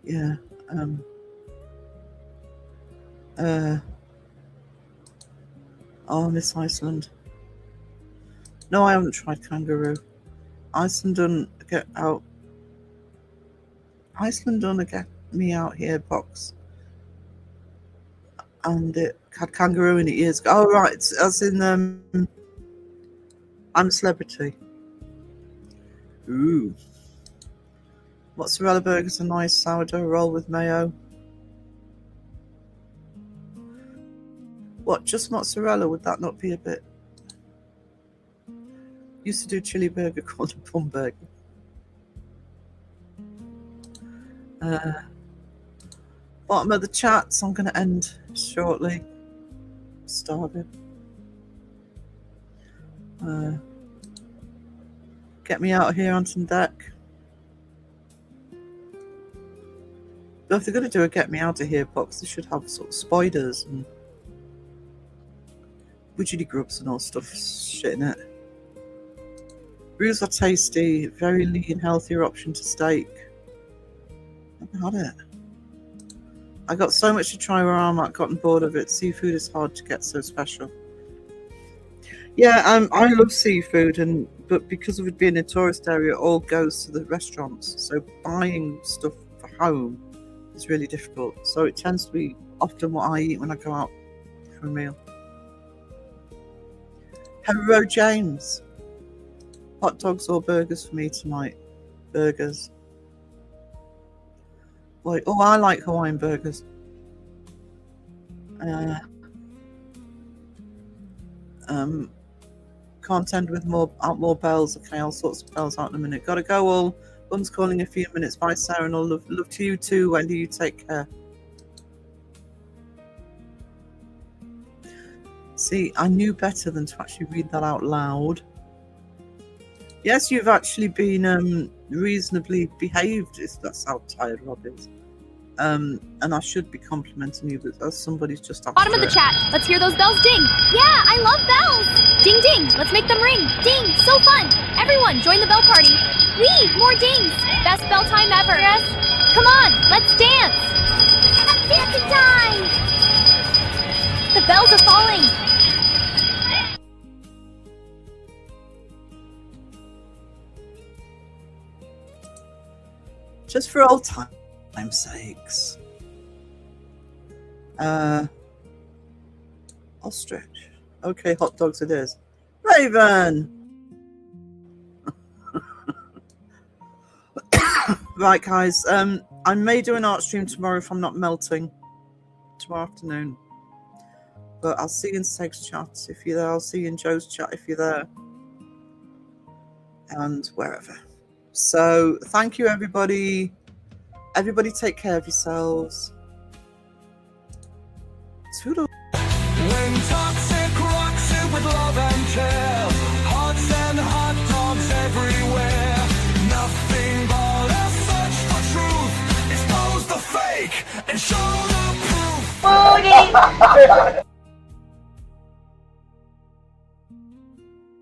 [SPEAKER 2] Yeah. Oh, I miss Iceland. No, I haven't tried kangaroo. Iceland done get me out here box. And it had kangaroo in it years ago. Oh, right. It's, as in, I'm a Celebrity. Ooh. Mozzarella burgers are nice. Sourdough roll with mayo. What, just mozzarella? Would that not be a bit? Used to do chili burger called a bum burger. Bottom of the chat, so I'm going to end shortly. Starving. Get me out of here on some deck. But if they're going to do a get me out of here box, they should have sort of spiders and widgety grubs and all stuff shit in it. Brews are tasty, very lean, healthier option to steak. Haven't had it. I got so much to try where I'm at, gotten bored of it. Seafood is hard to get so special. Yeah, I love seafood, but because of it being a tourist area, it all goes to the restaurants. So buying stuff for home is really difficult. So it tends to be often what I eat when I go out for a meal. Hello, James. Hot dogs or burgers for me tonight? Burgers. Like, oh, I like Hawaiian burgers. Can't end with more bells. Okay, all sorts of bells out in a minute. Gotta go all. Mum's calling a few minutes. Bye, Sarah, and all love to you too. Wendy, you take care. See, I knew better than to actually read that out loud. Yes, you've actually been reasonably behaved. That's how tired Rob is. And I should be complimenting you, but as somebody's just after
[SPEAKER 5] Bottom of the chat. Let's hear those bells ding. Yeah, I love bells. Ding ding. Let's make them ring. Ding. So fun. Everyone, join the bell party. Wee, more dings. Best bell time ever. Yes. Come on, let's dance. Dancing time. The bells are falling.
[SPEAKER 2] Just for old time's sakes. Ostrich. Okay, hot dogs it is. Raven! Right, guys. I may do an art stream tomorrow if I'm not melting. Tomorrow afternoon. But I'll see you in Seg's chat if you're there. I'll see you in Joe's chat if you're there. And wherever. So, thank you, everybody. Everybody take care of yourselves. Toodle.
[SPEAKER 6] When toxic rocks it with love and care, hearts and hot dogs everywhere. Nothing but a search for truth. Expose the fake and show the proof.